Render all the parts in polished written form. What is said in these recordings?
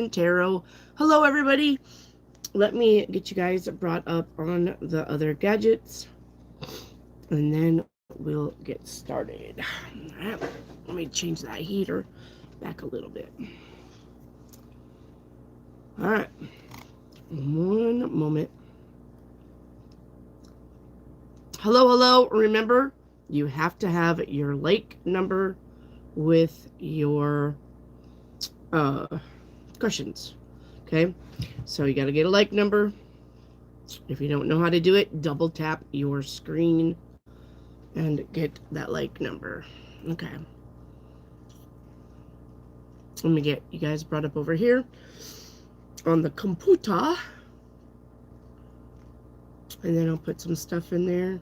Tarot. Hello, everybody. Let me get you guys brought up on the other gadgets, and then we'll get started. All right. Let me change that heater back a little bit. All right. One moment. Hello. Remember, you have to have your like number with your questions. Okay, so you got to get a like number. If you don't know how to do it, double tap your screen and get that like number. Okay, let me get you guys brought up over here on the computer, and then I'll put some stuff in there.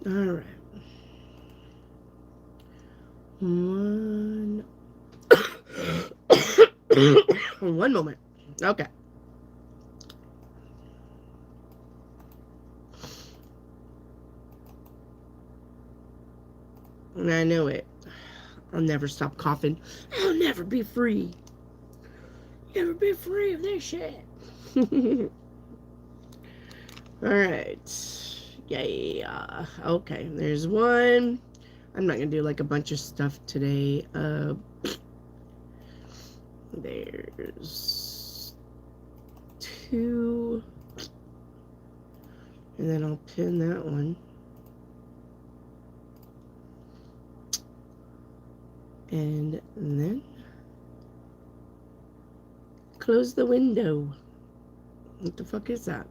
All right. One moment. Okay. And I know it. I'll never stop coughing. I'll never be free. Never be free of this shit. All right. Yeah. Okay. There's one. I'm not going to do like a bunch of stuff today. There's two. And then I'll pin that one. And then close the window. What the fuck is that?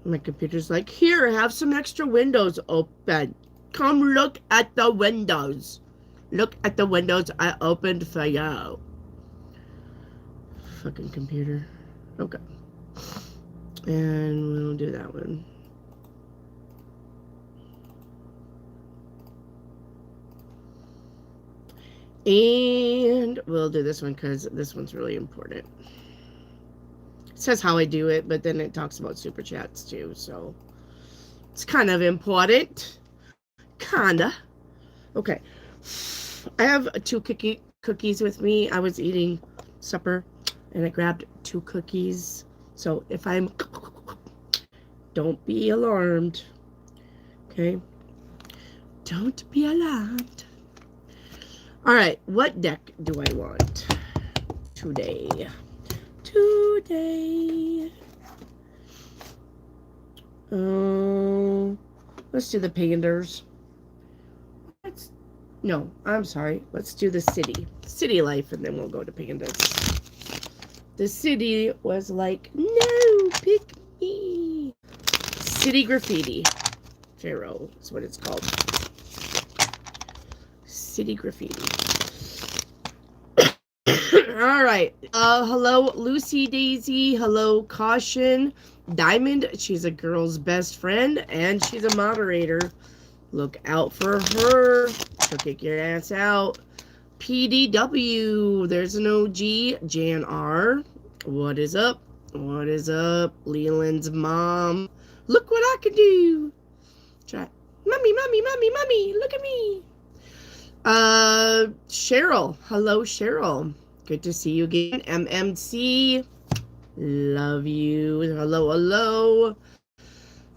My computer's like, here, have some extra windows open. Come look at the windows. Look at the windows I opened for you. Fucking computer. Okay. And we'll do that one. And we'll do this one because this one's really important. It says how I do it, but then it talks about super chats too, so it's kind of important. Kinda. Okay. I have two cookies with me. I was eating supper and I grabbed two cookies. So if I'm... Don't be alarmed. Okay? Don't be alarmed. All right, what deck do I want today? Let's do the Panders. No, I'm sorry. Let's do the City Life, and then we'll go to Pandas. The City was like, no, pick me. City Graffiti. Tarot is what it's called. City Graffiti. All right. Hello, Lucy Daisy. Hello, Caution. Diamond. She's a girl's best friend, and she's a moderator. Look out for her. She'll kick your ass out. PDW. There's an OG. Jan R. What is up? What is up? Leland's mom. Look what I can do. Try. Mommy. Look at me. Cheryl. Hello, Cheryl. Good to see you again. MMC. Love you. Hello.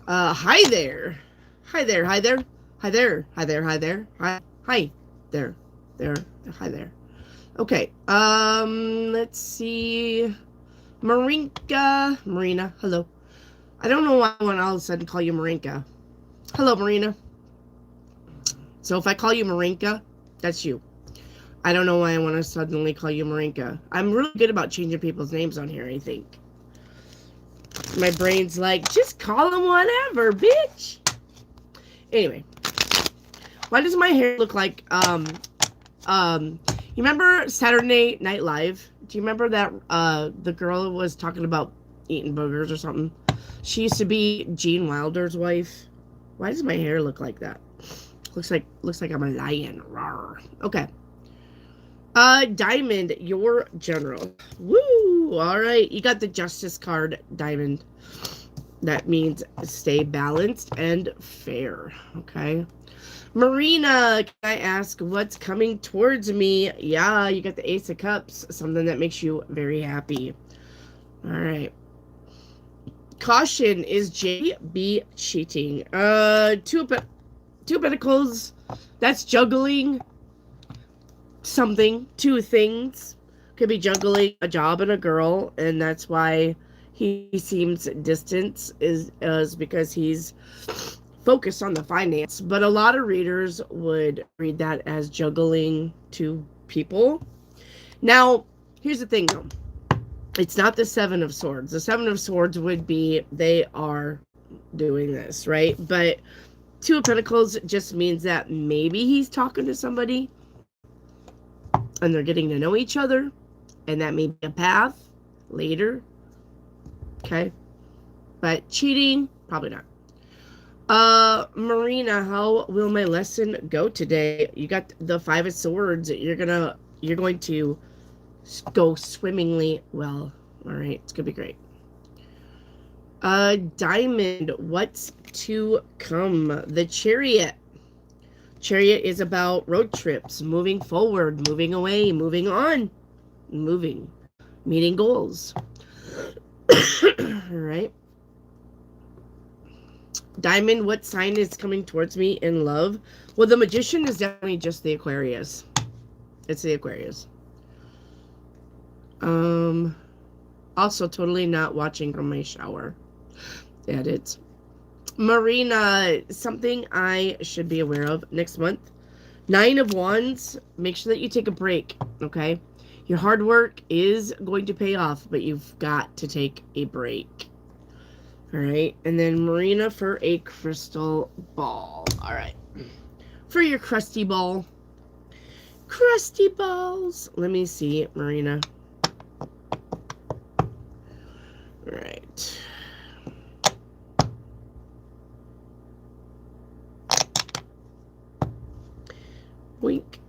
Hi there. Hi there. Hi there. Okay. Let's see. Marina. Hello. I don't know why I want to all of a sudden call you Marinka. Hello, Marina. So if I call you Marinka, that's you. I don't know why I want to suddenly call you Marinka. I'm really good about changing people's names on here, I think. My brain's like, just call them whatever, bitch. Anyway. Why does my hair look like, you remember Saturday Night Live? Do you remember that, the girl was talking about eating boogers or something? She used to be Gene Wilder's wife. Why does my hair look like that? Looks like I'm a lion. Rawr. Okay. Diamond, your general. Woo! All right, you got the Justice card, Diamond. That means stay balanced and fair. Okay. Marina, can I ask what's coming towards me? Yeah, you got the Ace of Cups, something that makes you very happy. All right. Caution, is JB cheating? Two Pentacles. That's juggling something. Two things. Could be juggling a job and a girl, and that's why he seems distant, is because he's focused on the finance. But a lot of readers would read that as juggling two people. Now, here's the thing though. It's not the Seven of Swords. The Seven of Swords would be they are doing this, right? But Two of Pentacles just means that maybe he's talking to somebody and they're getting to know each other, and that may be a path later. Okay. But cheating, probably not. Marina, how will my lesson go today? You got the Five of Swords. You're going to go swimmingly well. All right, it's gonna be great. Diamond, what's to come? The Chariot. Chariot is about road trips, moving forward, moving away, moving on, meeting goals. All right. Diamond, what sign is coming towards me in love? Well, the Magician is definitely just the Aquarius. It's the Aquarius. Also totally not watching from my shower. Edit. Marina, something I should be aware of next month. Nine of Wands. Make sure that you take a break, okay? Your hard work is going to pay off, but you've got to take a break. All right. And then Marina for a crystal ball. All right. For your crusty ball. Crusty balls. Let me see, Marina. All right. Wink.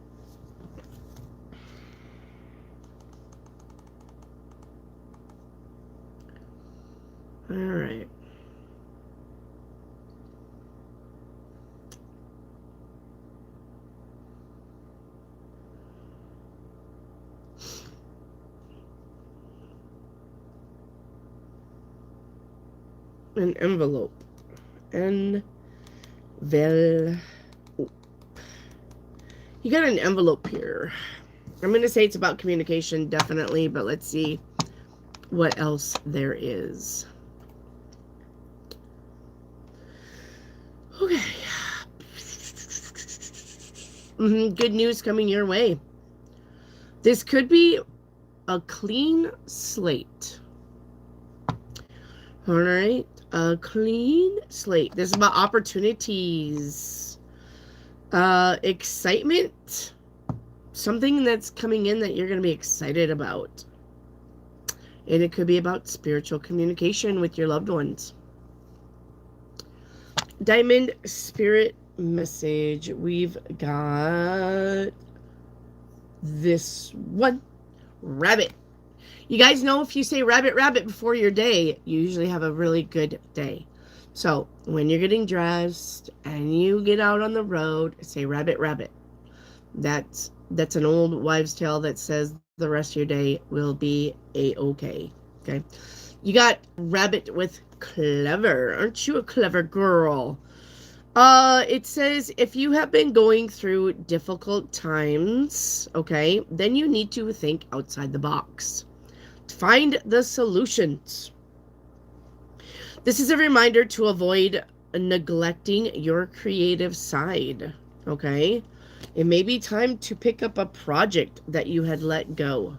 All right. An envelope. You got an envelope here. I'm going to say it's about communication, definitely, but let's see what else there is. Okay. Good news coming your way. This could be a clean slate. All right. A clean slate. This is about opportunities. Excitement. Something that's coming in that you're going to be excited about. And it could be about spiritual communication with your loved ones. Diamond Spirit message. We've got this one. Rabbit. You guys know if you say rabbit, rabbit before your day, you usually have a really good day. So when you're getting dressed and you get out on the road, say rabbit, rabbit. That's an old wives' tale that says the rest of your day will be a-okay. Okay. You got rabbit with clever. Aren't you a clever girl? It says if you have been going through difficult times, okay, then you need to think outside the box. Find the solutions. This is a reminder to avoid neglecting your creative side, okay? It may be time to pick up a project that you had let go.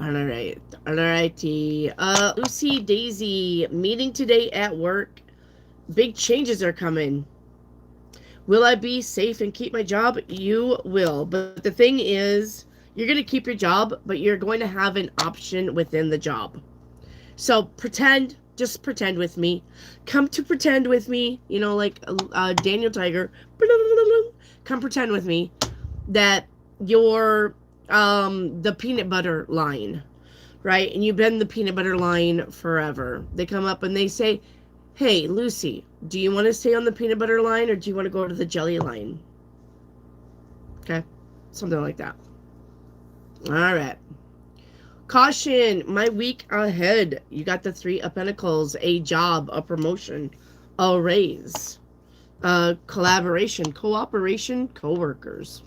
All right. Alrighty. Lucy, Daisy, meeting today at work. Big changes are coming. Will I be safe and keep my job? You will. But the thing is, you're going to keep your job, but you're going to have an option within the job. So pretend, just pretend with me. Come to pretend with me, like Daniel Tiger. Come pretend with me that your the peanut butter line, right? And you've been the peanut butter line forever. They come up and they say, hey, Lucy, do you want to stay on the peanut butter line or do you want to go to the jelly line? Okay, something like that. All right. Caution, my week ahead. You got the Three of Pentacles, a job, a promotion, a raise, collaboration, cooperation, co-workers.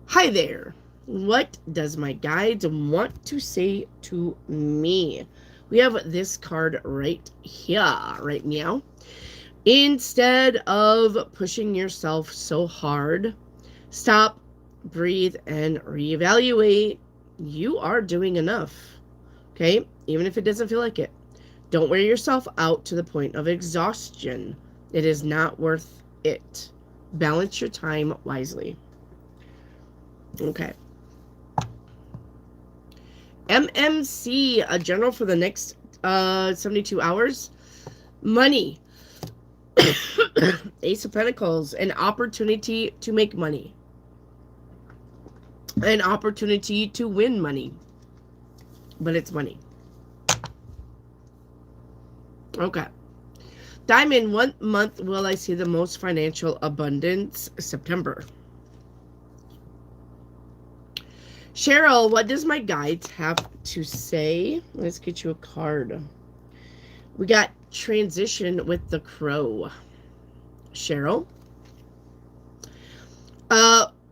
Hi there. What does my guides want to say to me? We have this card right here, right now. Instead of pushing yourself so hard, stop, breathe, and reevaluate. You are doing enough, okay? Even if it doesn't feel like it. Don't wear yourself out to the point of exhaustion. It is not worth it. Balance your time wisely. Okay. MMC, a general for the next 72 hours. Money. Ace of Pentacles, an opportunity to make money. An opportunity to win money. But it's money. Okay. Diamond, what month will I see the most financial abundance? September. Cheryl, what does my guides have to say? Let's get you a card. We got transition with the crow. Cheryl.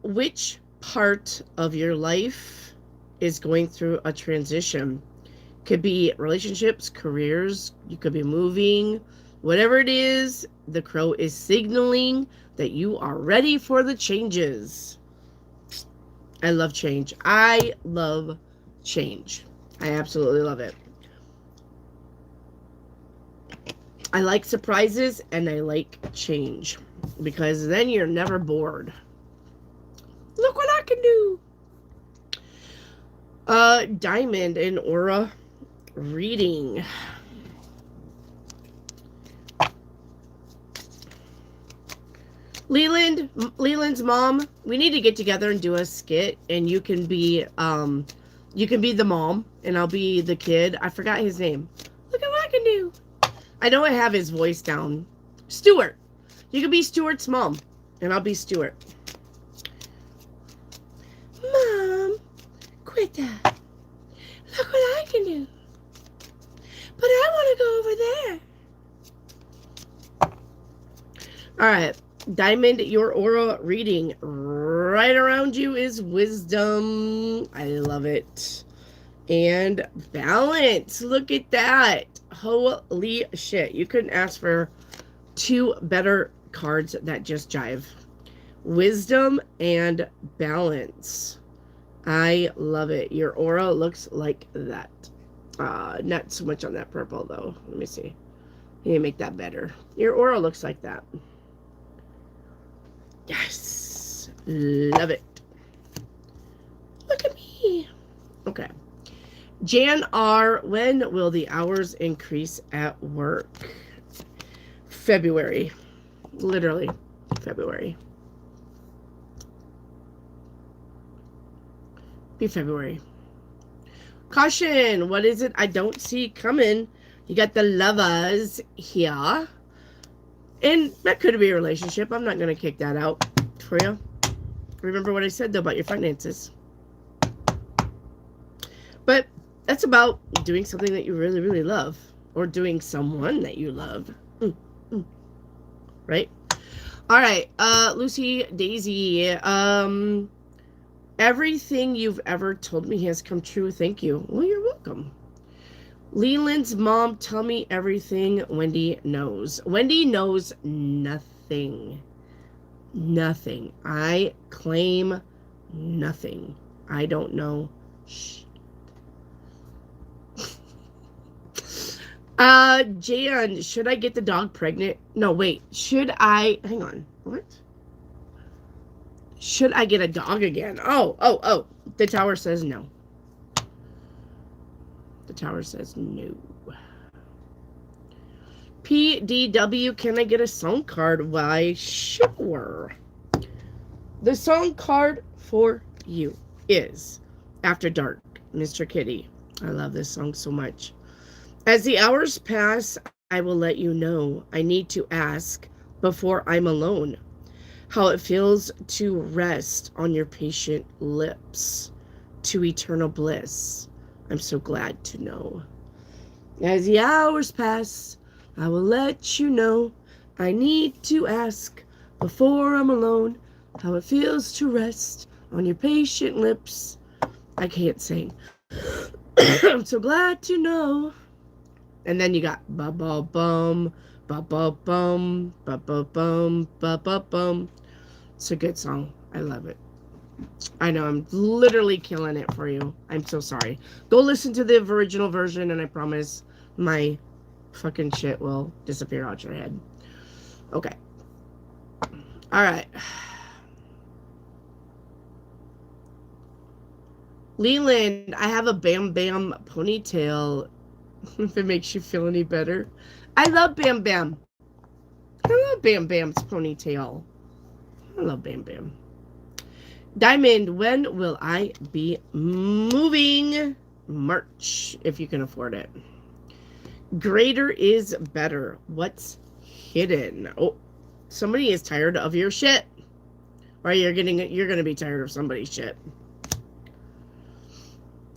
Which part of your life is going through a transition? Could be relationships, careers, you could be moving, whatever it is, the crow is signaling that you are ready for the changes. I love change. I love change. I absolutely love it. I like surprises and I like change because then you're never bored. Look what I can do. Diamond and aura reading. Leland's mom, we need to get together and do a skit, and you can be the mom and I'll be the kid. I forgot his name. Look at what I can do. I know I have his voice down. Stuart. You can be Stuart's mom and I'll be Stuart. Mom, quit that. Look what I can do. But I want to go over there. All right. Diamond, your aura reading right around you is wisdom. I love it. And balance. Look at that. Holy shit. You couldn't ask for two better cards that just jive. Wisdom and balance. I love it. Your aura looks like that. Not so much on that purple though. Let me see. Let me make that better. Your aura looks like that. Yes. Love it. Look at me. Okay. Jan R. When will the hours increase at work? February. Literally. February. Be February. Caution. What is it I don't see coming? You got the Lovers here. And that could be a relationship. I'm not going to kick that out for you. Remember what I said, though, about your finances. But that's about doing something that you really, really love. Or doing someone that you love. Right? All right. Lucy, Daisy. Everything you've ever told me has come true. Thank you. Well, you're welcome. Leland's mom, tell me everything Wendy knows. Wendy knows nothing. Nothing. I claim nothing. I don't know shit. Jan, should I get the dog pregnant? No, wait. Should I... Hang on. What? Should I get a dog again? Oh. The tower says no. The tower says no. PDW, can I get a song card? Why, sure. The song card for you is After Dark, Mr. Kitty. I love this song so much. As the hours pass, I will let you know. I need to ask before I'm alone how it feels to rest on your patient lips to eternal bliss. I'm so glad to know. As the hours pass, I will let you know. I need to ask before I'm alone how it feels to rest on your patient lips. I can't sing. I'm so glad to know. And then you got ba-ba-bum, ba-ba-bum, ba-ba-bum, ba-ba-bum. It's a good song. I love it. I know I'm literally killing it for you. I'm so sorry. Go listen to the original version and I promise my fucking shit will disappear out your head. Okay. Alright. Leland, I have a Bam Bam ponytail. If it makes you feel any better. I love Bam Bam. I love Bam Bam's ponytail. I love Bam Bam. Diamond, when will I be moving? March, if you can afford it. Greater is better. What's hidden? Oh, somebody is tired of your shit. Or you're gonna be tired of somebody's shit.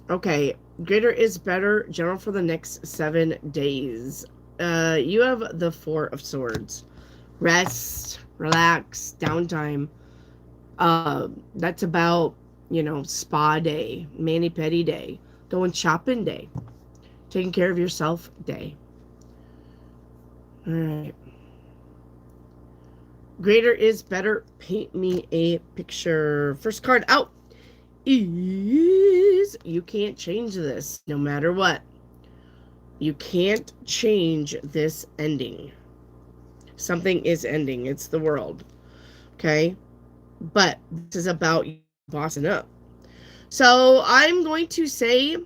Okay. Greater is better. General for the next 7 days. You have the 4 of Swords. Rest, relax, downtime. That's about, spa day, mani-pedi day, going shopping day, taking care of yourself day. All right. Greater is better. Paint me a picture. First card out is you can't change this no matter what. You can't change this ending. Something is ending. It's the world. Okay? But this is about you bossing up. So I'm going to say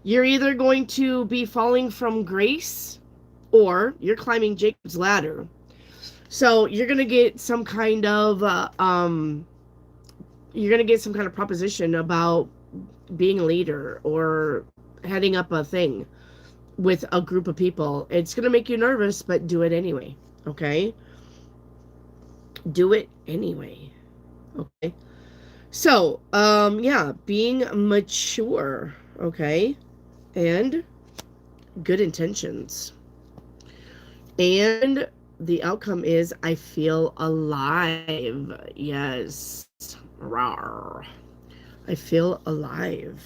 you're either going to be falling from grace or you're climbing Jacob's ladder. So you're going to get some kind of proposition about being a leader or heading up a thing with a group of people. It's going to make you nervous, but do it anyway. Okay? Do it anyway. Okay? So, yeah, being mature. Okay? And good intentions. And the outcome is I feel alive. Yes. Rawr. I feel alive.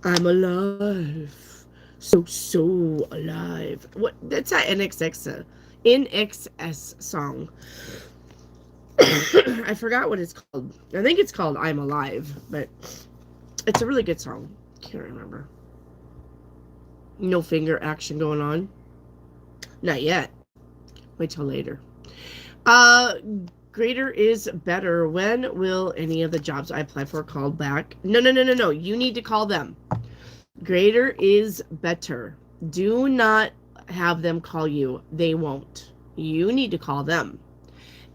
I'm alive. So alive. What? That's that NXS song. I forgot what it's called. I think it's called I'm Alive, but it's a really good song. Can't remember. No finger action going on. Not yet. Wait till later. Greater is better. When will any of the jobs I applied for call back? No. You need to call them. Greater is better. Do not have them call you. They won't. You need to call them.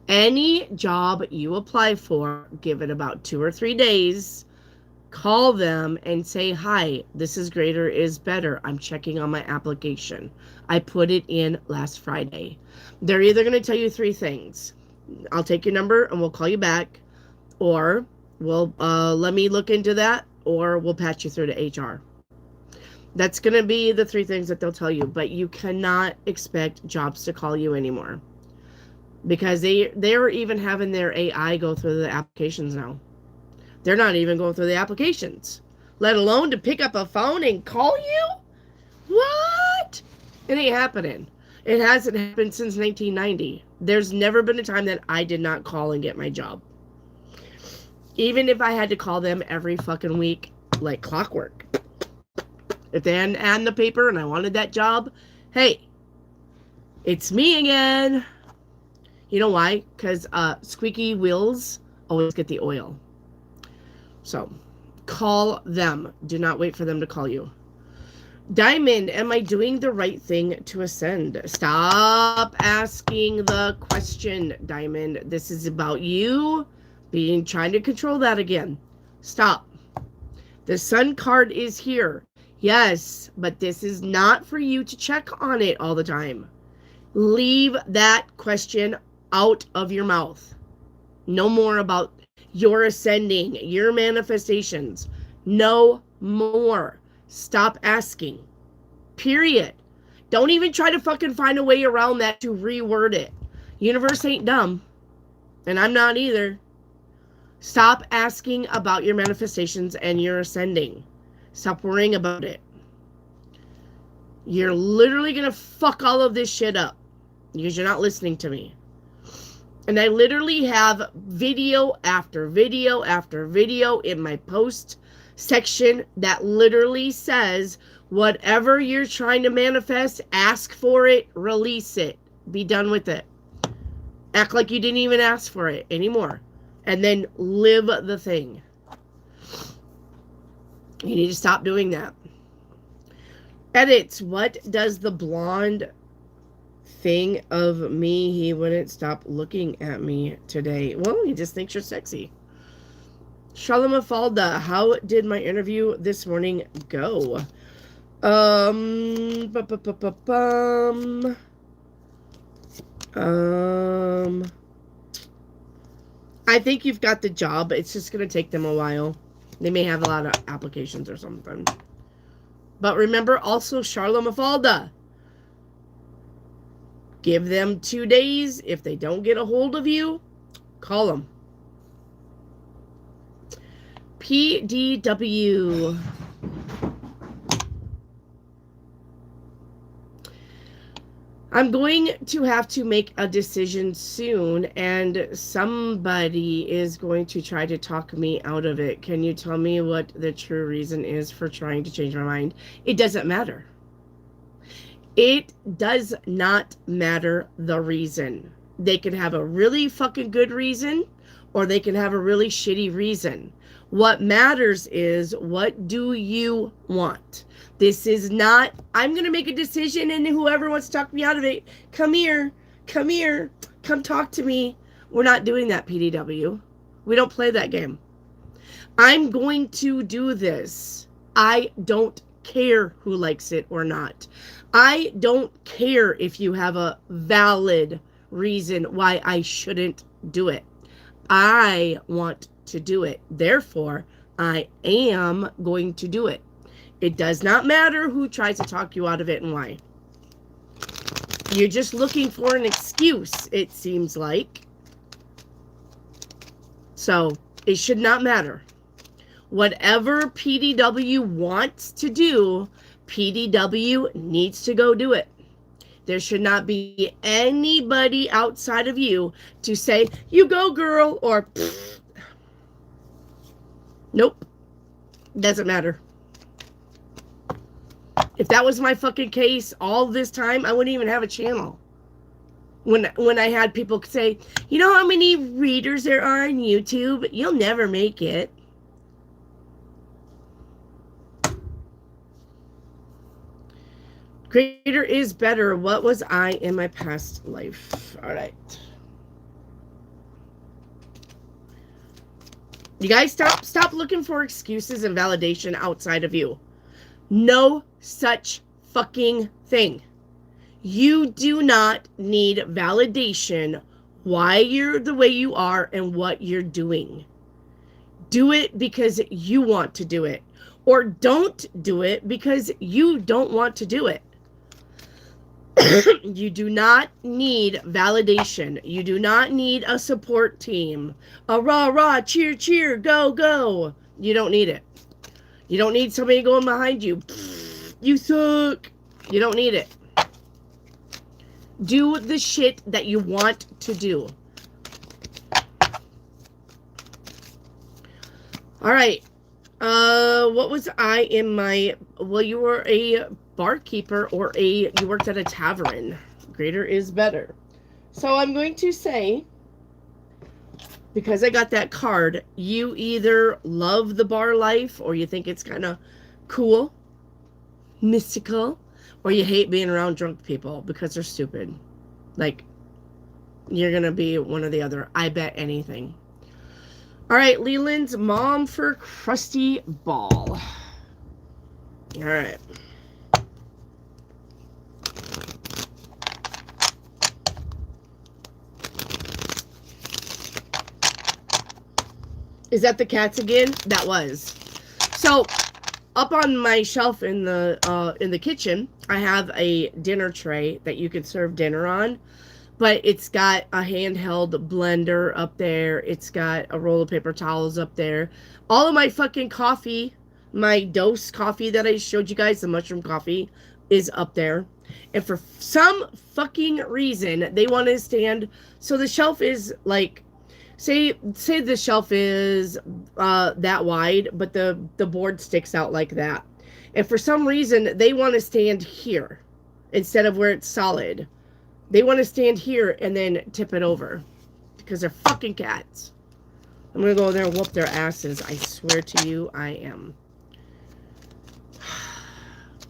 Any job you apply for, give it about 2 or 3 days. Call them and say, hi, this is Greater is better. I'm checking on my application. I put it in last Friday. They're either going to tell you 3 things. I'll take your number and we'll call you back. Or we'll let me look into that. Or we'll patch you through to HR. That's going to be the 3 things that they'll tell you. But you cannot expect jobs to call you anymore. Because they're even having their AI go through the applications now. They're not even going through the applications. Let alone to pick up a phone and call you? What? It ain't happening. It hasn't happened since 1990. There's never been a time that I did not call and get my job. Even if I had to call them every fucking week, like clockwork. If they hadn't had the paper and I wanted that job, hey, it's me again. You know why? Because squeaky wheels always get the oil. So, call them. Do not wait for them to call you. Diamond, am I doing the right thing to ascend? Stop asking the question, Diamond. This is about you Trying to control that again. Stop. The Sun card is here. Yes, but this is not for you to check on it all the time. Leave that question out of your mouth. No more about your ascending, your manifestations. No more. Stop asking. Period. Don't even try to fucking find a way around that to reword it. Universe ain't dumb. And I'm not either. Stop asking about your manifestations and your ascending. Stop worrying about it. You're literally going to fuck all of this shit up because you're not listening to me. And I literally have video after video after video in my post section that literally says, whatever you're trying to manifest, ask for it, release it, be done with it. Act like you didn't even ask for it anymore. And then live the thing. You need to stop doing that. Edits. What does the blonde thing of me? He wouldn't stop looking at me today. Well, he just thinks you're sexy. Shalom Falda. How did my interview this morning go? I think you've got the job. It's just going to take them a while. They may have a lot of applications or something. But remember also, Charla Mafalda. Give them 2 days. If they don't get a hold of you, call them. PDW. I'm going to have to make a decision soon, and somebody is going to try to talk me out of it. Can you tell me what the true reason is for trying to change my mind? It doesn't matter. It does not matter the reason. They can have a really fucking good reason, or they can have a really shitty reason. What matters is, what do you want? This is not, I'm going to make a decision and whoever wants to talk me out of it, come here, come talk to me. We're not doing that, PDW. We don't play that game. I'm going to do this. I don't care who likes it or not. I don't care if you have a valid reason why I shouldn't do it. I want to do it. Therefore, I am going to do it. It does not matter who tries to talk you out of it and why. You're just looking for an excuse, it seems like. So, it should not matter. Whatever PDW wants to do, PDW needs to go do it. There should not be anybody outside of you to say, you go girl, or nope. Doesn't matter. If that was my fucking case all this time, I wouldn't even have a channel. When I had people say, you know how many readers there are on YouTube? You'll never make it. Greater is better. What was I in my past life? All right. You guys stop looking for excuses and validation outside of you. No such fucking thing. You do not need validation why you're the way you are and what you're doing. Do it because you want to do it. Or don't do it because you don't want to do it. You do not need validation. You do not need a support team. A rah, rah, cheer, cheer, go, go. You don't need it. You don't need somebody going behind you. You suck. You don't need it. Do the shit that you want to do. All right. What was I in my... Well, you were a barkeeper or you worked at a tavern. Greater is better. So I'm going to say, because I got that card, you either love the bar life or you think it's kind of cool, mystical, or you hate being around drunk people because they're stupid. Like, you're going to be one or the other. I bet anything. All right, Leland's mom for Krusty Ball. All right. Is that the cats again? That was. So, up on my shelf in the kitchen, I have a dinner tray that you can serve dinner on. But it's got a handheld blender up there. It's got a roll of paper towels up there. All of my fucking coffee, my dose coffee that I showed you guys, the mushroom coffee, is up there. And for some fucking reason, they want to stand. So the shelf is like, say the shelf is that wide, but the board sticks out like that. And for some reason, they want to stand here instead of where it's solid. They want to stand here and then tip it over because they're fucking cats. I'm going to go there and whoop their asses. I swear to you, I am.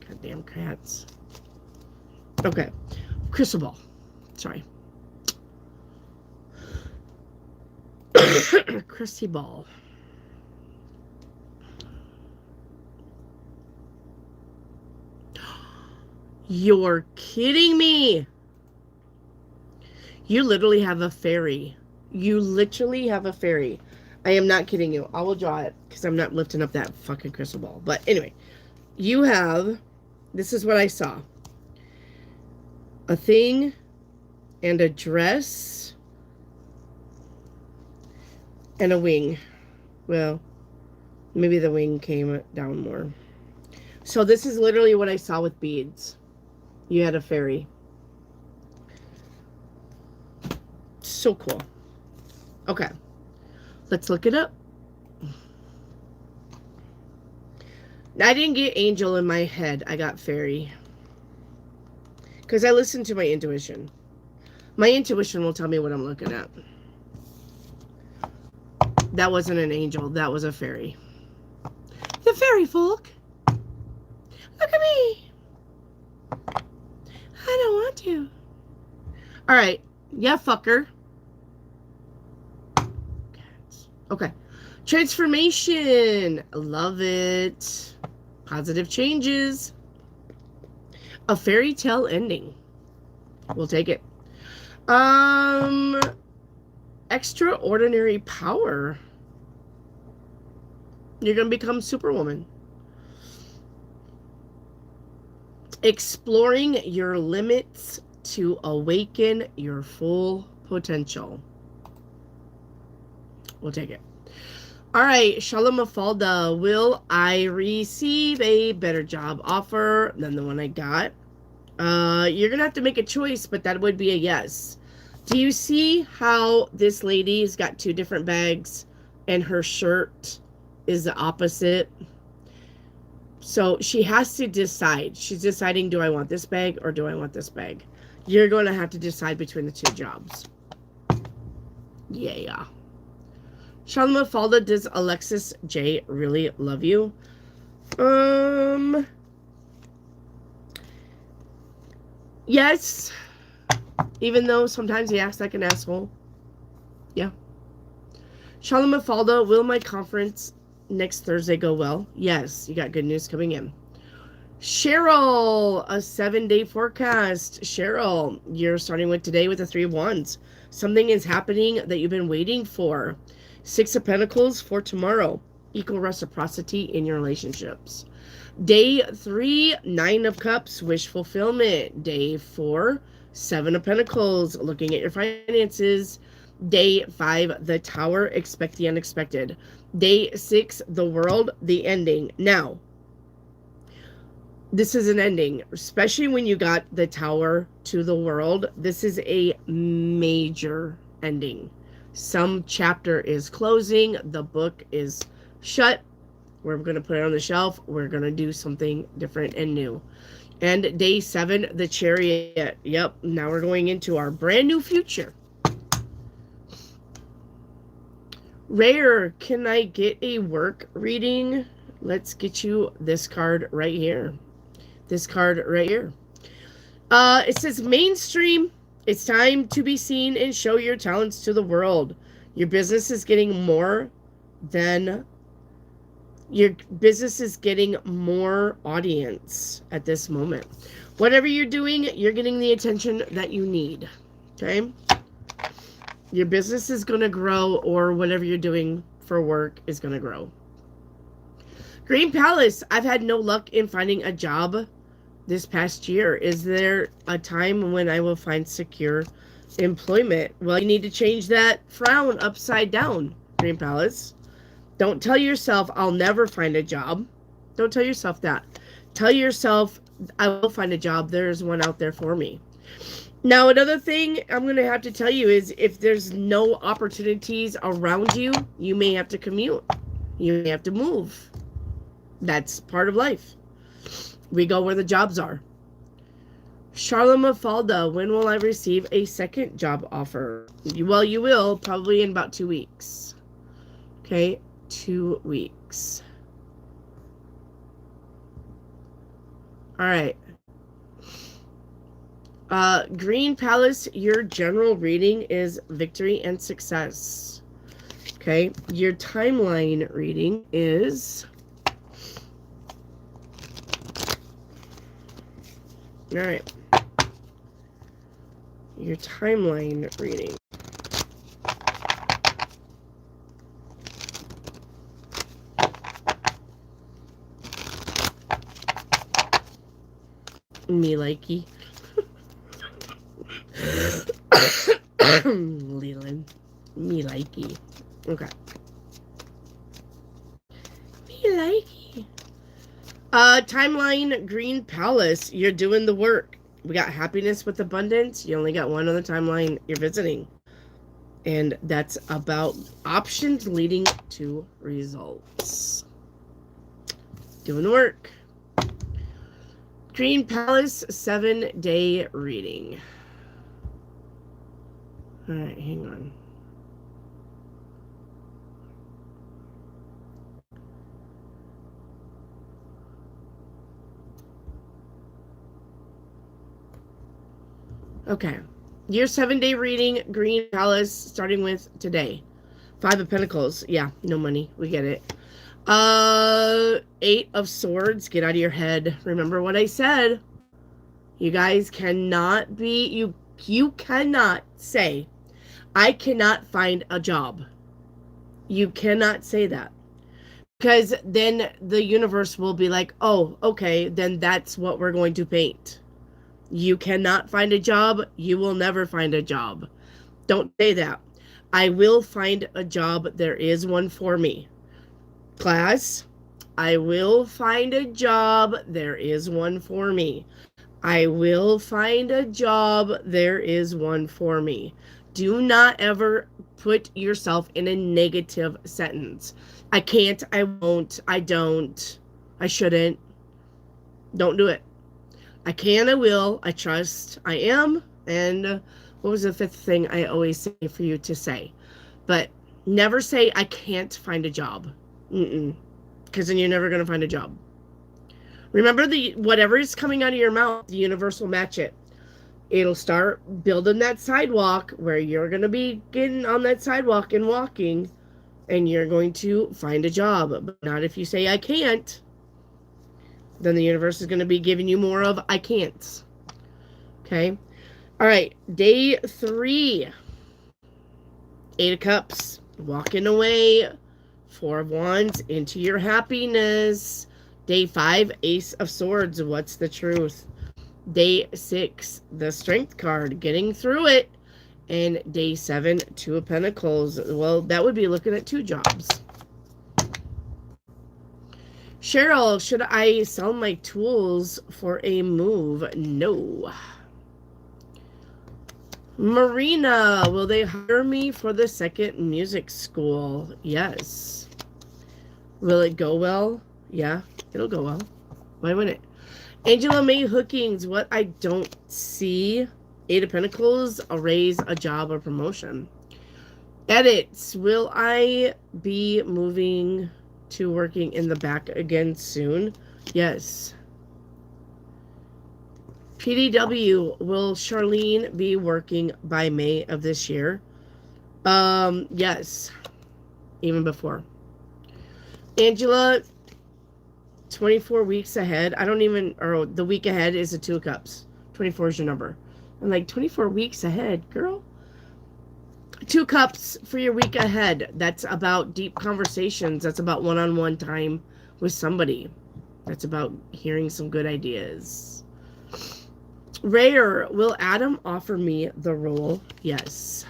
Goddamn cats. Okay. Crystal ball. Sorry. Crystal ball. You're kidding me. You literally have a fairy. You literally have a fairy. I am not kidding you. I will draw it because I'm not lifting up that fucking crystal ball. But anyway, you have, this is what I saw. A thing and a dress and a wing. Well, maybe the wing came down more. So this is literally what I saw with beads. You had a fairy. So cool. Okay. Let's look it up. I didn't get angel in my head. I got fairy. Because I listened to my intuition. My intuition will tell me what I'm looking at. That wasn't an angel. That was a fairy. The fairy folk. Look at me. I don't want to. All right. Yeah, fucker. Okay. Transformation. Love it. Positive changes. A fairy tale ending. We'll take it. Extraordinary power. You're going to become Superwoman. Exploring your limits to awaken your full potential. We'll take it. All right, Shalom Mafalda. Will I receive a better job offer than the one I got? You're going to have to make a choice, but that would be a yes. Do you see how this lady's got two different bags and her shirt is the opposite? So she has to decide. She's deciding, do I want this bag or do I want this bag? You're going to have to decide between the two jobs. Yeah. Shalom Mafalda, does Alexis J really love you? Yes. Even though sometimes he acts like an asshole. Yeah. Shalom Mafalda, will my conference next Thursday go well? Yes, you got good news coming in. Cheryl, a 7-day forecast. Cheryl, you're starting with today with the 3 of Wands. Something is happening that you've been waiting for. 6 of Pentacles for tomorrow. Equal reciprocity in your relationships. Day 3, 9 of Cups, wish fulfillment. Day 4, 7 of Pentacles, looking at your finances. Day 5, the Tower, expect the unexpected. Day 6, the World, the ending. Now, this is an ending, especially when you got the Tower to the World. This is a major ending. Some chapter is closing. The book is shut. We're going to put it on the shelf. We're going to do something different and new. And day 7, the Chariot. Yep, now we're going into our brand new future. Rare, can I get a work reading? Let's get you this card right here. This card right here. It says mainstream. It's time to be seen and show your talents to the world. Your business is getting more then your business is getting more audience at this moment. Whatever you're doing, you're getting the attention that you need. Okay? Your business is going to grow, or whatever you're doing for work is going to grow. Green Palace, I've had no luck in finding a job this past year. Is there a time when I will find secure employment? Well, you need to change that frown upside down, Green Palace. Don't tell yourself, I'll never find a job. Don't tell yourself that. Tell yourself, I will find a job. There's one out there for me. Now, another thing I'm going to have to tell you is if there's no opportunities around you, you may have to commute. You may have to move. That's part of life. We go where the jobs are. Charlotte Mafalda, when will I receive a second job offer? Well, you will, probably in about 2 weeks. Okay, 2 weeks. All right. Green Palace, your general reading is victory and success. Okay, your timeline reading is... All right. Your timeline reading. Me likey. Leland. Me likey. Okay. Me likey. Timeline, Green Palace. You're doing the work. We got happiness with abundance. You only got one on the timeline you're visiting. And that's about options leading to results. Doing the work. Green Palace, 7-day reading. All right, hang on. Okay. Your 7-day reading, Green Palace, starting with today. 5 of Pentacles. Yeah, no money. We get it. 8 of Swords. Get out of your head. Remember what I said. You guys cannot be... You cannot say, I cannot find a job. You cannot say that. Because then the universe will be like, oh, okay, then that's what we're going to paint. You cannot find a job. You will never find a job. Don't say that. I will find a job. There is one for me. Class, I will find a job. There is one for me. I will find a job. There is one for me. Do not ever put yourself in a negative sentence. I can't, I won't, I don't, I shouldn't. Don't do it. I can, I will, I trust, I am, and what was the 5th thing I always say for you to say? But never say, I can't find a job. Because then you're never going to find a job. Remember, whatever is coming out of your mouth, the universe will match it. It'll start building that sidewalk where you're going to be getting on that sidewalk and walking, and you're going to find a job. But not if you say, I can't. Then the universe is going to be giving you more of I can't. Okay? All right. Day 3. 8 of Cups. Walking away. 4 of Wands. Into your happiness. Day 5. Ace of Swords. What's the truth? Day 6. The Strength card. Getting through it. And day 7. 2 of Pentacles. Well, that would be looking at 2 jobs. Cheryl, should I sell my tools for a move? No. Marina, will they hire me for the 2nd music school? Yes. Will it go well? Yeah, it'll go well. Why wouldn't it? Angela May Hookings, what I don't see. 8 of Pentacles, a raise, a job, or promotion. Edits, will I be moving to working in the back again soon? Yes. PDW, will Charlene be working by May of this year? Yes. Even before. Angela, 24 weeks ahead. I don't even, or the week ahead is a 2 of Cups. 24 is your number. I'm like, 24 weeks ahead, girl. 2 Cups for your week ahead. That's about deep conversations. That's about one-on-one time with somebody. That's about hearing some good ideas. Rare, will Adam offer me the role? Yes.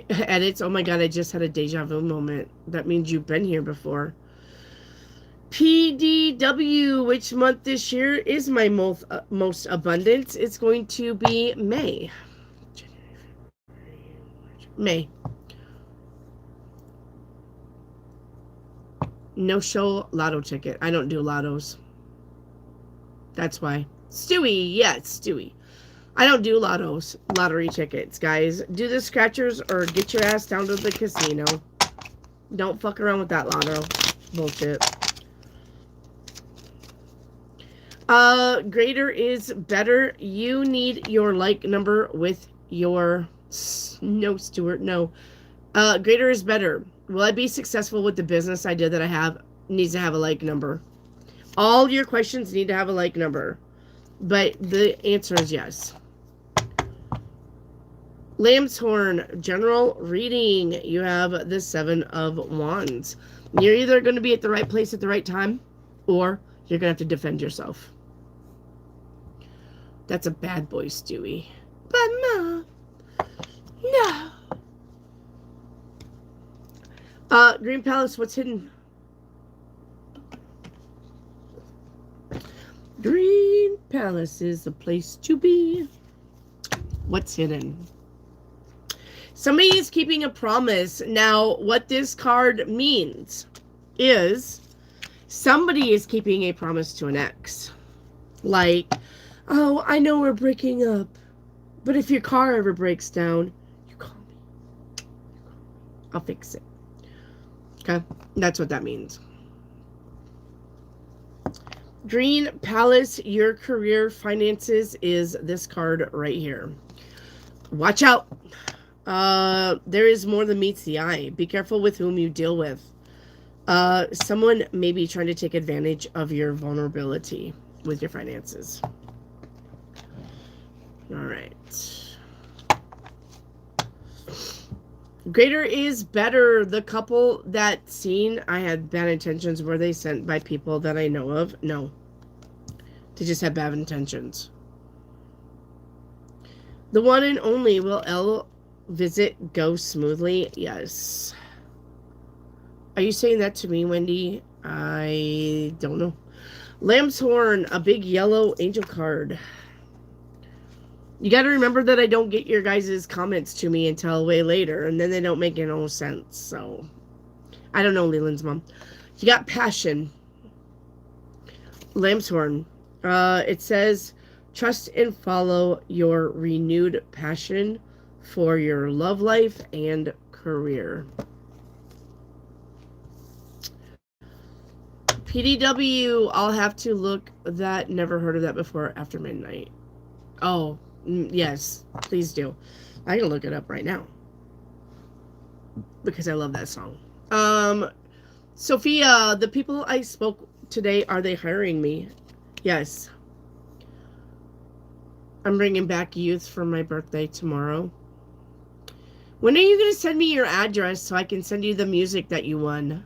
Edits, oh my god, I just had a deja vu moment. That means you've been here before. PDW, which month this year is my most abundance? It's going to be May. May. No show lotto ticket. I don't do lottos. That's why. Stewie, yes, Stewie. I don't do lottos, lottery tickets, guys. Do the scratchers or get your ass down to the casino. Don't fuck around with that lotto bullshit. Greater is better. You need your like number with your... No, Stuart, no. Greater is better. Will I be successful with the business idea that I have? Needs to have a like number. All your questions need to have a like number. But the answer is yes. Lamb's Horn, general reading. You have the 7 of Wands. You're either going to be at the right place at the right time, or you're going to have to defend yourself. That's a bad boy, Stewie. But Mom, no. Green Palace, what's hidden? Green Palace is the place to be. What's hidden? Somebody is keeping a promise. Now, what this card means is somebody is keeping a promise to an ex. Like, oh, I know we're breaking up, but if your car ever breaks down, you call me. I'll fix it. Okay? That's what that means. Green Palace, your career finances is this card right here. Watch out. There is more than meets the eye. Be careful with whom you deal with. Someone may be trying to take advantage of your vulnerability with your finances. All right. Greater is better. The couple that seen I had bad intentions, were they sent by people that I know of? No. They just had bad intentions. The one and only, will L visit go smoothly? Yes. Are you saying that to me, Wendy? I don't know. Lamb's Horn, a big yellow angel card. You got to remember that I don't get your guys' comments to me until way later, and then they don't make no sense. So, I don't know, Leland's mom. You got passion. Lamb's Horn. It says, trust and follow your renewed passion for your love life and career. PDW, I'll have to look that. Never heard of that before. After midnight. Oh, yes, please do. I can look it up right now because I love that song. Sophia, the people I spoke today, are they hiring me? Yes. I'm bringing back youth for my birthday tomorrow. When are you going to send me your address so I can send you the music that you won?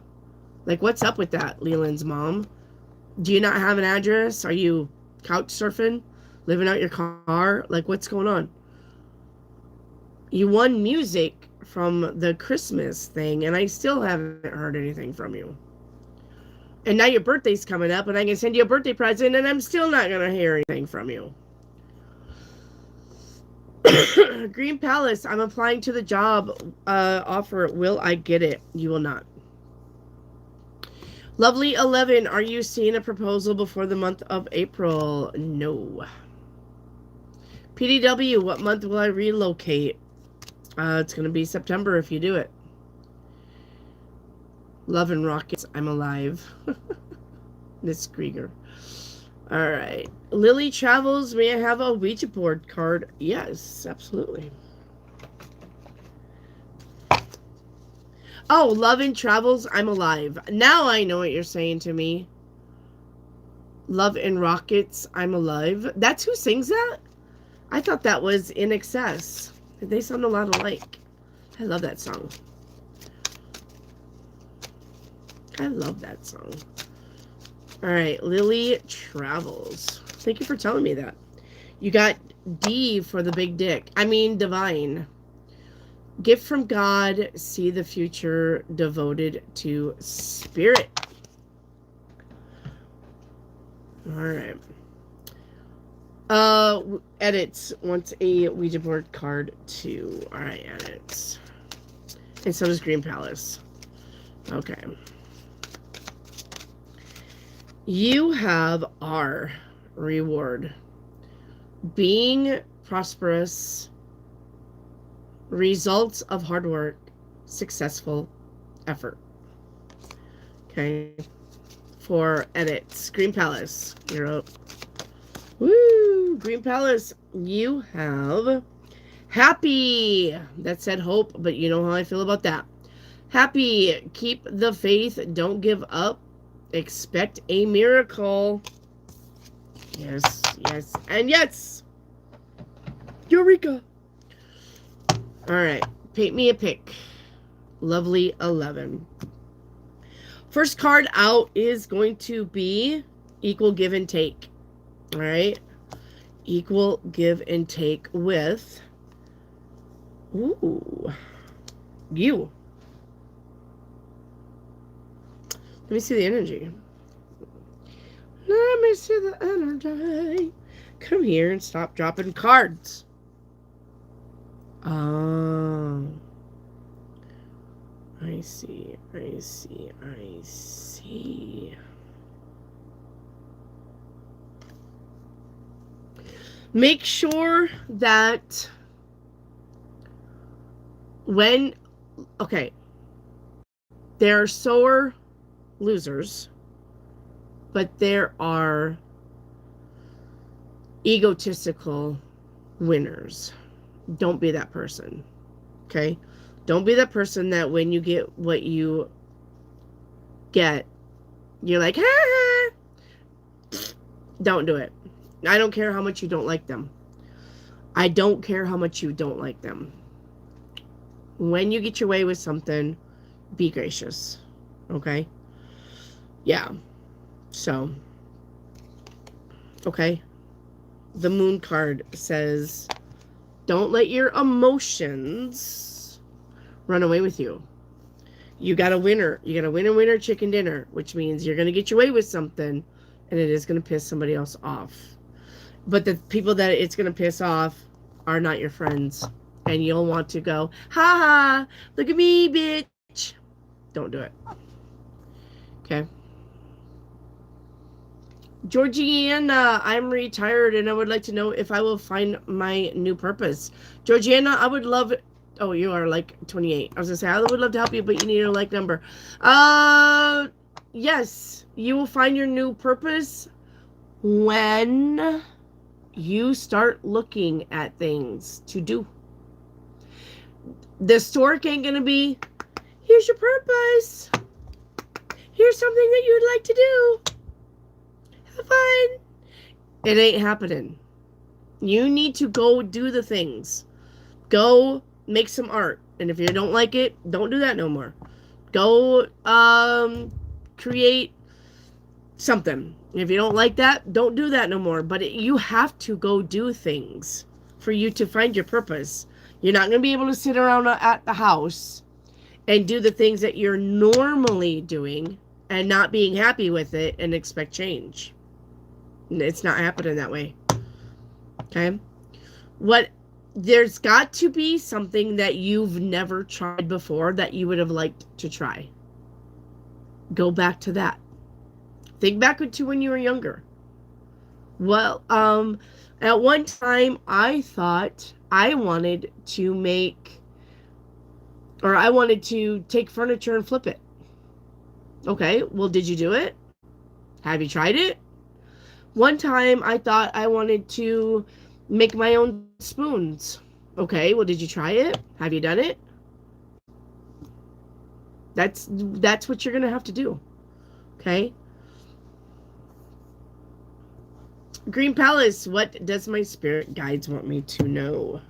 Like, what's up with that, Leland's mom? Do you not have an address? Are you couch surfing? Living out your car? Like, what's going on? You won music from the Christmas thing, and I still haven't heard anything from you. And now your birthday's coming up, and I can send you a birthday present, and I'm still not going to hear anything from you. Green Palace, I'm applying to the job offer. Will I get it? You will not. Lovely 11, are you seeing a proposal before the month of April? No. PDW, what month will I relocate? It's going to be September if you do it. Love and Rockets, I'm alive. Miss Krieger. Alright. Lily Travels, may I have a Ouija board card? Yes, absolutely. Oh, love and travels, I'm alive. Now I know what you're saying to me. Love and rockets, I'm alive. That's who sings that? I thought that was In Excess. They sound a lot alike. I love that song. I love that song. All right, Lily Travels. Thank you for telling me that. You got D for the big dick. I mean, divine. Gift from God, see the future, devoted to spirit. All right. Edits wants a Ouija board card too. All right, edits. And so does Green Palace. Okay. You have R reward. Being prosperous, results of hard work, successful effort. Okay. For edits, Green Palace, you're up. Woo! Green Palace, you have happy. That said hope, but you know how I feel about that. Happy, keep the faith, don't give up, expect a miracle. Yes, yes, and yes. Eureka. All right, paint me a pic. Lovely 11. First card out is going to be equal give and take. All right, equal give and take with you. Let me see the energy. Let me see the energy. Come here and stop dropping cards. Oh. I see. Make sure that there are sore losers, but there are egotistical winners. Don't be that person. Okay? Don't be that person that when you get what you get, you're like, ha! Don't do it. I don't care how much you don't like them. I don't care how much you don't like them. When you get your way with something, be gracious. Okay? Yeah. So, okay. The moon card says, don't let your emotions run away with you. You got a winner. You got a winner, chicken dinner, which means you're going to get your way with something, and it is going to piss somebody else off. But the people that it's going to piss off are not your friends. And you'll want to go, ha ha, look at me, bitch. Don't do it. Okay. Georgiana, I'm retired and I would like to know if I will find my new purpose. Georgiana, I would love it. Oh, you are like 28. I was going to say, I would love to help you, but you need a like number. Yes, you will find your new purpose when you start looking at things to do. The stork ain't going to be, here's your purpose. Here's something that you'd like to do. Have fun. It ain't happening. You need to go do the things. Go make some art. And if you don't like it, don't do that no more. Go create something. If you don't like that, don't do that no more. But you have to go do things for you to find your purpose. You're not going to be able to sit around at the house and do the things that you're normally doing and not being happy with it and expect change. It's not happening that way. Okay? There's got to be something that you've never tried before that you would have liked to try. Go back to that. Think back to when you were younger. Well, at one time I thought I wanted to take furniture and flip it. Okay, well, did you do it? Have you tried it? One time I thought I wanted to make my own spoons. Okay, well, did you try it? Have you done it? That's what you're going to have to do. Okay? Green Palace, what does my spirit guides want me to know?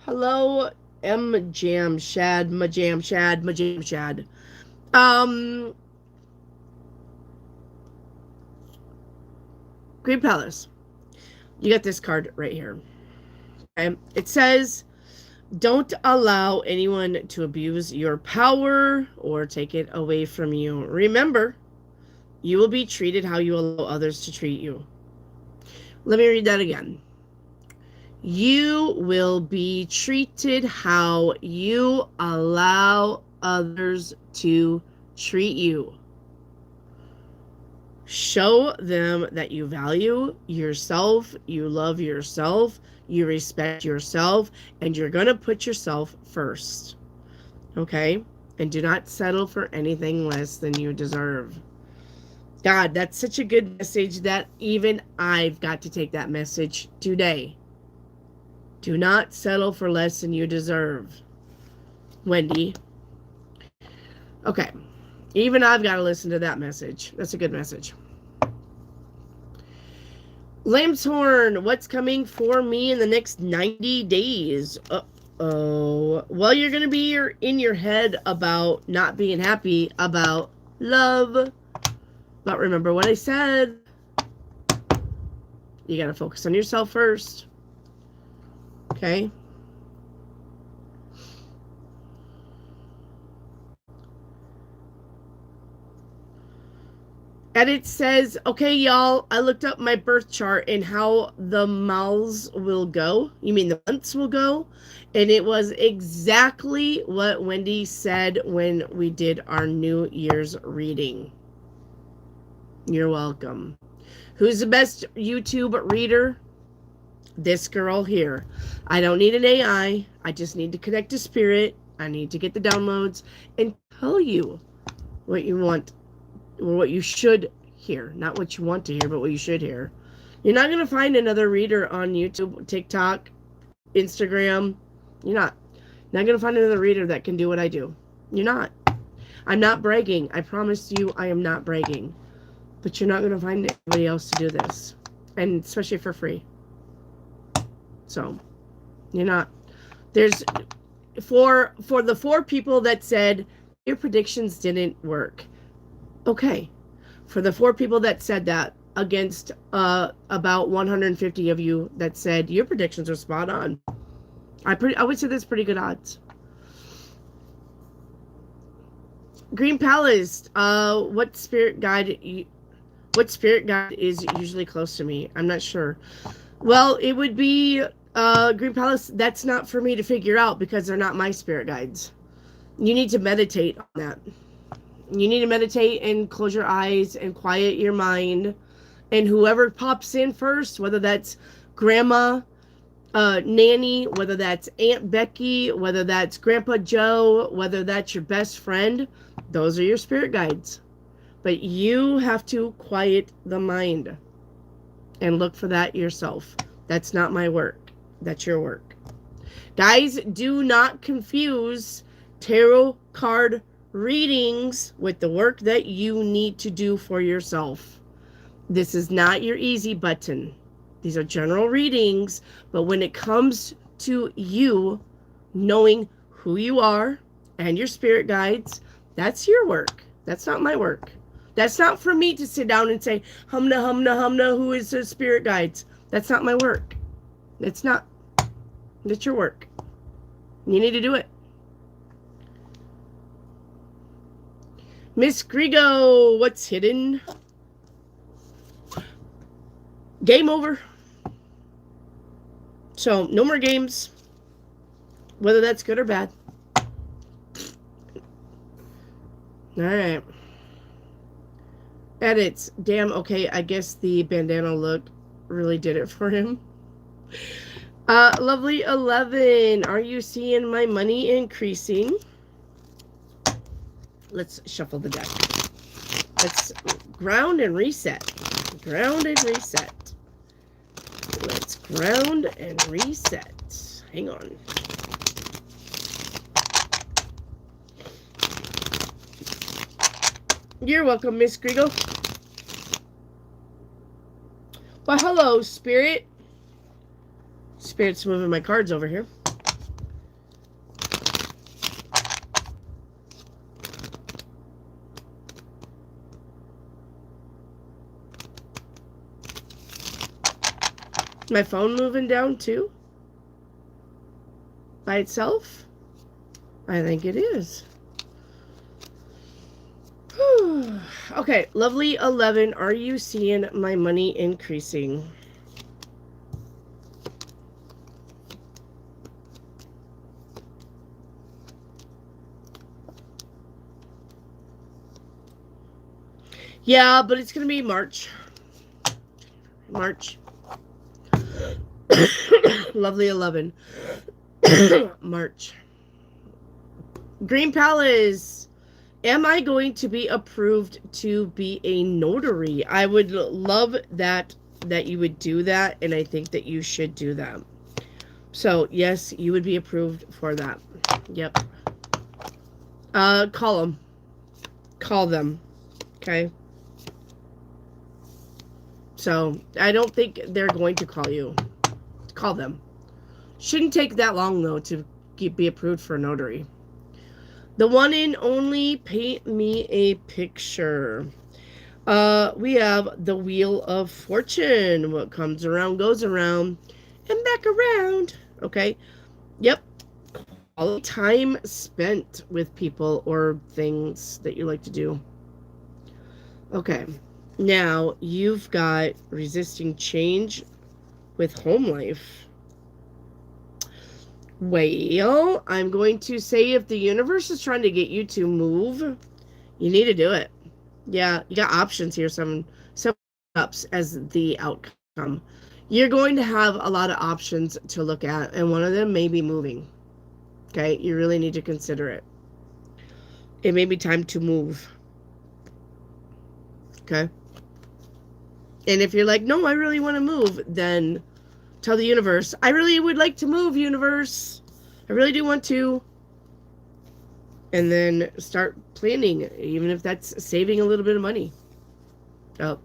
Hello, M Jam Shad, Majam Shad, Majam Shad. Green Palace. You got this card right here. Okay? It says, don't allow anyone to abuse your power or take it away from you. Remember, you will be treated how you allow others to treat you. Let me read that again. You will be treated how you allow others to treat you. Show them that you value yourself, you love yourself, you respect yourself, and you're going to put yourself first. Okay? And do not settle for anything less than you deserve. God, that's such a good message that even I've got to take that message today. Do not settle for less than you deserve. Wendy. Okay. Even I've got to listen to that message. That's a good message. Lamb's Horn, what's coming for me in the next 90 days? Uh-oh. Well, you're going to be in your head about not being happy about love. But remember what I said. You got to focus on yourself first. Okay? And it says, okay, y'all, I looked up my birth chart and how the mouths will go. You mean the months will go? And it was exactly what Wendy said when we did our New Year's reading. You're welcome. Who's the best YouTube reader? This girl here. I don't need an AI. I just need to connect to spirit. I need to get the downloads and tell you what you want or what you should hear. Not what you want to hear, but what you should hear. You're not going to find another reader on YouTube, TikTok, Instagram. You're not going to find another reader that can do what I do. You're not. I'm not bragging. I promise you I am not bragging. But you're not going to find anybody else to do this. And especially for free. So, you're not. There's, for the 4 people that said, your predictions didn't work. Okay. For the 4 people that said that, against about 150 of you that said, your predictions are spot on. I would say that's pretty good odds. Green Palace, what spirit guide is usually close to me? I'm not sure. Well, it would be Green Palace. That's not for me to figure out because they're not my spirit guides. You need to meditate on that. You need to meditate and close your eyes and quiet your mind. And whoever pops in first, whether that's Grandma, Nanny, whether that's Aunt Becky, whether that's Grandpa Joe, whether that's your best friend, those are your spirit guides. But you have to quiet the mind and look for that yourself. That's not my work. That's your work. Guys, do not confuse tarot card readings with the work that you need to do for yourself. This is not your easy button. These are general readings, but when it comes to you knowing who you are and your spirit guides, that's your work. That's not my work. That's not for me to sit down and say, humna, humna, humna, who is the spirit guides? That's not my work. It's not. It's your work. You need to do it. Miss Grigo, what's hidden? Game over. So, no more games. Whether that's good or bad. Alright. Edits. Damn, okay, I guess the bandana look really did it for him. Lovely 11. Are you seeing my money increasing? Let's shuffle the deck. Let's ground and reset. Ground and reset. Let's ground and reset. Hang on. You're welcome, Miss Grigo. Well, hello, Spirit. Spirit's moving my cards over here. My phone moving down too? By itself? I think it is. Okay, lovely 11. Are you seeing my money increasing? Yeah, but it's going to be March. March. Lovely 11. March. Green Palace. Am I going to be approved to be a notary? I would love that you would do that, and I think that you should do that. So, yes, you would be approved for that. Yep. Call them. Call them. Okay? So, I don't think they're going to call you. Call them. Shouldn't take that long, though, to be approved for a notary. The one and only, paint me a picture. We have the Wheel of Fortune. What comes around goes around and back around. Okay. Yep. All the time spent with people or things that you like to do. Okay. Now, you've got resisting change with home life. Well, I'm going to say if the universe is trying to get you to move, you need to do it. Yeah, you got options here, some ups as the outcome. You're going to have a lot of options to look at, and one of them may be moving. Okay, you really need to consider it. It may be time to move. Okay? And if you're like, no, I really want to move, then tell the universe, I really would like to move, universe. I really do want to. And then start planning, even if that's saving a little bit of money. Oh.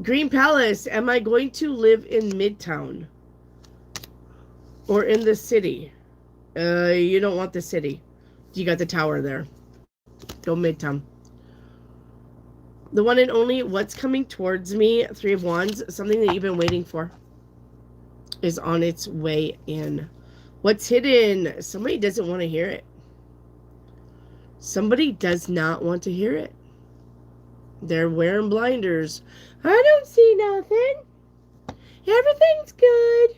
Green Palace, am I going to live in Midtown? Or in the city? You don't want the city. You got the tower there. Go Midtown. The one and only, what's coming towards me? 3 of Wands, something that you've been waiting for is on its way in. What's hidden? Somebody doesn't want to hear it. Somebody does not want to hear it. They're wearing blinders. I don't see nothing. Everything's good.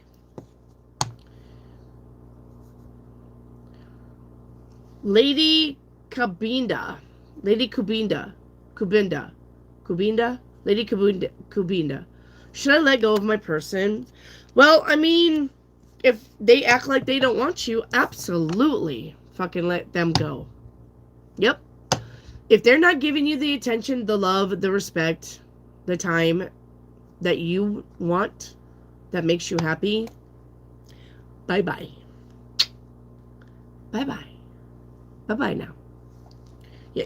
Lady Kubinda. Lady Kubinda. Kubinda. Kubinda? Lady Kubinda. Kubinda. Should I let go of my person? Well, I mean, if they act like they don't want you, absolutely fucking let them go. Yep. If they're not giving you the attention, the love, the respect, the time that you want, that makes you happy, bye-bye. Bye-bye. Bye-bye now.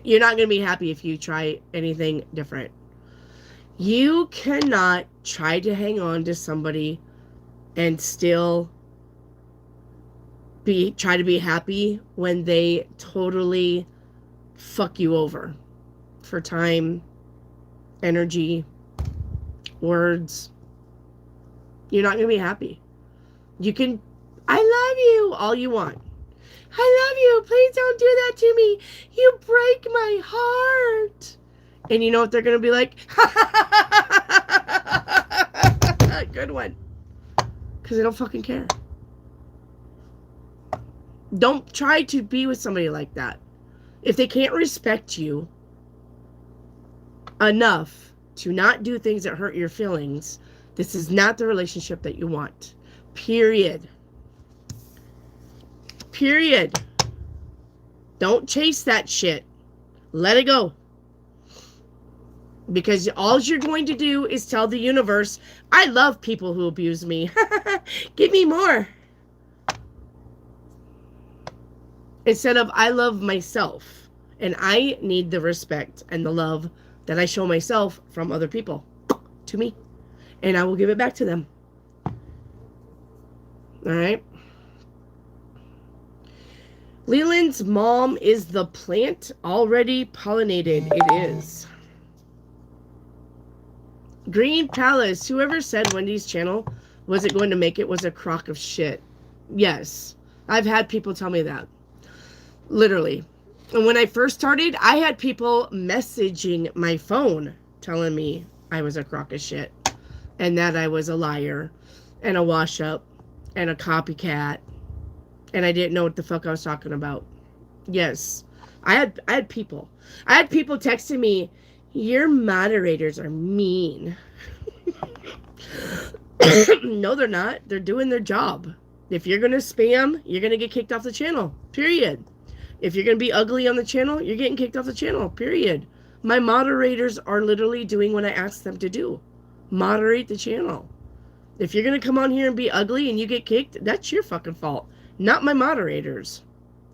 You're not going to be happy if you try anything different. You cannot try to hang on to somebody and still try to be happy when they totally fuck you over for time, energy, words. You're not going to be happy. You can, I love you, all you want. I love you. Please don't do that to me. You break my heart. And you know what they're going to be like? Good one. Because they don't fucking care. Don't try to be with somebody like that. If they can't respect you enough to not do things that hurt your feelings, this is not the relationship that you want. Period. Period. Don't chase that shit. Let it go. Because all you're going to do is tell the universe, I love people who abuse me. Give me more. Instead of, I love myself. And I need the respect and the love that I show myself from other people to me. And I will give it back to them. All right. Leland's mom is the plant already pollinated. It is. Green Palace. Whoever said Wendy's channel wasn't going to make it was a crock of shit. Yes. I've had people tell me that. Literally. And when I first started, I had people messaging my phone telling me I was a crock of shit. And that I was a liar. And a wash-up. And a copycat. And I didn't know what the fuck I was talking about. Yes. I had people. I had people texting me, your moderators are mean. No, they're not. They're doing their job. If you're going to spam, you're going to get kicked off the channel. Period. If you're going to be ugly on the channel, you're getting kicked off the channel. Period. My moderators are literally doing what I asked them to do. Moderate the channel. If you're going to come on here and be ugly and you get kicked, that's your fucking fault. Not my moderators.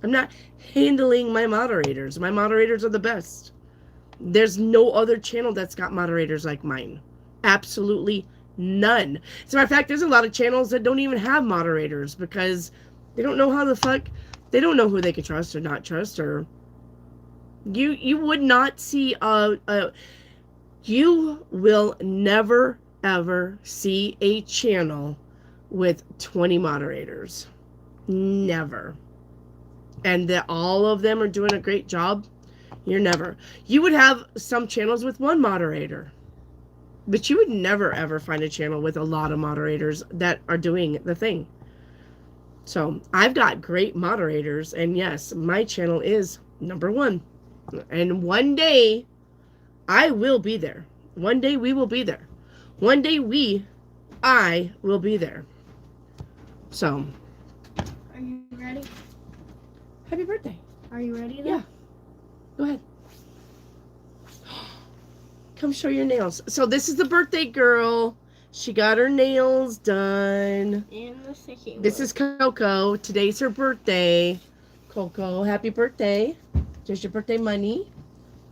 I'm not handling my moderators. My moderators are the best. There's no other channel that's got moderators like mine. Absolutely none. As a matter of fact, there's a lot of channels that don't even have moderators because they don't know how the fuck, they don't know who they can trust or not trust, or you would not see you will never ever see a channel with 20 moderators. Never. And that all of them are doing a great job. You're never. You would have some channels with one moderator. But you would never ever find a channel with a lot of moderators that are doing the thing. So I've got great moderators. And yes, my channel is #1. And one day I will be there. One day we will be there. One day I will be there. So. Are you ready? Happy birthday. Are you ready now? Yeah. Go ahead. Come show your nails. So this is the birthday girl. She got her nails done. And the second This is Coco. Today's her birthday. Coco, happy birthday. There's your birthday money.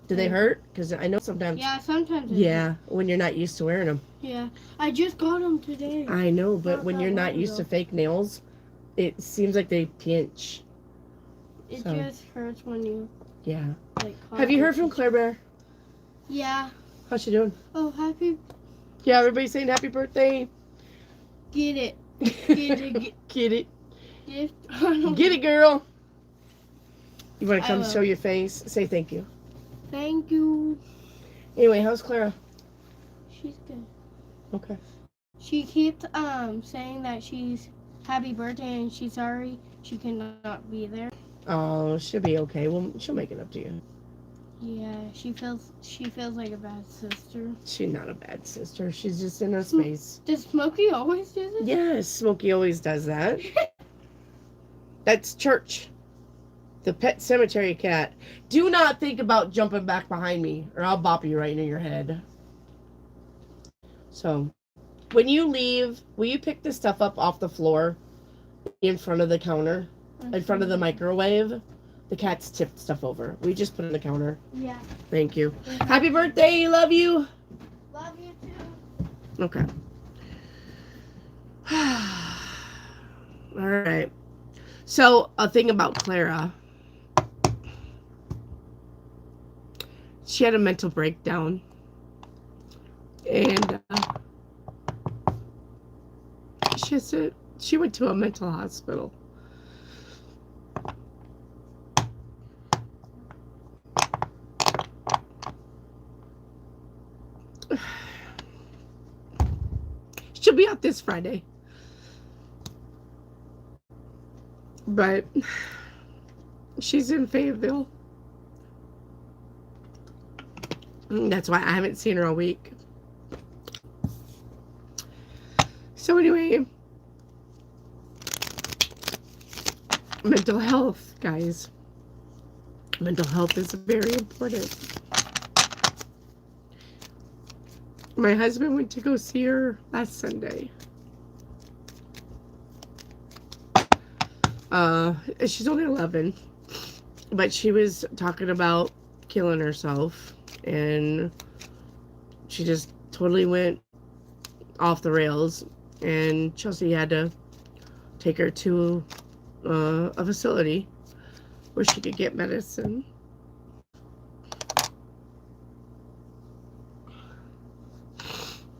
Do they hurt? Because I know sometimes. Yeah, sometimes. Yeah, when you're not used to wearing them. Yeah, I just got them today. I know, but when you're not used to fake nails, it seems like they pinch. It just hurts when you. Yeah. Like. Have you heard from Claire Bear? Yeah. How's she doing? Oh, happy. Yeah, everybody's saying happy birthday. Get it. Get it. Get it. Gift. Get it, girl. You want to I come will. show your face? Say thank you. Thank you. Anyway, how's Clara? She's good. Okay. She keeps saying that she's happy birthday and she's sorry she cannot be there. Oh, she'll be okay. Well, she'll make it up to you. Yeah, she feels like a bad sister. She's not a bad sister. She's just in her space. Does Smokey always do this? Yes, Smokey always does that. That's Church. The pet cemetery cat. Do not think about jumping back behind me or I'll bop you right in your head. So, when you leave, will you pick the stuff up off the floor in front of the counter? In front of the microwave? The cat's tipped stuff over. We just put it on the counter. Yeah. Thank you. Happy birthday. Love you. Love you too. Okay. All right. So, a thing about Clara. She had a mental breakdown. And she went to a mental hospital. She'll be out this Friday. But she's in Fayetteville. That's why I haven't seen her all week. So anyway, mental health, guys. Mental health is very important. My husband went to go see her last Sunday. She's only 11. But she was talking about killing herself, and she just totally went off the rails, and Chelsea had to take her to a facility where she could get medicine.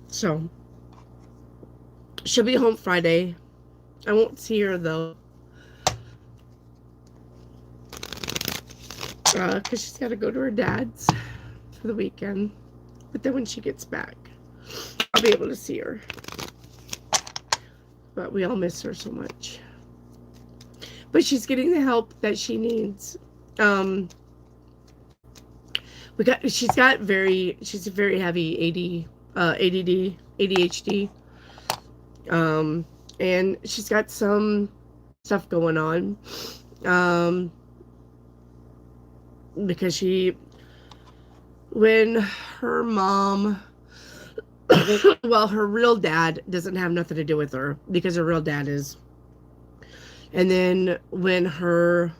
So she'll be home Friday. I won't see her though, because she's got to go to her dad's for the weekend. But then when she gets back, I'll be able to see her. But we all miss her so much. But she's getting the help that she needs. She's a very heavy ADD, ADHD. And she's got some stuff going on. Because when her mom, well, her real dad doesn't have nothing to do with her because her real dad is. And then when her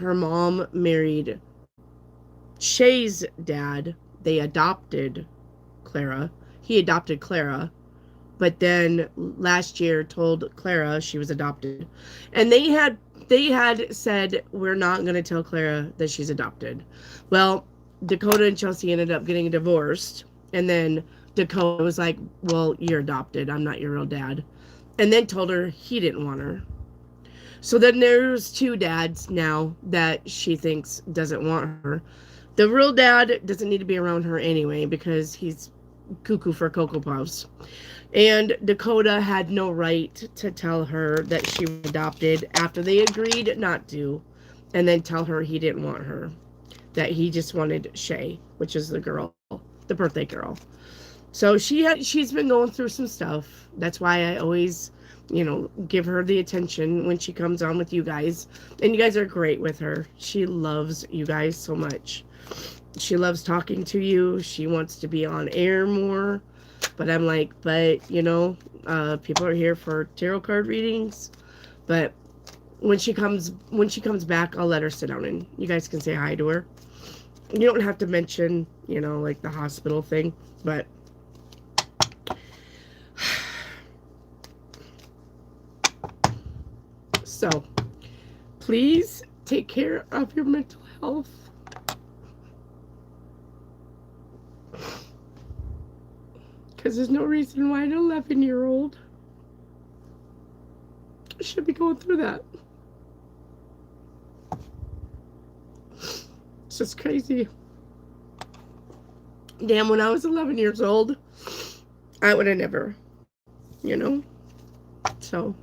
mom married Shay's dad, they adopted Clara. He adopted Clara, but then last year told Clara she was adopted. And they had said, we're not going to tell Clara that she's adopted. Well, Dakota and Chelsea ended up getting divorced. And then Dakota was like, well, you're adopted. I'm not your real dad. And then told her he didn't want her. So then there's two dads now that she thinks doesn't want her. The real dad doesn't need to be around her anyway because he's cuckoo for Cocoa Puffs. And Dakota had no right to tell her that she was adopted after they agreed not to, and then tell her he didn't want her, that he just wanted Shay, which is the girl, the birthday girl. So she's been going through some stuff. That's why I always, give her the attention when she comes on with you guys. And you guys are great with her. She loves you guys so much. She loves talking to you. She wants to be on air more. But I'm like, people are here for tarot card readings. But when she comes back, I'll let her sit down and you guys can say hi to her. You don't have to mention, like the hospital thing, but so please take care of your mental health. Because there's no reason why an 11-year-old should be going through that. It's just crazy. Damn, when I was 11 years old, I would have never, So,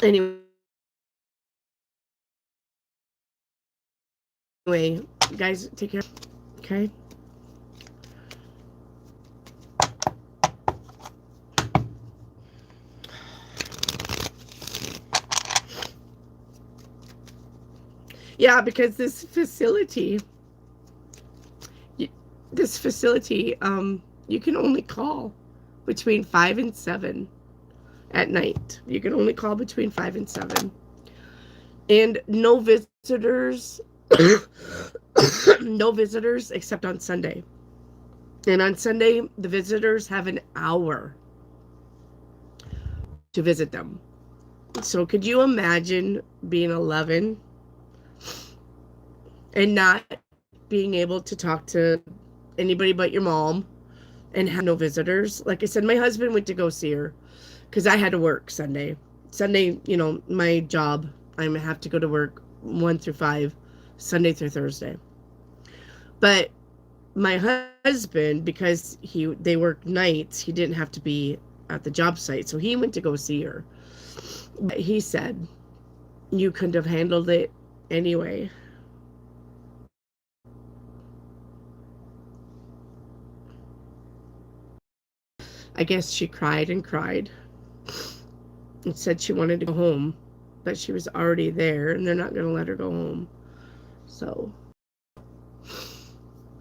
anyway, guys, take care, okay? Yeah, because this facility, you can only call between 5 and 7 at night. You can only call between 5 and 7. And no visitors, no visitors except on Sunday. And on Sunday, the visitors have an hour to visit them. So could you imagine being 11 and not being able to talk to anybody but your mom and have no visitors? Like I said, my husband went to go see her because I had to work Sunday. Sunday, my job, I have to go to work 1 through 5, Sunday through Thursday. But my husband, because they work nights, he didn't have to be at the job site. So he went to go see her. But he said, you couldn't have handled it anyway. I guess she cried and cried and said she wanted to go home, but she was already there and they're not going to let her go home. So,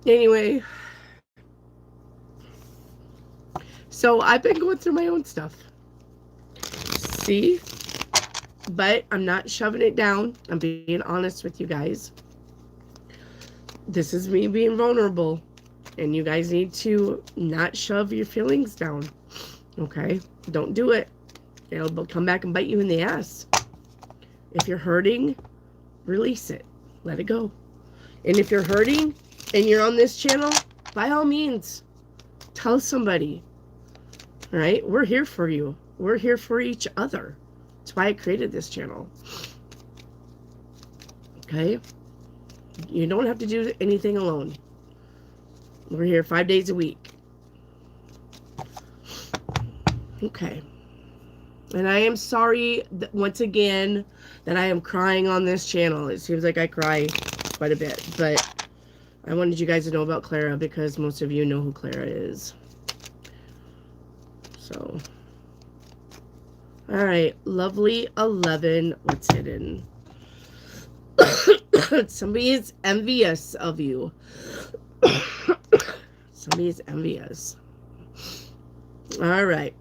anyway, so I've been going through my own stuff. See? But I'm not shoving it down. I'm being honest with you guys. This is me being vulnerable. And you guys need to not shove your feelings down. Okay? Don't do it. It'll come back and bite you in the ass. If you're hurting, release it. Let it go. And if you're hurting and you're on this channel, by all means, tell somebody. All right? We're here for you. We're here for each other. That's why I created this channel. Okay? You don't have to do anything alone. We're here 5 days a week. Okay. And I am sorry, once again, that I am crying on this channel. It seems like I cry quite a bit. But I wanted you guys to know about Clara because most of you know who Clara is. So. Alright. Lovely 11. What's hidden? Somebody is envious of you. Somebody is envious. Alright.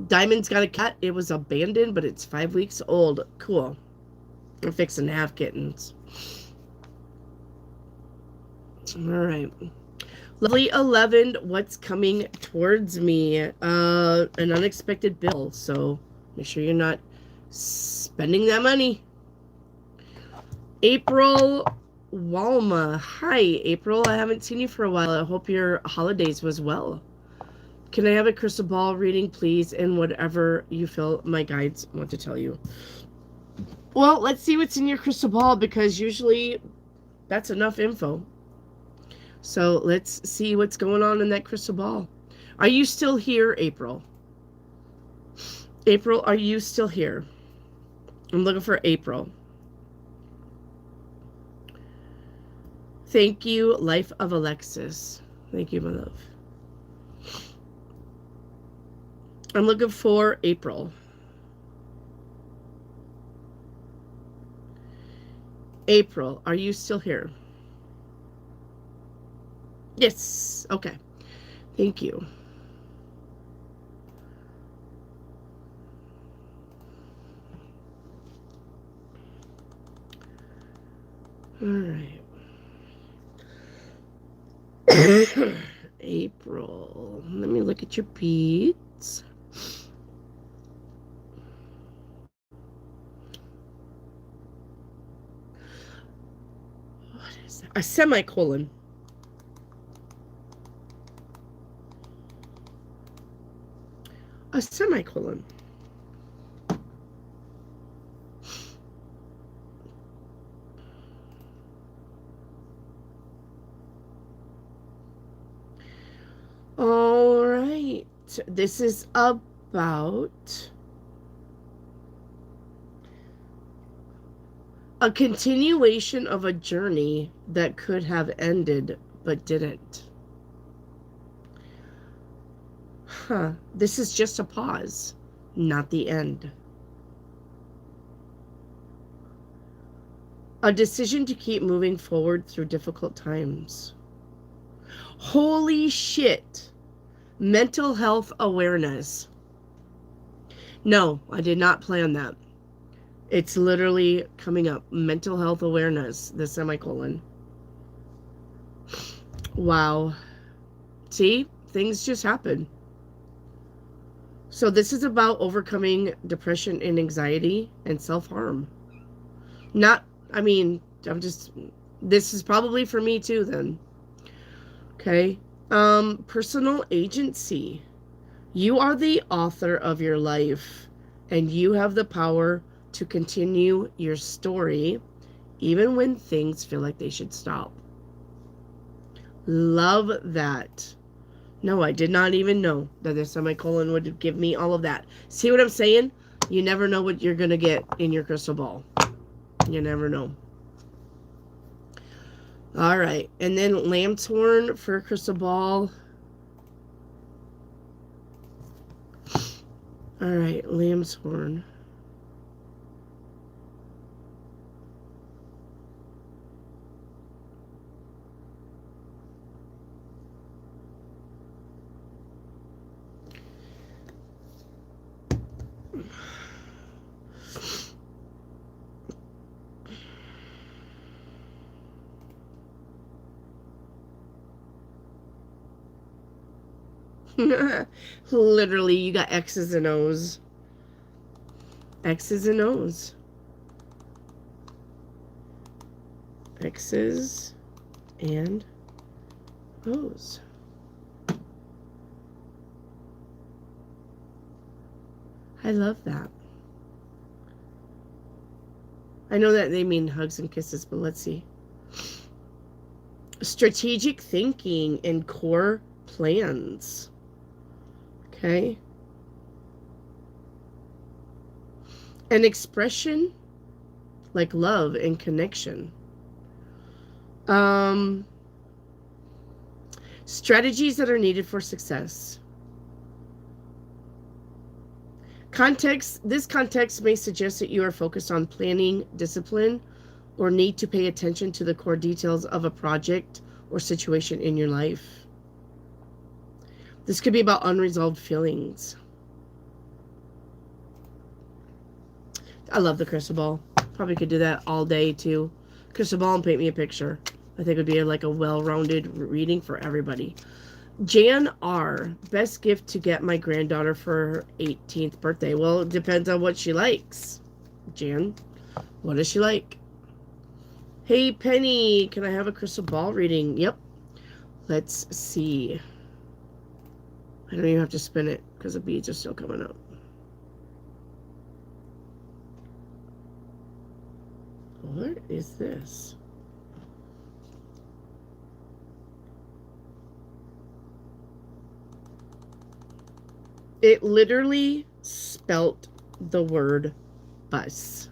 Diamond's got a cat. It was abandoned, but it's 5 weeks old. Cool. I'm fixing to have kittens. Alright. Lovely 11. What's coming towards me? An unexpected bill. So make sure you're not spending that money. April Walma. Hi, April. I haven't seen you for a while. I hope your holidays was well. Can I have a crystal ball reading, please? And whatever you feel my guides want to tell you. Well, let's see what's in your crystal ball because usually that's enough info. So let's see what's going on in that crystal ball. Are you still here, April? April, are you still here? I'm looking for April. Thank you, Life of Alexis. Thank you, my love. I'm looking for April. April, are you still here? Yes. Okay. Thank you. All right. April. Let me look at your beads. What is that? A semicolon. A semicolon. All right. This is about a continuation of a journey that could have ended but didn't. Huh. This is just a pause, not the end. A decision to keep moving forward through difficult times. Holy shit. Mental health awareness. No, I did not plan that. It's literally coming up. Mental health awareness, the semicolon. Wow. See? Things just happen. So this is about overcoming depression and anxiety and self-harm. Not, I mean, this is probably for me too then. Okay. Personal agency. You are the author of your life and you have the power to continue your story even when things feel like they should stop. Love that. No, I did not even know that the semicolon would give me all of that. See what I'm saying? You never know what you're going to get in your crystal ball. You never know. All right. And then lamb's horn for crystal ball. All right. Lamb's horn. Literally, you got X's and O's. X's and O's. X's and O's. I love that. I know that they mean hugs and kisses, but let's see. Strategic thinking and core plans. Okay. An expression like love and connection. Strategies that are needed for success. This context may suggest that you are focused on planning, discipline, or need to pay attention to the core details of a project or situation in your life. This could be about unresolved feelings. I love the crystal ball. Probably could do that all day too. Crystal ball and paint me a picture. I think it would be like a well-rounded reading for everybody. Jan R. Best gift to get my granddaughter for her 18th birthday. Well, it depends on what she likes. Jan, what does she like? Hey, Penny, can I have a crystal ball reading? Yep. Let's see. I don't even have to spin it because the beads are still coming up. What is this? It literally spelt the word bus.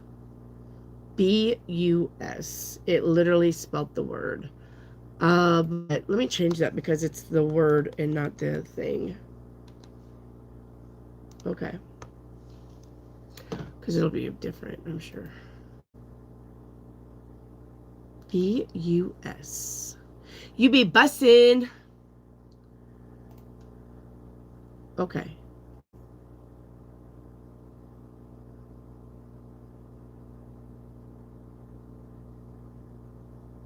B-U-S. It literally spelt the word. But let me change that because it's the word and not the thing. Okay. Because it'll be different, I'm sure. B-U-S. You be bussin'. Okay.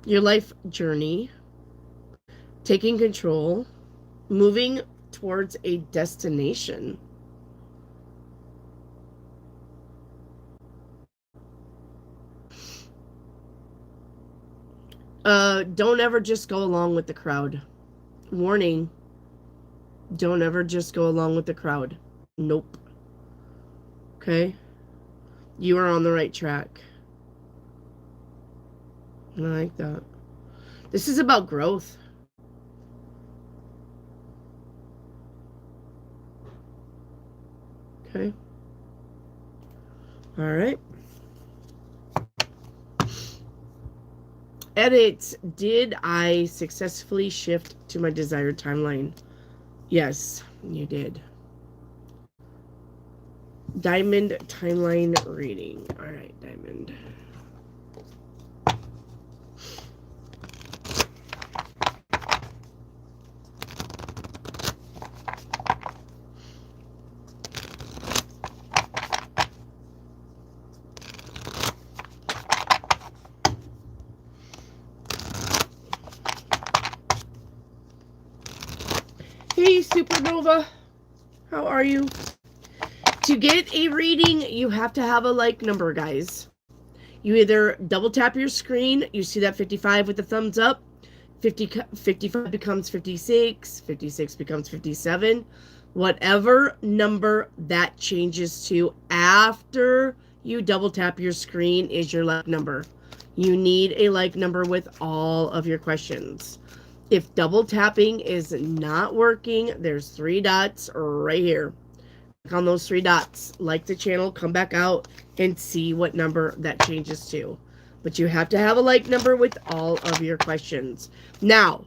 Your life journey, taking control, moving towards a destination. Don't ever just go along with the crowd. Warning, don't ever just go along with the crowd. Nope. Okay? You are on the right track. I like that. This is about growth. Okay. All right. Edit. Did I successfully shift to my desired timeline? Yes, you did. Diamond timeline reading. All right, Diamond. Hey, Supernova. How are you? To get a reading, you have to have a like number, guys. You either double tap your screen, you see that 55 with the thumbs up, 55 becomes 56, 56 becomes 57, whatever number that changes to after you double tap your screen is your like number. You need a like number with all of your questions. If double tapping is not working, there's 3 dots right here. Click on those 3 dots, like the channel, come back out, and see what number that changes to. But you have to have a like number with all of your questions. Now,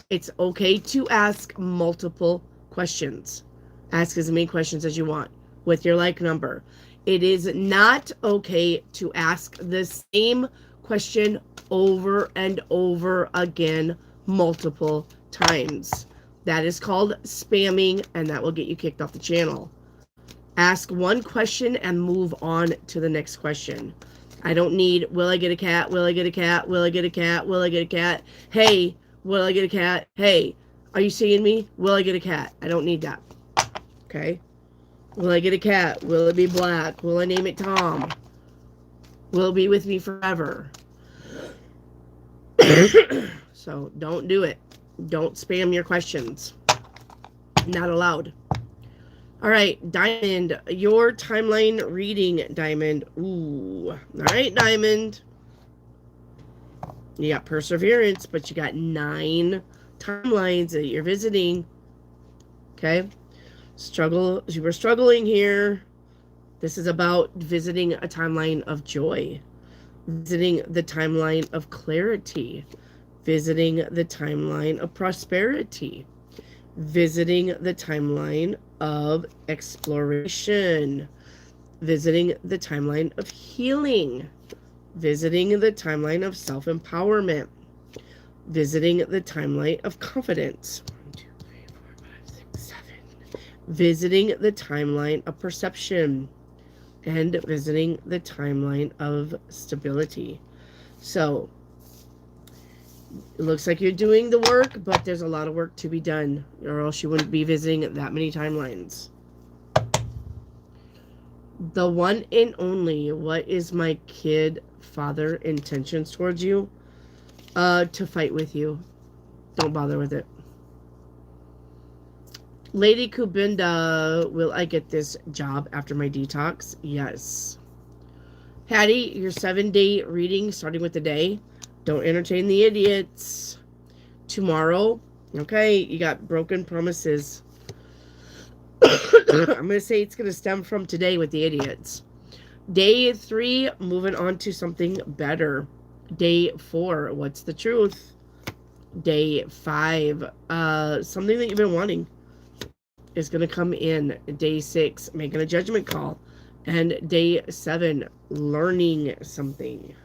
it's okay to ask multiple questions. Ask as many questions as you want with your like number. It is not okay to ask the same question over and over again multiple times. That is called spamming, and that will get you kicked off the channel. Ask one question and move on to the next question. I don't need, will I get a cat? Will I get a cat? Will I get a cat? Will I get a cat? Hey, will I get a cat? Hey, Are you seeing me? Will I get a cat? I don't need that. Okay. Will I get a cat? Will it be black? Will I name it Tom? Will it be with me forever? So don't do it. Don't spam your questions. Not allowed. All right, Diamond. Your timeline reading, Diamond. Ooh. All right, Diamond. You got perseverance, but you got 9 timelines that you're visiting. Okay. You were struggling here. This is about visiting a timeline of joy, visiting the timeline of clarity, visiting the timeline of prosperity, visiting the timeline of exploration, visiting the timeline of healing, visiting the timeline of self-empowerment, visiting the timeline of confidence. 1, 2, 3, 4, 5, 6, 7. Visiting the timeline of perception and visiting the timeline of stability. So it looks like you're doing the work, but there's a lot of work to be done, or else you wouldn't be visiting that many timelines. The one and only, what is my kid father intentions towards you? To fight with you. Don't bother with it. Lady Kubinda, will I get this job after my detox? Yes. Hattie, your 7-day reading starting with the day. Don't entertain the idiots. Tomorrow, okay, you got broken promises. I'm going to say it's going to stem from today with the idiots. Day 3, moving on to something better. Day 4, what's the truth? Day 5, something that you've been wanting is going to come in. Day 6, making a judgment call. And day 7, learning something.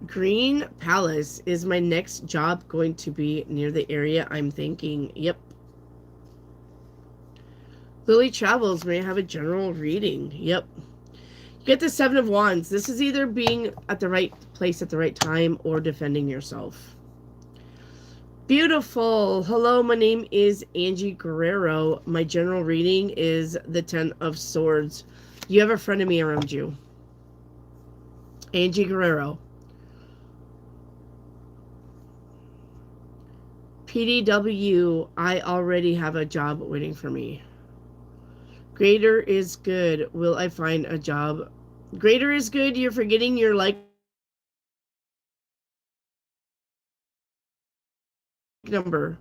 Green Palace, is my next job going to be near the area I'm thinking? Yep. Lily Travels, may I have a general reading? Yep. You get the 7 of Wands. This is either being at the right place at the right time or defending yourself. Beautiful. Hello, my name is Angie Guerrero. My general reading is the 10 of Swords. You have a friend of me around you. Angie Guerrero. PDW, I already have a job waiting for me. Greater is good. Will I find a job? Greater is good. You're forgetting your number.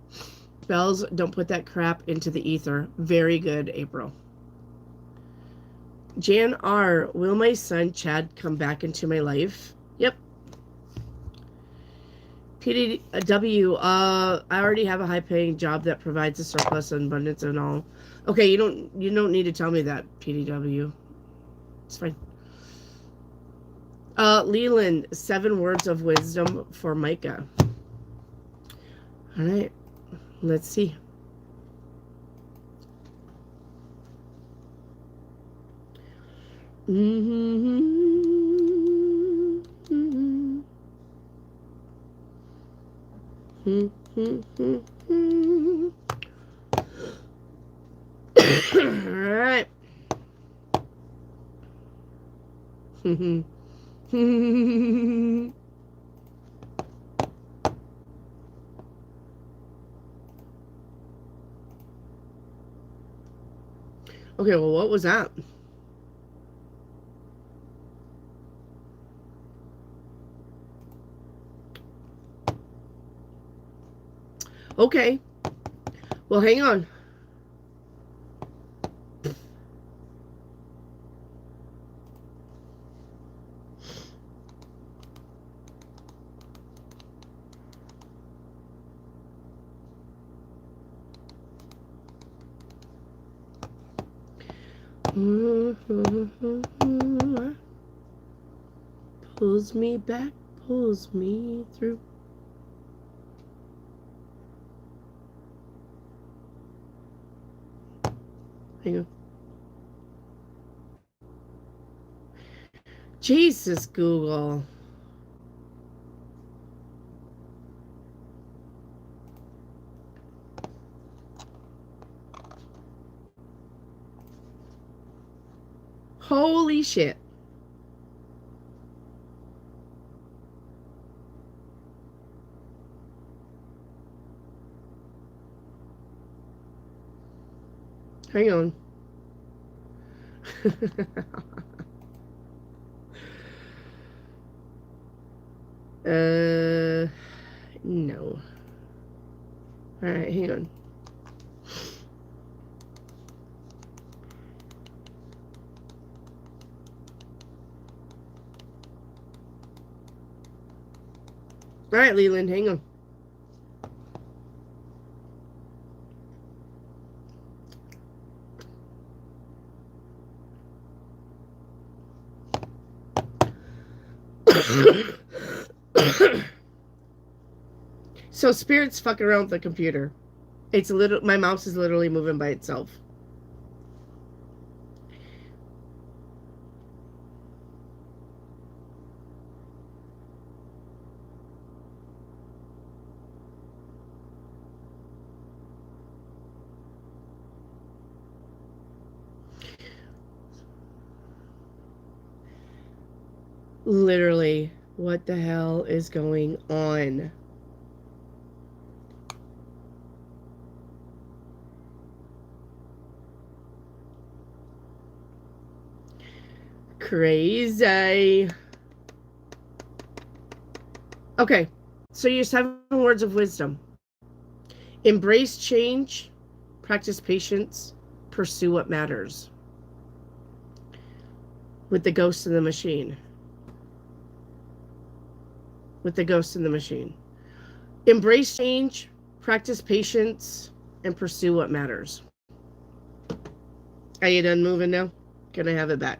Bells, don't put that crap into the ether. Very good, April. Jan R, will my son Chad come back into my life? Yep. PDW, I already have a high-paying job that provides a surplus and abundance and all. Okay, you don't need to tell me that, PDW. It's fine. Leland, 7 words of wisdom for Micah. All right, let's see. All right. Okay, well, what was that? Okay. Well, hang on. Pulls me back, pulls me through. Hang on. Jesus, Google. Holy shit. Hang on. No. Alright, hang on. Alright, Leland, hang on. So Spirit's fucking around with the computer. It's a little. My mouse is literally moving by itself. Literally, what the hell is going on? Crazy. Okay, so your 7 words of wisdom. Embrace change, practice patience, pursue what matters. With the ghost in the machine. With the ghost in the machine. Embrace change, practice patience, and pursue what matters. Are you done moving now? Can I have it back?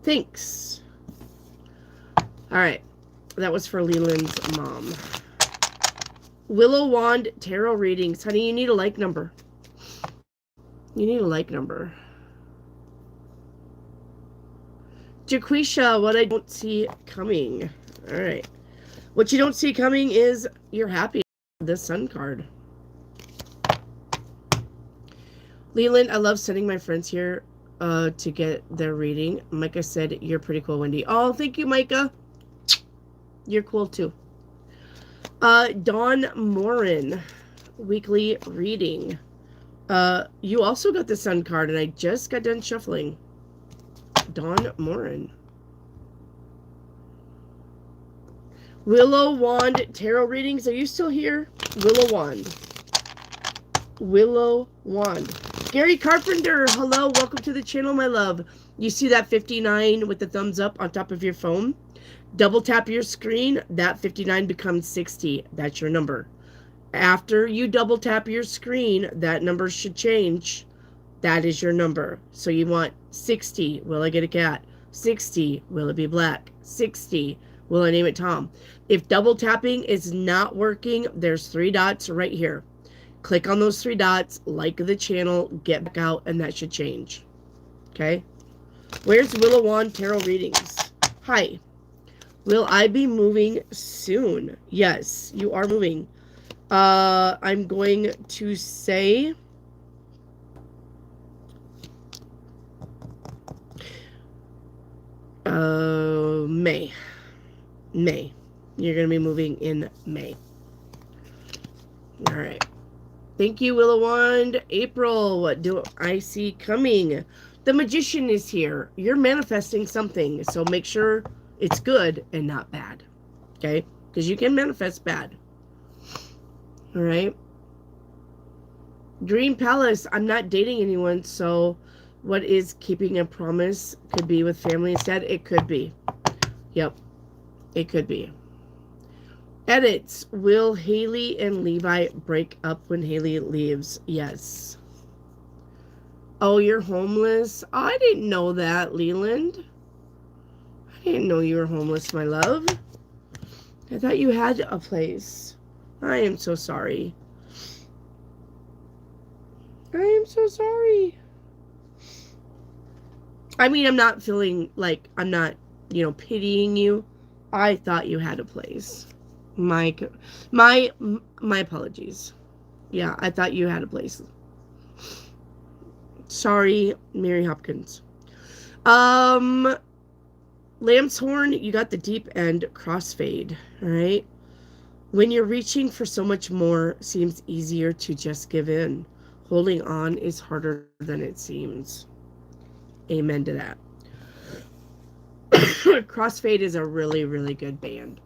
Thanks. All right. That was for Leland's mom. Willow Wand Tarot readings. Honey, you need a like number. You need a like number. Jaquisha, what I don't see coming. All right. What you don't see coming is you're happy. The Sun card. Leland, I love sending my friends here to get their reading. Micah said, you're pretty cool, Wendy. Oh, thank you, Micah. You're cool, too. Dawn Morin, weekly reading. You also got the Sun card, and I just got done shuffling. Dawn Morin. Willow Wand Tarot readings. Are you still here? Willow Wand. Willow Wand. Gary Carpenter, hello. Welcome to the channel, my love. You see that 59 with the thumbs up on top of your phone? Double tap your screen. That 59 becomes 60. That's your number. After you double tap your screen, that number should change. That is your number. So you want 60. Will I get a cat? 60. Will it be black? 60. Will I name it Tom? If double tapping is not working, there's 3 dots right here. Click on those 3 dots, like the channel, get back out, and that should change. Okay? Where's Willow Wand Tarot readings? Hi. Will I be moving soon? Yes, you are moving. I'm going to say... May. May. You're going to be moving in May. All right. Thank you, Willow Wand. April, what do I see coming? The Magician is here. You're manifesting something, so make sure it's good and not bad. Okay? Because you can manifest bad. All right? Dream Palace. I'm not dating anyone, so what is keeping a promise? Could be with family instead. It could be. Yep. It could be. Edits. Will Haley and Levi break up when Haley leaves? Yes. Oh, you're homeless? Oh, I didn't know that, Leland. I didn't know you were homeless, my love. I thought you had a place. I am so sorry. I am so sorry. I mean, I'm not feeling like, I'm not, you know, pitying you. I thought you had a place. My apologies. Yeah, I thought you had a place. Sorry, Mary Hopkins. Lamb's horn, you got the deep end crossfade, all right? When you're reaching for so much more, seems easier to just give in. Holding on is harder than it seems. Amen to that. Crossfade is a really, really good band.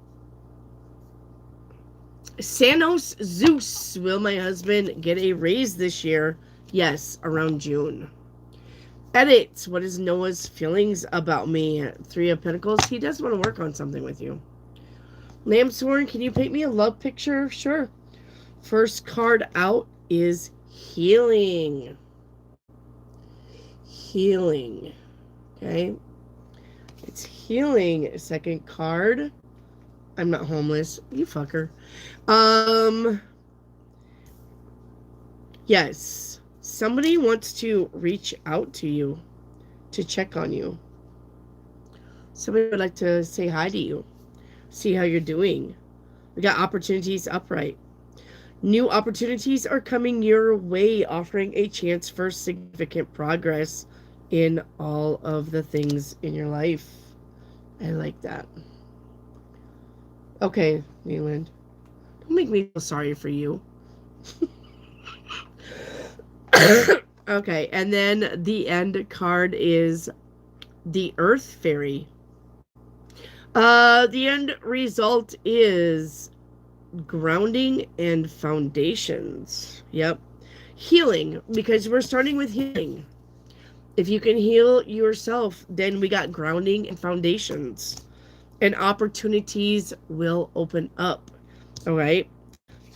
Sanos Zeus, will my husband get a raise this year? Yes, around June. Edit, what is Noah's feelings about me? Three of Pentacles, he does want to work on something with you. Lambsworn, can you paint me a love picture? Sure. First card out is healing. Healing. Okay. It's healing. Second card. I'm not homeless. You fucker. Yes. Somebody wants to reach out to you to check on you. Somebody would like to say hi to you. See how you're doing. We got opportunities upright. New opportunities are coming your way, offering a chance for significant progress in all of the things in your life. I like that. Okay, Leland. Don't make me feel sorry for you. Okay, and then the end card is the Earth Fairy. The end result is grounding and foundations. Yep. Healing, because we're starting with healing. If you can heal yourself, then we got grounding and foundations. And opportunities will open up. All right?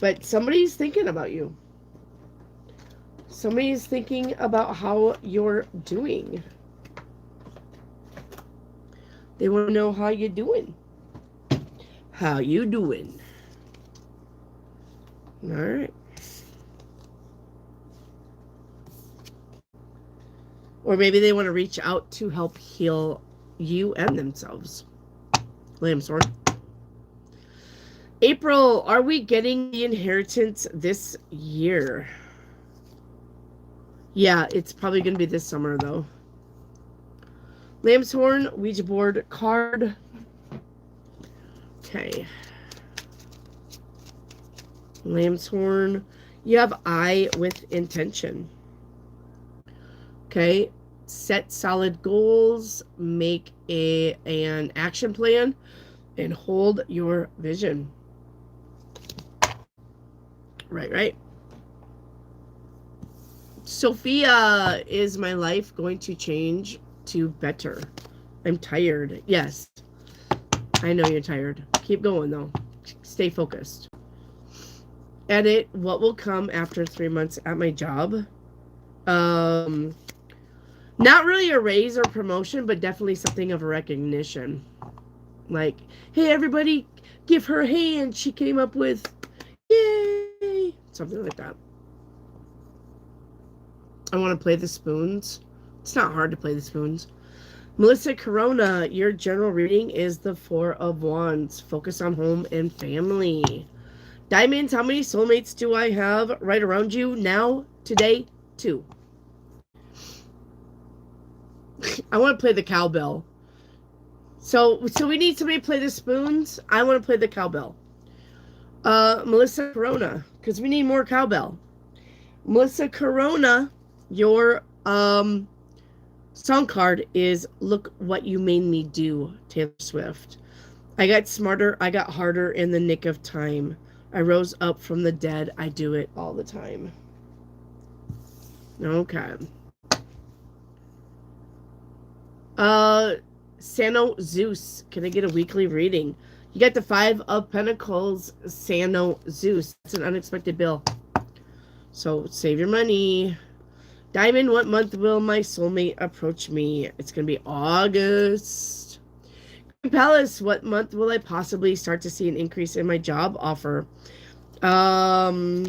But somebody's thinking about you. Somebody's thinking about how you're doing. They want to know how you're doing. How you doing? All right. Or maybe they want to reach out to help heal you and themselves. Lambsworn. April, are we getting the inheritance this year? Yeah, it's probably going to be this summer, though. Lambshorn, Ouija board card. Okay. Lambshorn, you have eye with intention. Okay. Set solid goals, make an action plan, and hold your vision. Right. Sophia, is my life going to change to better? I'm tired. Yes. I know you're tired. Keep going, though. Stay focused. Edit, what will come after 3 months at my job? Not really a raise or promotion, but definitely something of a recognition. Like, hey, everybody, give her a hand. She came up with, yay! Something like that. I want to play the spoons. It's not hard to play the spoons. Melissa Corona, your general reading is the Four of Wands. Focus on home and family. Diamonds, how many soulmates do I have right around you now, today? 2. I want to play the cowbell. So we need somebody to play the spoons. I want to play the cowbell. Melissa Corona, because we need more cowbell. Melissa Corona, your song card is Look What You Made Me Do, Taylor Swift. I got smarter, I got harder in the nick of time. I rose up from the dead. I do it all the time. Okay. Sano Zeus. Can I get a weekly reading? You got the 5 of Pentacles, Sano Zeus. It's an unexpected bill. So save your money. Diamond, what month will my soulmate approach me? It's going to be August. Green Palace, what month will I possibly start to see an increase in my job offer? Yeah,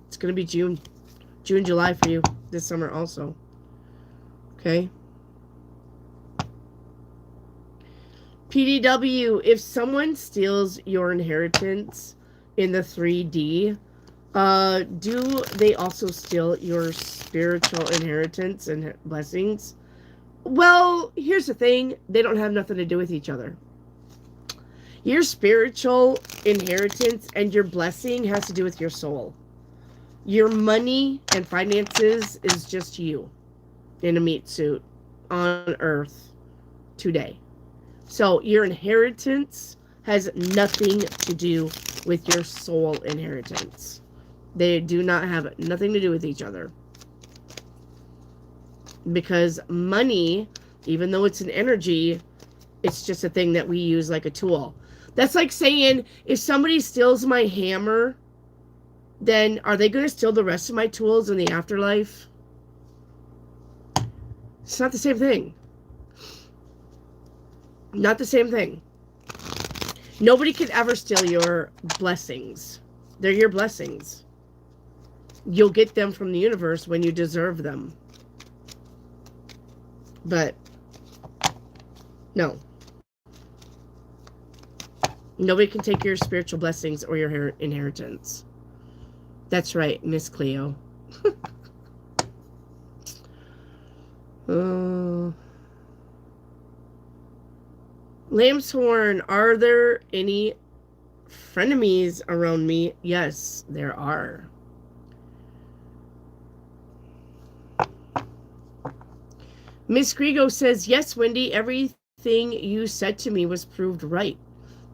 it's going to be June. June, July for you this summer also. Okay. PDW, if someone steals your inheritance in the 3D, do they also steal your spiritual inheritance and blessings? Well, here's the thing. They don't have nothing to do with each other. Your spiritual inheritance and your blessing has to do with your soul. Your money and finances is just you in a meat suit on earth today. So your inheritance has nothing to do with your soul inheritance. They do not have nothing to do with each other. Because money, even though it's an energy, it's just a thing that we use like a tool. That's like saying, if somebody steals my hammer, then are they going to steal the rest of my tools in the afterlife? It's not the same thing. Not the same thing. Nobody can ever steal your blessings. They're your blessings. You'll get them from the universe when you deserve them. But, no. Nobody can take your spiritual blessings or your inheritance. That's right, Miss Cleo. Lamb's Horn, are there any frenemies around me? Yes, there are. Miss Grego says, yes, Wendy, everything you said to me was proved right.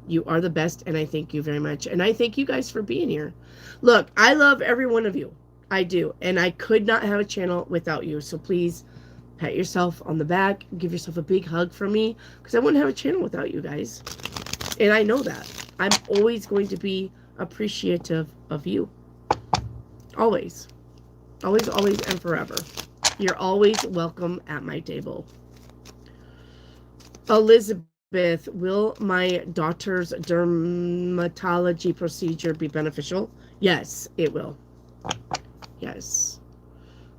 You are the best, and I thank you very much. And I thank you guys for being here. Look, I love every one of you. I do. And I could not have a channel without you. So please pat yourself on the back. Give yourself a big hug from me. Because I wouldn't have a channel without you guys. And I know that. I'm always going to be appreciative of you. Always. Always, always, and forever. You're always welcome at my table. Elizabeth, will my daughter's dermatology procedure be beneficial? Yes, it will. Yes.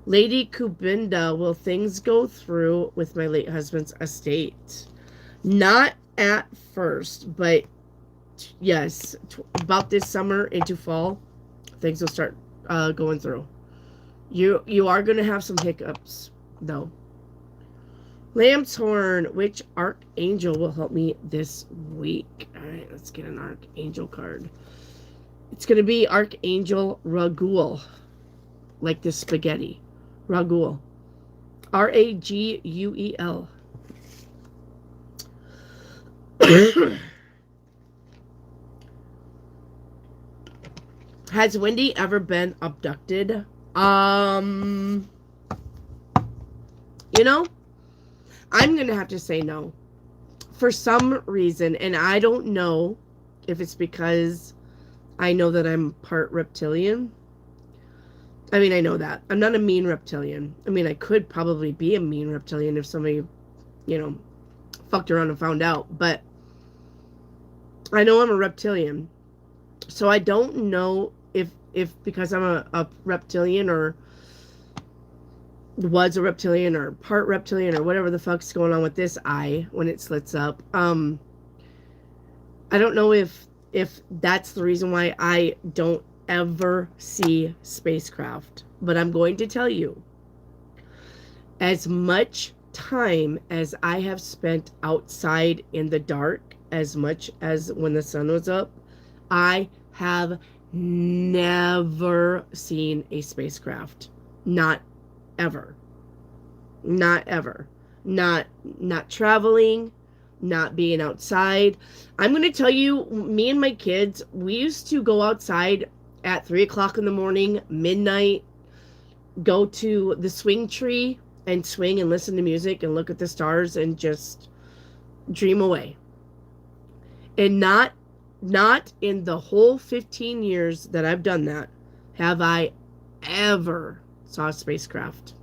Lady Kubinda, will things go through with my late husband's estate? Not at first, but yes, about this summer into fall, things will start going through. You are going to have some hiccups, though. Lamb's Horn, which archangel will help me this week? All right, let's get an archangel card. It's going to be Archangel Raguel, like this spaghetti. Raguel. R-A-G-U-E-L. Has Wendy ever been abducted? You know, I'm going to have to say no. For some reason, and I don't know if it's because I know that I'm part reptilian. I mean, I know that. I'm not a mean reptilian. I mean, I could probably be a mean reptilian if somebody, you know, fucked around and found out. But I know I'm a reptilian. So I don't know if because I'm a reptilian or was a reptilian or part reptilian or whatever the fuck's going on with this eye when it slits up. I don't know if that's the reason why I don't ever see spacecraft. But I'm going to tell you, as much time as I have spent outside in the dark, as much as when the sun was up, I have never seen a spacecraft. Not ever. Not ever. Not traveling, not being outside. I'm going to tell you, me and my kids, we used to go outside at 3 o'clock in the morning, midnight, go to the swing tree and swing and listen to music and look at the stars and just dream away. And not in the whole 15 years that I've done that have I ever saw a spacecraft.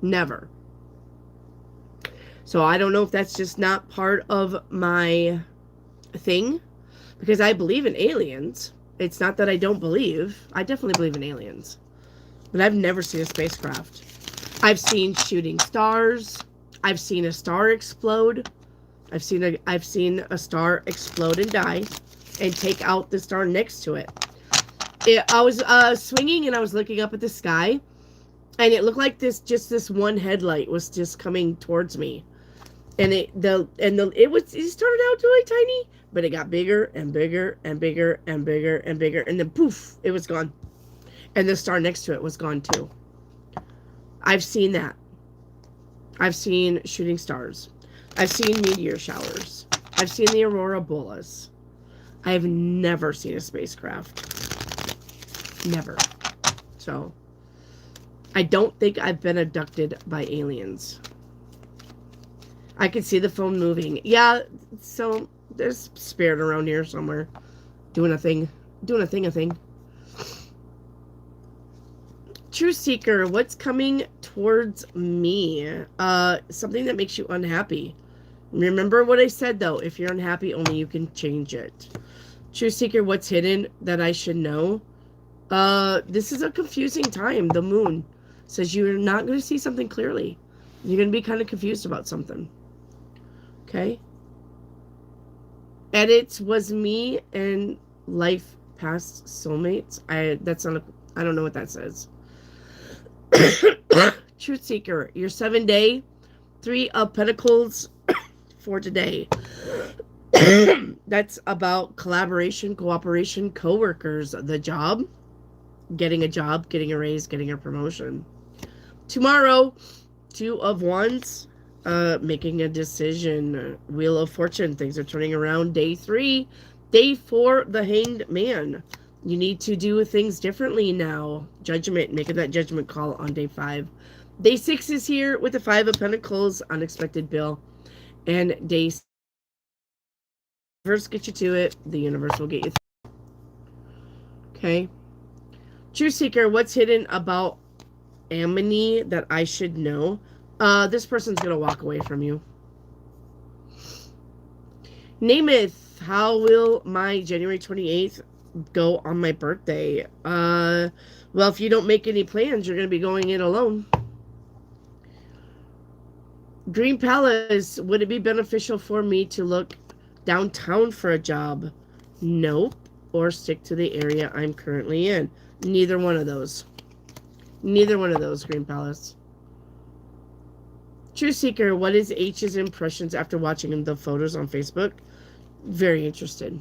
Never. So I don't know if that's just not part of my thing, because I believe in aliens. It's not that I don't believe. I definitely believe in aliens. But I've never seen a spacecraft. I've seen shooting stars. I've seen a star explode. I've seen a star explode and die and take out the star next to it. I was swinging and I was looking up at the sky, And it looked like this one headlight was just coming towards me. And it started out really tiny, but it got bigger and bigger and bigger and bigger and bigger, and then poof, it was gone. And the star next to it was gone too. I've seen that. I've seen shooting stars. I've seen meteor showers. I've seen the aurora borealis. I have never seen a spacecraft. Never. So, I don't think I've been abducted by aliens. I can see the phone moving. Yeah, so there's spirit around here somewhere. Doing a thing. Doing a thing. True Seeker, what's coming towards me? Something that makes you unhappy. Remember what I said, though. If you're unhappy, only you can change it. True Seeker, what's hidden that I should know? This is a confusing time. The moon says you're not going to see something clearly. You're going to be kind of confused about something. Okay? Edits was me and life past soulmates. I don't know what that says. Truth Seeker, your 7-day, 3 of Pentacles for today. That's about collaboration, cooperation, co-workers, the job, getting a raise, getting a promotion. Tomorrow, 2 of Wands, making a decision. Wheel of Fortune, things are turning around. Day 3, day 4, the Hanged Man. You need to do things differently now. Judgment, making that judgment call on day 5. Day 6 is here with the 5 of Pentacles, unexpected bill. And day 6, universe get you to it, the universe will get you through. Okay. True Seeker, what's hidden about Amity that I should know? This person's gonna walk away from you. Namath, how will my January 28th go on my birthday? Well, if you don't make any plans, you're gonna be going in alone. Green Palace, would it be beneficial for me to look downtown for a job? Nope. Or stick to the area I'm currently in. Neither one of those. Neither one of those, Green Palace. True Seeker, what is H's impressions after watching the photos on Facebook? Very interested.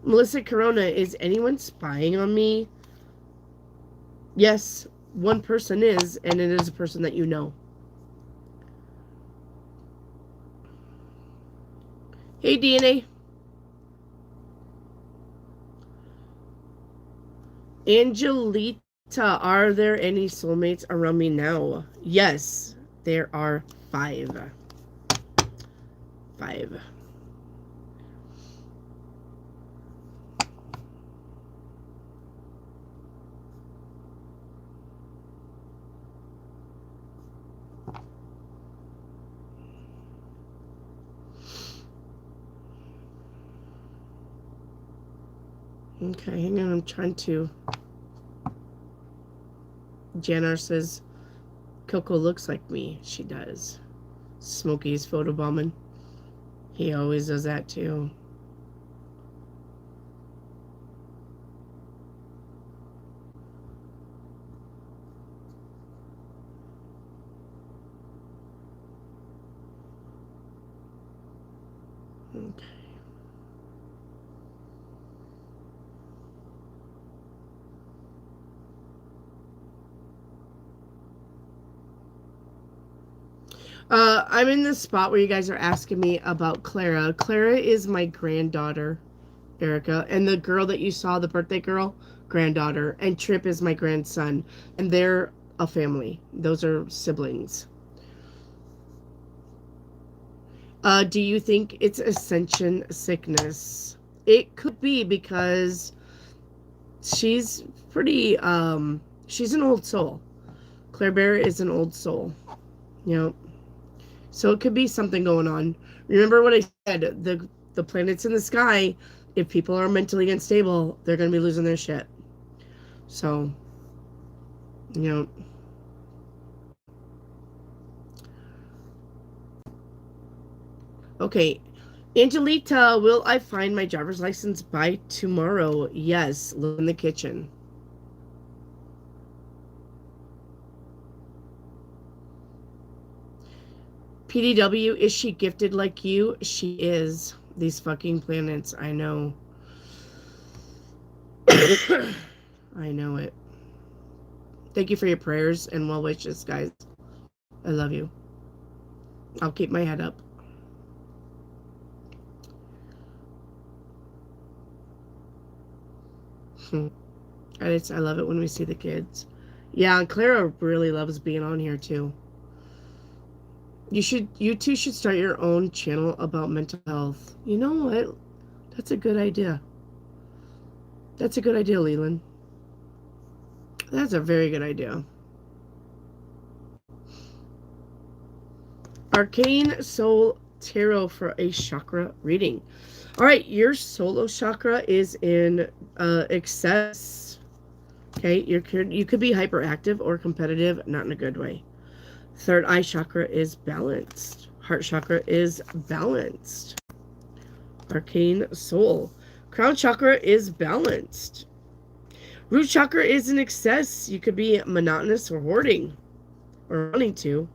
Melissa Corona, is anyone spying on me? Yes, one person is, and it is a person that you know. Hey, DNA. Angelita, are there any soulmates around me now? Yes, there are 5. 5. Okay, hang on, I'm trying to... Janar says, Coco looks like me. She does. Smokey's photobombing. He always does that too. Okay. I'm in the spot where you guys are asking me about Clara. Clara is my granddaughter, Erica. And the girl that you saw, the birthday girl, granddaughter. And Trip is my grandson. And they're a family. Those are siblings. Do you think it's ascension sickness? It could be because she's pretty, she's an old soul. Claire Bear is an old soul. You know. So it could be something going on. Remember what I said, the planets in the sky, if people are mentally unstable, they're going to be losing their shit. So, you know. Okay. Angelita, will I find my driver's license by tomorrow? Yes. Look in the kitchen. PDW, is she gifted like you? She is. These fucking planets, I know. I know it. Thank you for your prayers and well wishes, guys. I love you. I'll keep my head up. I love it when we see the kids. Yeah, and Clara really loves being on here too. You two should start your own channel about mental health. You know what? That's a good idea. That's a good idea, Leland. That's a very good idea. Arcane Soul Tarot for a chakra reading. All right, your solo chakra is in excess. Okay, you could be hyperactive or competitive, not in a good way. Third eye chakra is balanced. Heart chakra is balanced. Arcane Soul. Crown chakra is balanced. Root chakra is in excess. You could be monotonous or hoarding or wanting to.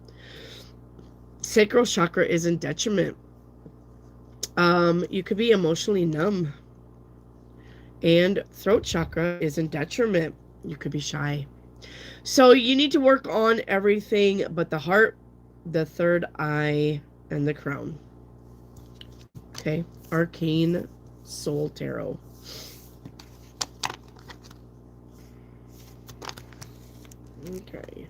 Sacral chakra is in detriment. You could be emotionally numb. And throat chakra is in detriment. You could be shy. So you need to work on everything but the heart, the third eye, and the crown. Okay. Arcane Soul Tarot. Okay.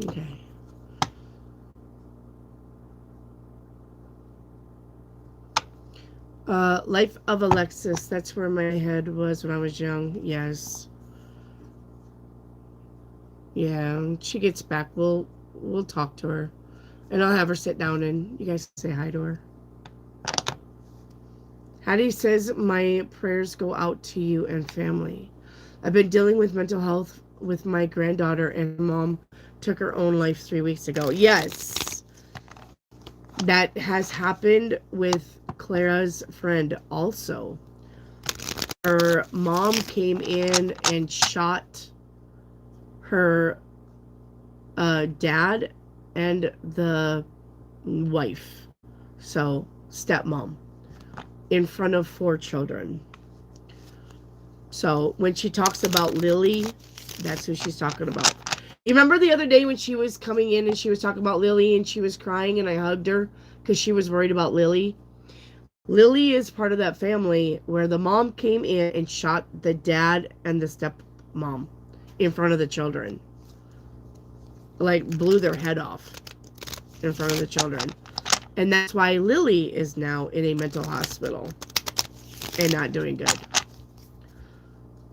Okay. Life of Alexis. That's where my head was when I was young. Yes. Yeah, she gets back. We'll talk to her. And I'll have her sit down and you guys say hi to her. Hattie says, my prayers go out to you and family. I've been dealing with mental health with my granddaughter, and mom took her own life 3 weeks ago. Yes. That has happened with Clara's friend also. Her mom came in and shot her dad and the wife, so stepmom, in front of 4 children. So when she talks about Lily, that's who she's talking about. You remember the other day when she was coming in and she was talking about Lily and she was crying and I hugged her because she was worried about Lily? Lily is part of that family where the mom came in and shot the dad and the stepmom in front of the children. Like, blew their head off in front of the children. And that's why Lily is now in a mental hospital and not doing good.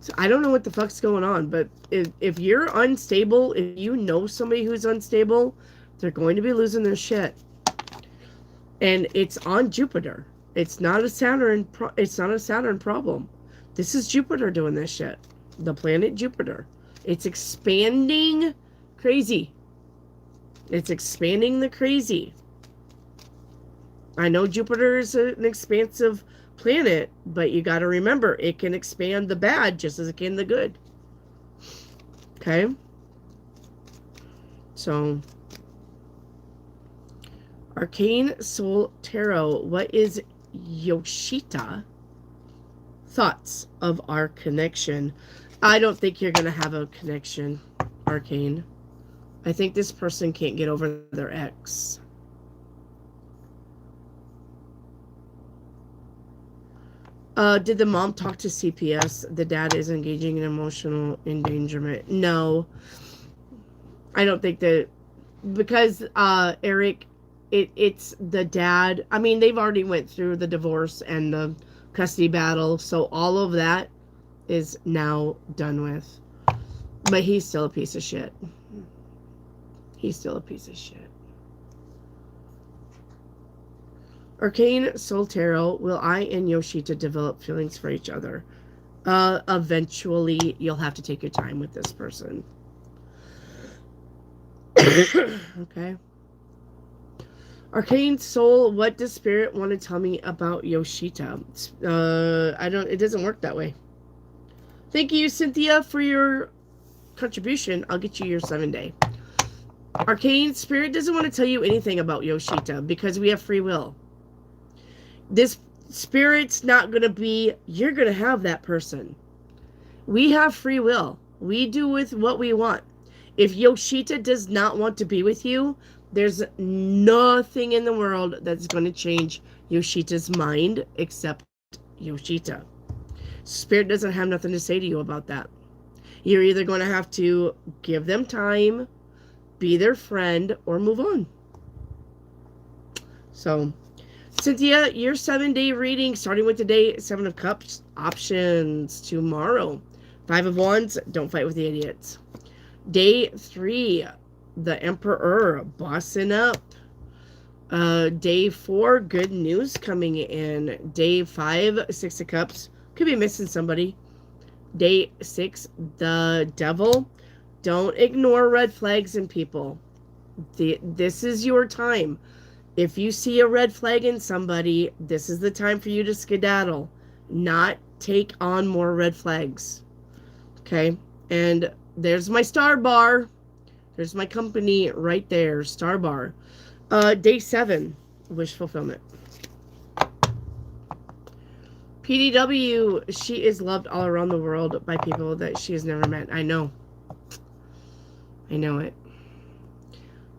So I don't know what the fuck's going on, but if you're unstable, if you know somebody who's unstable, they're going to be losing their shit. And it's on Jupiter. It's not a Saturn. It's not a Saturn problem. This is Jupiter doing this shit. The planet Jupiter. It's expanding crazy. It's expanding the crazy. I know Jupiter is an expansive planet, but you got to remember it can expand the bad just as it can the good. Okay? So, Arcane Soul Tarot, what is Yoshita thoughts of our connection? I don't think you're going to have a connection, Arcane. I think this person can't get over their ex. Did the mom talk to CPS? The dad is engaging in emotional endangerment. No. I don't think that, because Eric, it's the dad. I mean, they've already went through the divorce and the custody battle, so all of that is now done with. But he's still a piece of shit. He's still a piece of shit. Arcane Soul Tarot, will I and Yoshita develop feelings for each other? Eventually, you'll have to take your time with this person. Okay. Arcane Soul, what does Spirit want to tell me about Yoshita? It doesn't work that way. Thank you, Cynthia, for your contribution. I'll get you your 7-day. Arcane Spirit doesn't want to tell you anything about Yoshita because we have free will. This Spirit's not going to be, you're going to have that person. We have free will. We do with what we want. If Yoshita does not want to be with you, there's nothing in the world that's going to change Yoshita's mind except Yoshita. Spirit doesn't have nothing to say to you about that. You're either going to have to give them time, be their friend, or move on. So, Cynthia, your 7-day reading, starting with today, 7 of Cups, options tomorrow. 5 of Wands, don't fight with the idiots. Day 3, the Emperor, bossing up. Day 4, good news coming in. Day 5, 6 of Cups, could be missing somebody. Day 6, the Devil. Don't ignore red flags in people. This is your time. If you see a red flag in somebody, this is the time for you to skedaddle, not take on more red flags. Okay? And there's my star bar. There's my company right there, star bar. Day 7, wish fulfillment. PDW, she is loved all around the world by people that she has never met. I know. I know it.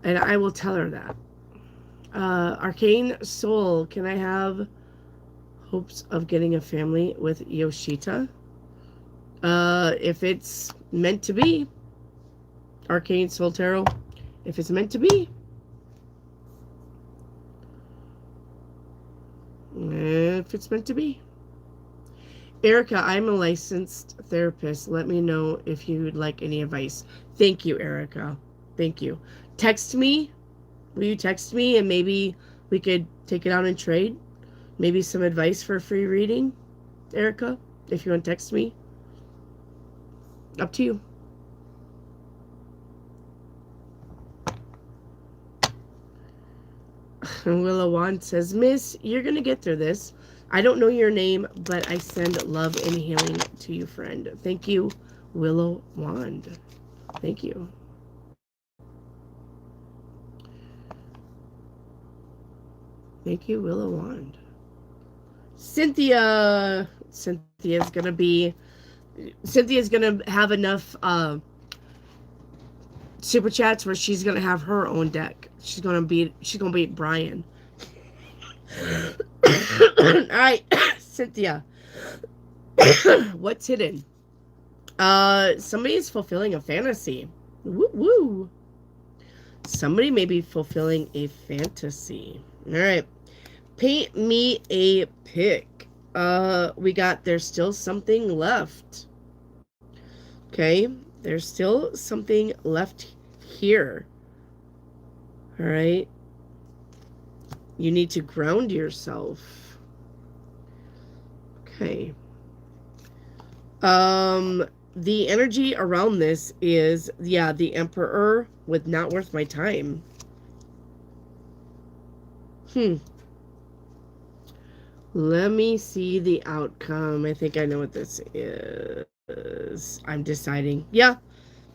And I will tell her that. Arcane Soul, can I have hopes of getting a family with Yoshita? If it's meant to be. Arcane Soul Tarot, if it's meant to be. If it's meant to be. Erica, I'm a licensed therapist. Let me know if you'd like any advice. Thank you, Erica. Thank you. Text me. Will you text me and maybe we could take it out and trade? Maybe some advice for a free reading, Erica, if you want to text me. Up to you. Willow Wand says, Miss, you're going to get through this. I don't know your name, but I send love and healing to you, friend. Thank you, Willow Wand. Thank you. Thank you, Willow Wand. Cynthia. Cynthia's going to have enough super chats where she's going to have her own deck. She's going to beat Brian. All right, Cynthia. What's hidden? Somebody is fulfilling a fantasy. Woo woo. Somebody may be fulfilling a fantasy. All right. Paint me a pic. We got there's still something left. Okay. There's still something left here. All right. You need to ground yourself. Okay. The energy around this is, yeah, the Emperor with not worth my time. Let me see the outcome. I think I know what this is. I'm deciding. Yeah.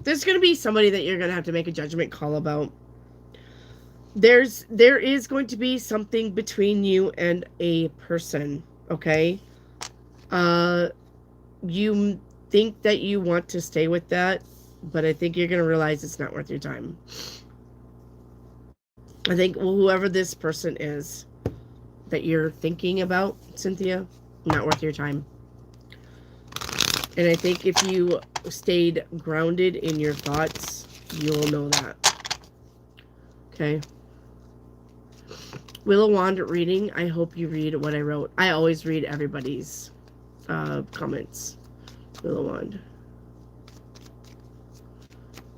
There's going to be somebody that you're going to have to make a judgment call about. There is going to be something between you and a person, okay? You think that you want to stay with that, but I think you're going to realize it's not worth your time. I think whoever this person is that you're thinking about, Cynthia, not worth your time. And I think if you stayed grounded in your thoughts, you will know that. Okay. Willow Wand reading. I hope you read what I wrote. I always read everybody's comments. Willow Wand.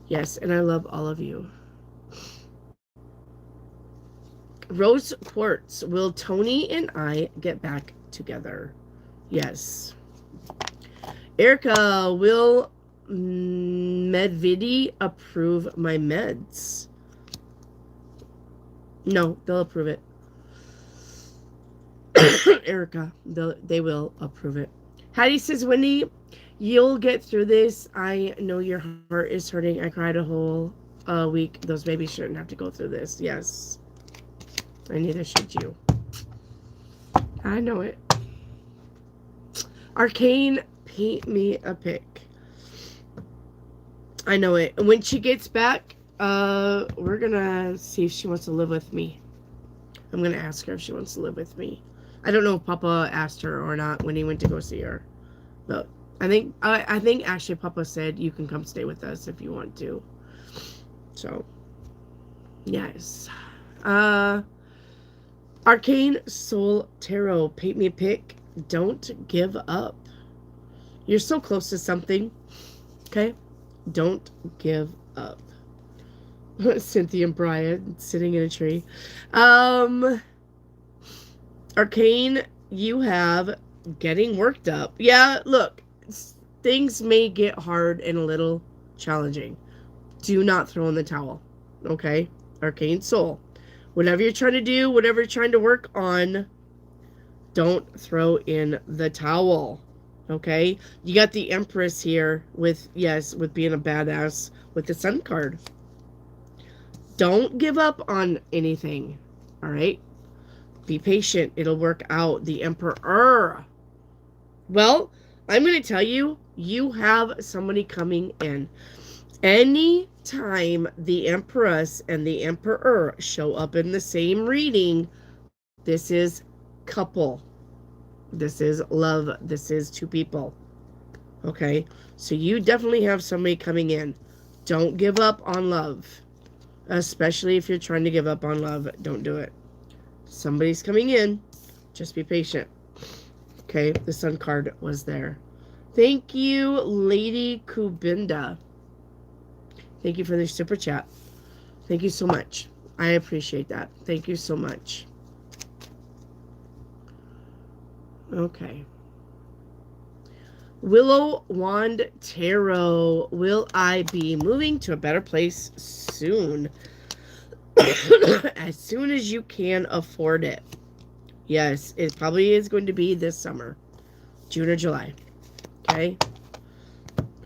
Yes, and I love all of you. Rose Quartz. Will Tony and I get back together? Yes. Erica, will Medvidi approve my meds? No, they'll approve it. Erica, they will approve it. Hattie says, Wendy, you'll get through this. I know your heart is hurting. I cried a whole week. Those babies shouldn't have to go through this. Yes. And neither should you. I know it. Arcane, paint me a pic. I know it. When she gets back, we're gonna see if she wants to live with me. I'm gonna ask her if she wants to live with me. I don't know if Papa asked her or not when he went to go see her, but I think actually Papa said you can come stay with us if you want to. So, yes. Arcane Soul Tarot, paint me a pic. Don't give up. You're so close to something. Okay? Don't give up. Cynthia and Brian sitting in a tree. Arcane, you have getting worked up. Yeah, look, things may get hard and a little challenging. Do not throw in the towel. Okay? Arcane Soul. Whatever you're trying to do, whatever you're trying to work on, don't throw in the towel. Okay? You got the Empress here with being a badass with the Sun card. Don't give up on anything. All right? Be patient. It'll work out. The Emperor. Well, I'm going to tell you, you have somebody coming in. Anytime the Empress and the Emperor show up in the same reading, this is couple. This is love. This is two people. Okay? So you definitely have somebody coming in. Don't give up on love. Especially if you're trying to give up on love. Don't do it. Somebody's coming in. Just be patient. Okay? The Sun card was there. Thank you, Lady Kubinda. Thank you for the super chat. Thank you so much. I appreciate that. Thank you so much. Okay. Willow Wand Tarot. Will I be moving to a better place soon? As soon as you can afford it. Yes, it probably is going to be this summer. June or July. Okay.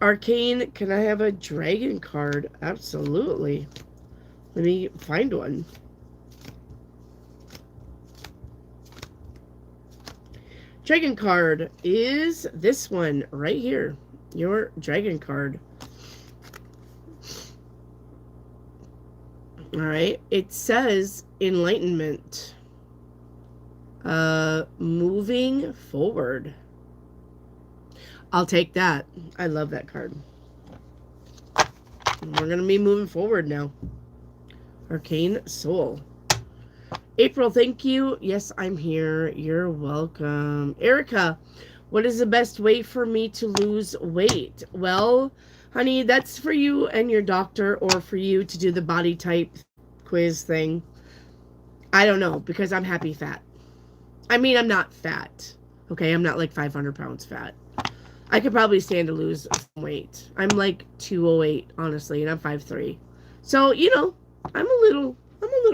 Arcane, can I have a dragon card? Absolutely. Let me find one. Dragon card is this one right here. Your dragon card. Alright. It says enlightenment. Moving forward. I'll take that. I love that card. We're going to be moving forward now. Arcane Soul. April, thank you. Yes, I'm here. You're welcome. Erica, what is the best way for me to lose weight? Well, honey, that's for you and your doctor, or for you to do the body type quiz thing. I don't know, because I'm happy fat. I mean, I'm not fat. Okay, I'm not like 500 pounds fat. I could probably stand to lose some weight. I'm like 208, honestly, and I'm 5'3". So, you know, I'm a little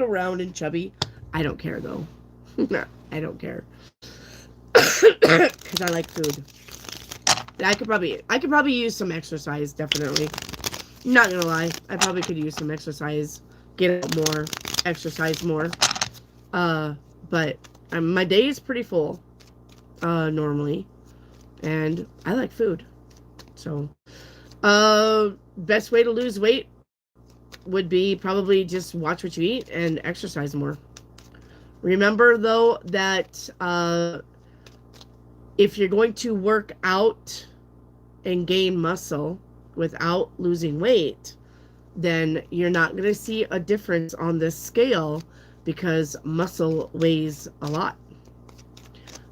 round and chubby. I don't care, though. I don't care. Because I like food. I could probably use some exercise, definitely. I'm not gonna lie. I probably could use some exercise. Get out more. Exercise more. But my day is pretty full. Normally. And I like food. So, best way to lose weight would be probably just watch what you eat and exercise more. Remember, though, that if you're going to work out and gain muscle without losing weight, then you're not going to see a difference on this scale because muscle weighs a lot.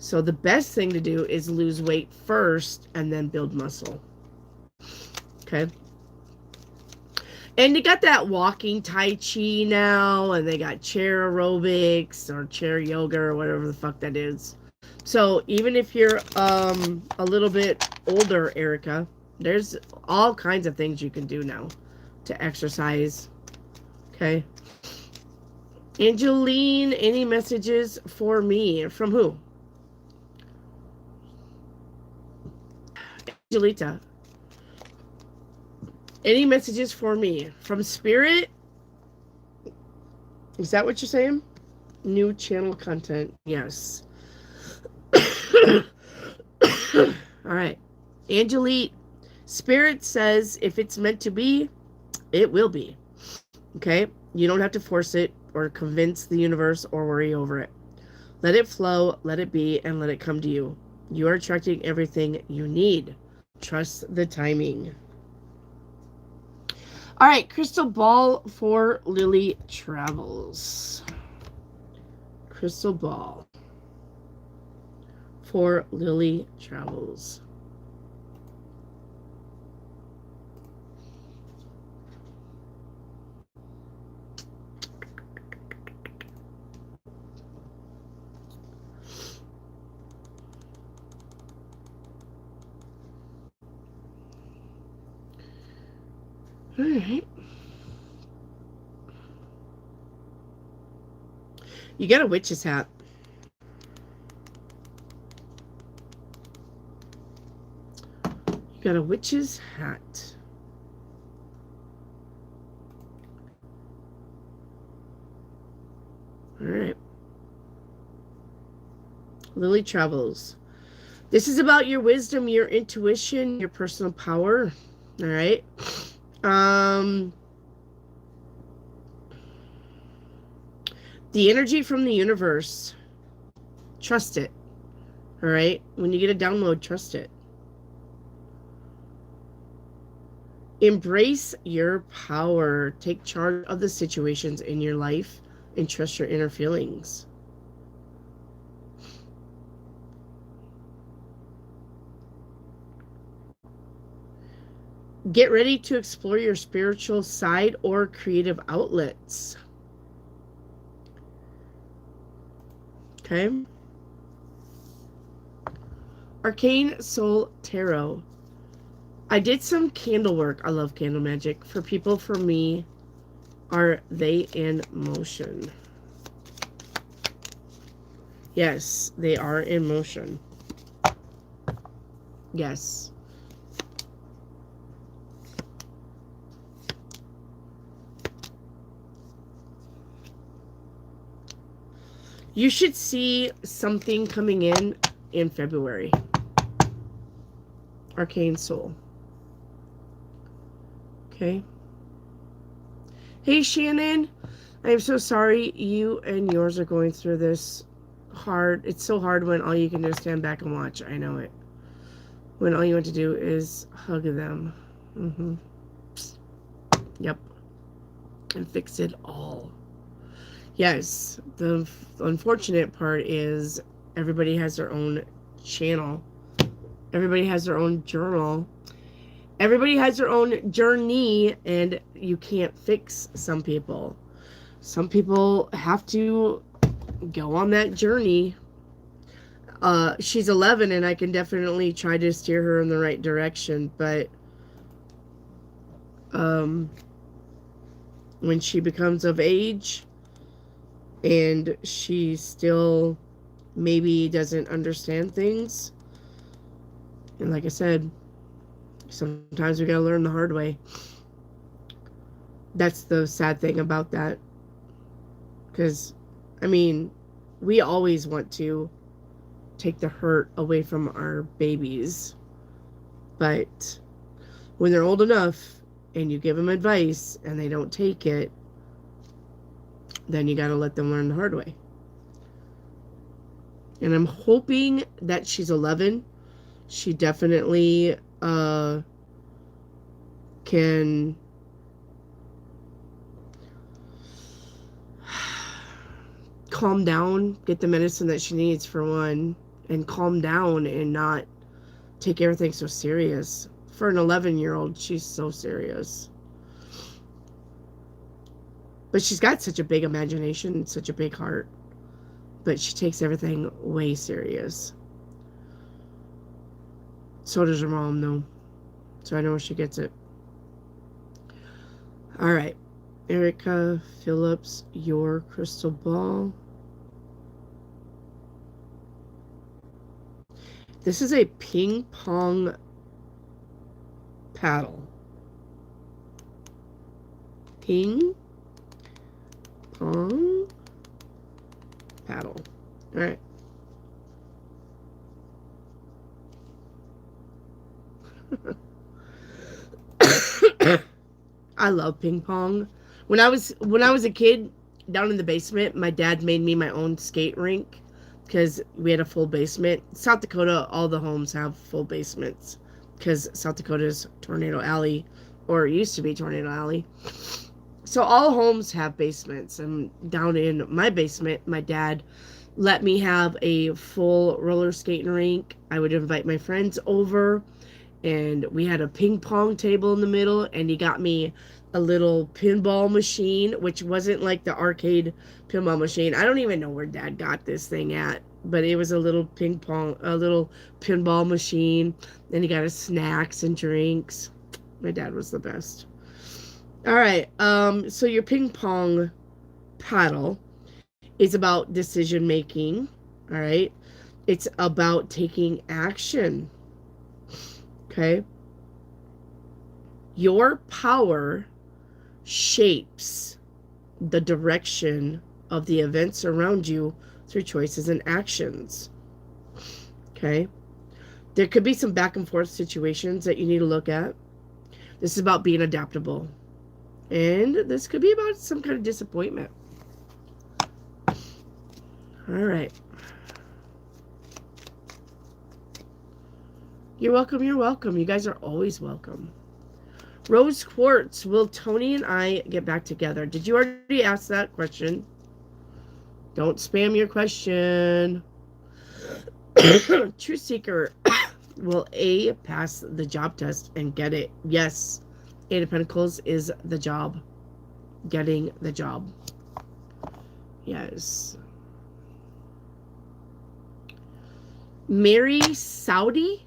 So the best thing to do is lose weight first and then build muscle. Okay? And they got that walking Tai Chi now, and they got chair aerobics or chair yoga or whatever the fuck that is. So even if you're a little bit older, Erica, there's all kinds of things you can do now to exercise. Okay? Angeline, any messages for me? From who? Angelita. Any messages for me? From Spirit? Is that what you're saying? New channel content. Yes. All right. Angelite, Spirit says if it's meant to be, it will be. Okay? You don't have to force it or convince the universe or worry over it. Let it flow, let it be, and let it come to you. You are attracting everything you need. Trust the timing. All right, crystal ball for Lily Travels. Crystal ball for Lily Travels. All right. You got a witch's hat. You got a witch's hat. All right. Lily Travels. This is about your wisdom, your intuition, your personal power. All right. The energy from the universe. Trust it. All right. When you get a download, trust it. Embrace your power. Take charge of the situations in your life and trust your inner feelings. Get ready to explore your spiritual side or creative outlets. Okay. Arcane Soul Tarot. I did some candle work. I love candle magic. For people, for me, are they in motion? Yes, they are in motion. Yes. You should see something coming in February. Arcane Soul. Okay. Hey, Shannon. I am so sorry you and yours are going through this hard. It's so hard when all you can do is stand back and watch. I know it. When all you want to do is hug them. Yep. And fix it all. Yes. The unfortunate part is everybody has their own channel. Everybody has their own journal. Everybody has their own journey, and you can't fix some people. Some people have to go on that journey. She's 11, and I can definitely try to steer her in the right direction, but when she becomes of age and she still maybe doesn't understand things, and like I said, sometimes we gotta learn the hard way. That's the sad thing about that. Because, I mean, we always want to take the hurt away from our babies. But when they're old enough and you give them advice and they don't take it, then you gotta let them learn the hard way. And I'm hoping that she's 11. She definitely can calm down, get the medicine that she needs for one, and calm down and not take everything so serious. For an 11-year-old, she's so serious. But she's got such a big imagination, such a big heart. But she takes everything way serious. So does her mom, though. So I know she gets it. All right. Erica Phillips, your crystal ball. This is a ping pong paddle. Ping pong paddle. All right. I love ping pong. When I was a kid, down in the basement, my dad made me my own skate rink because we had a full basement. South Dakota, all the homes have full basements because South Dakota's Tornado Alley, or it used to be Tornado Alley. So all homes have basements, and down in my basement, my dad let me have a full roller skating rink. I would invite my friends over, and we had a ping pong table in the middle, and he got me a little pinball machine, which wasn't like the arcade pinball machine. I don't even know where Dad got this thing at, but it was a little pinball machine. Then he got us snacks and drinks. My dad was the best. All right, so your ping pong paddle is about decision making. All right, it's about taking action. Okay. Your power shapes the direction of the events around you through choices and actions. Okay. There could be some back and forth situations that you need to look at. This is about being adaptable. And this could be about some kind of disappointment. All right. You're welcome. You're welcome. You guys are always welcome. Rose Quartz, will Tony and I get back together? Did you already ask that question? Don't spam your question. Truth Seeker, will A pass the job test and get it? Yes. Eight of Pentacles is the job. Getting the job. Yes. Mary Saudi?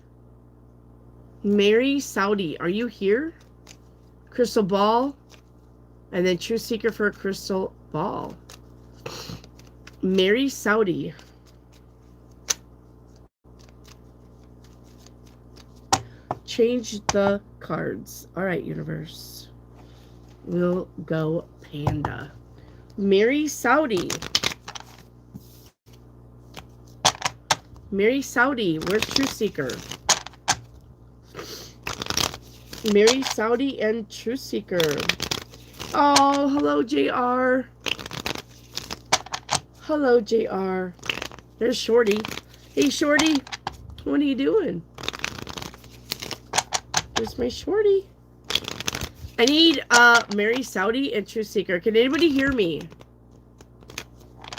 Mary Saudi, are you here? Crystal ball. And then Truth Seeker for a crystal ball. Mary Saudi. Change the cards. All right, universe. We'll go panda. Mary Saudi. Mary Saudi, where's Truth Seeker? Mary Saudi and Truth Seeker. Oh, hello, JR. Hello, JR. There's Shorty. Hey, Shorty. What are you doing? There's my Shorty. I need Mary Saudi and Truth Seeker. Can anybody hear me?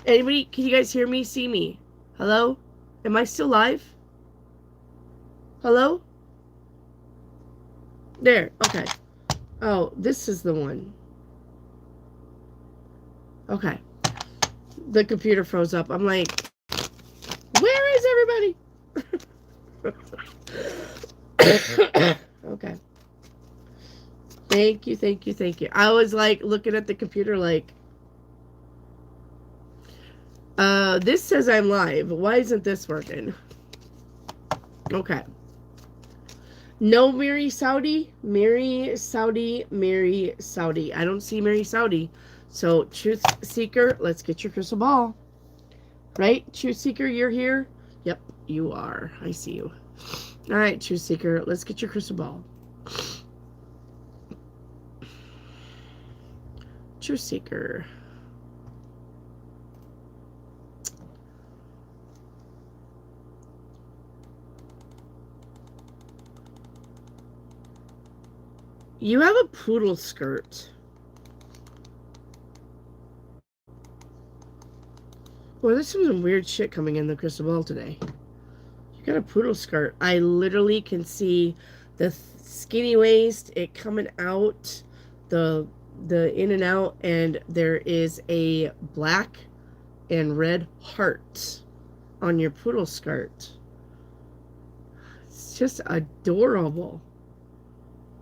Anybody? Can you guys hear me? See me? Hello? Am I still live? Hello? There. Okay. Oh, this is the one. Okay. The computer froze up. I'm like, where is everybody? Okay. Thank you, thank you, thank you. I was like looking at the computer like, this says I'm live. Why isn't this working? Okay. No Mary Saudi. Mary Saudi. Mary Saudi. I don't see Mary Saudi. So, Truth Seeker, let's get your crystal ball. Right? Truth Seeker, you're here? Yep, you are. I see you. All right, Truth Seeker, let's get your crystal ball. Truth Seeker. You have a poodle skirt. Well, there's some weird shit coming in the crystal ball today. You got a poodle skirt. I literally can see the skinny waist, it coming out, the in and out, and there is a black and red heart on your poodle skirt. It's just adorable.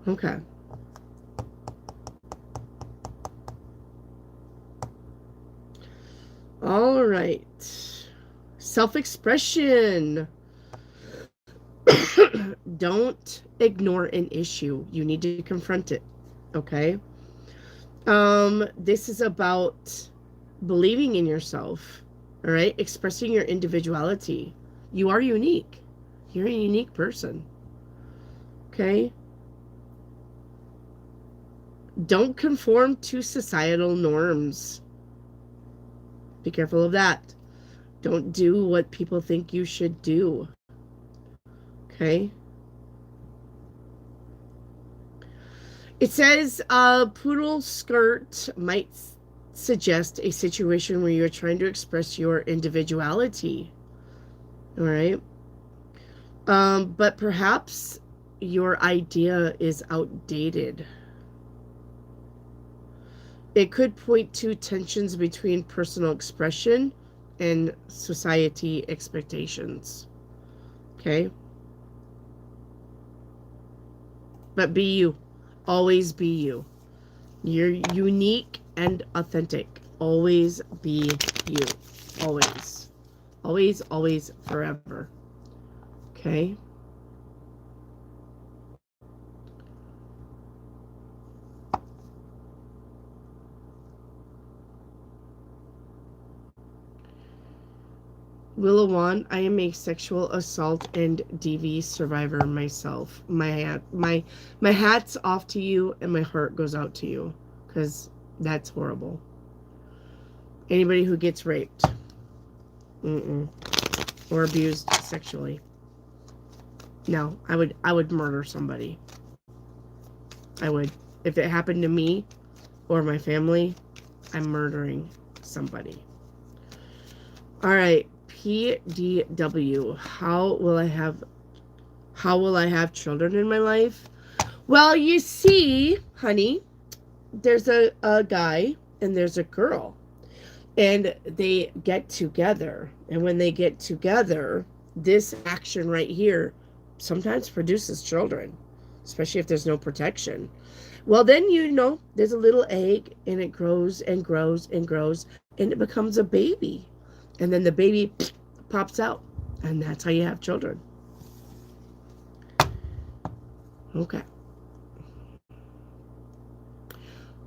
Okay. All right. Self-expression. Don't ignore an issue. You need to confront it. Okay? This is about believing in yourself. All right? Expressing your individuality. You are unique. You're a unique person. Okay? Don't conform to societal norms. Be careful of that. Don't do what people think you should do. Okay? It says a poodle skirt might suggest a situation where you're trying to express your individuality. All right? But perhaps your idea is outdated. It could point to tensions between personal expression and society expectations. Okay? But be you. Always be you. You're unique and authentic. Always be you. Always. Always, always, forever. Okay? Willow Wand, I am a sexual assault and DV survivor myself. My hat's off to you and my heart goes out to you, because that's horrible. Anybody who gets raped or abused sexually. No, I would murder somebody. I would. If it happened to me or my family, I'm murdering somebody. All right. PDW. How will I have children in my life? Well, you see, honey, there's a guy and there's a girl. And they get together. And when they get together, this action right here sometimes produces children, especially if there's no protection. Well, then, there's a little egg and it grows and grows and grows and it becomes a baby. And then the baby pops out. And that's how you have children. Okay.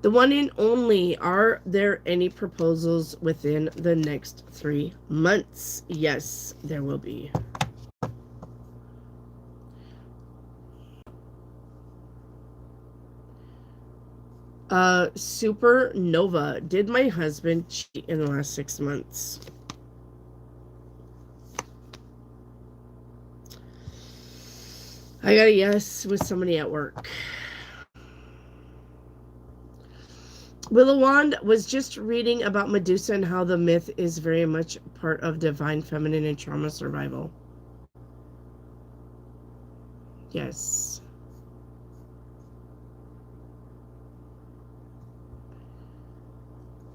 The one and only, are there any proposals within the next 3 months? Yes, there will be. Supernova. Did my husband cheat in the last 6 months? I got a yes with somebody at work. Willow Wand, was just reading about Medusa and how the myth is very much part of divine feminine and trauma survival. Yes.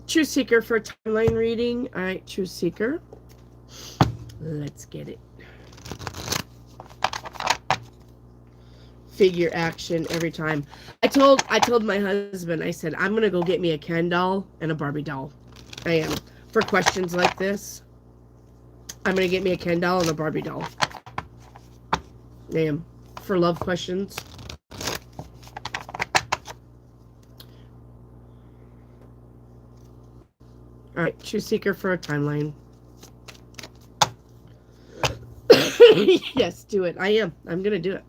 True Seeker for timeline reading. All right, True Seeker. Let's get it. Figure action every time. I told my husband, I said, I'm gonna go get me a Ken doll and a Barbie doll. I am. For questions like this, I'm gonna get me a Ken doll and a Barbie doll. I am. For love questions. Alright, True Seeker for a timeline. Yes, do it. I am. I'm gonna do it.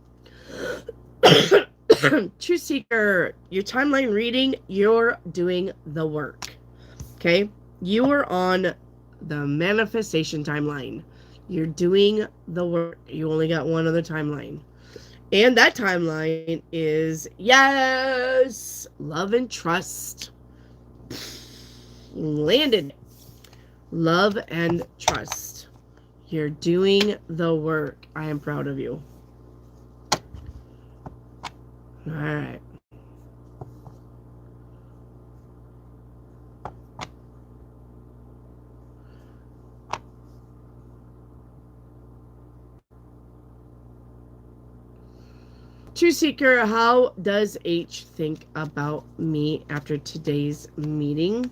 True Seeker, your timeline reading, you're doing the work. Okay? You are on the manifestation timeline. You're doing the work. You only got one other timeline. And that timeline is, yes, love and trust. Landed. Love and trust. You're doing the work. I am proud of you. All right. True Seeker, how does H think about me after today's meeting?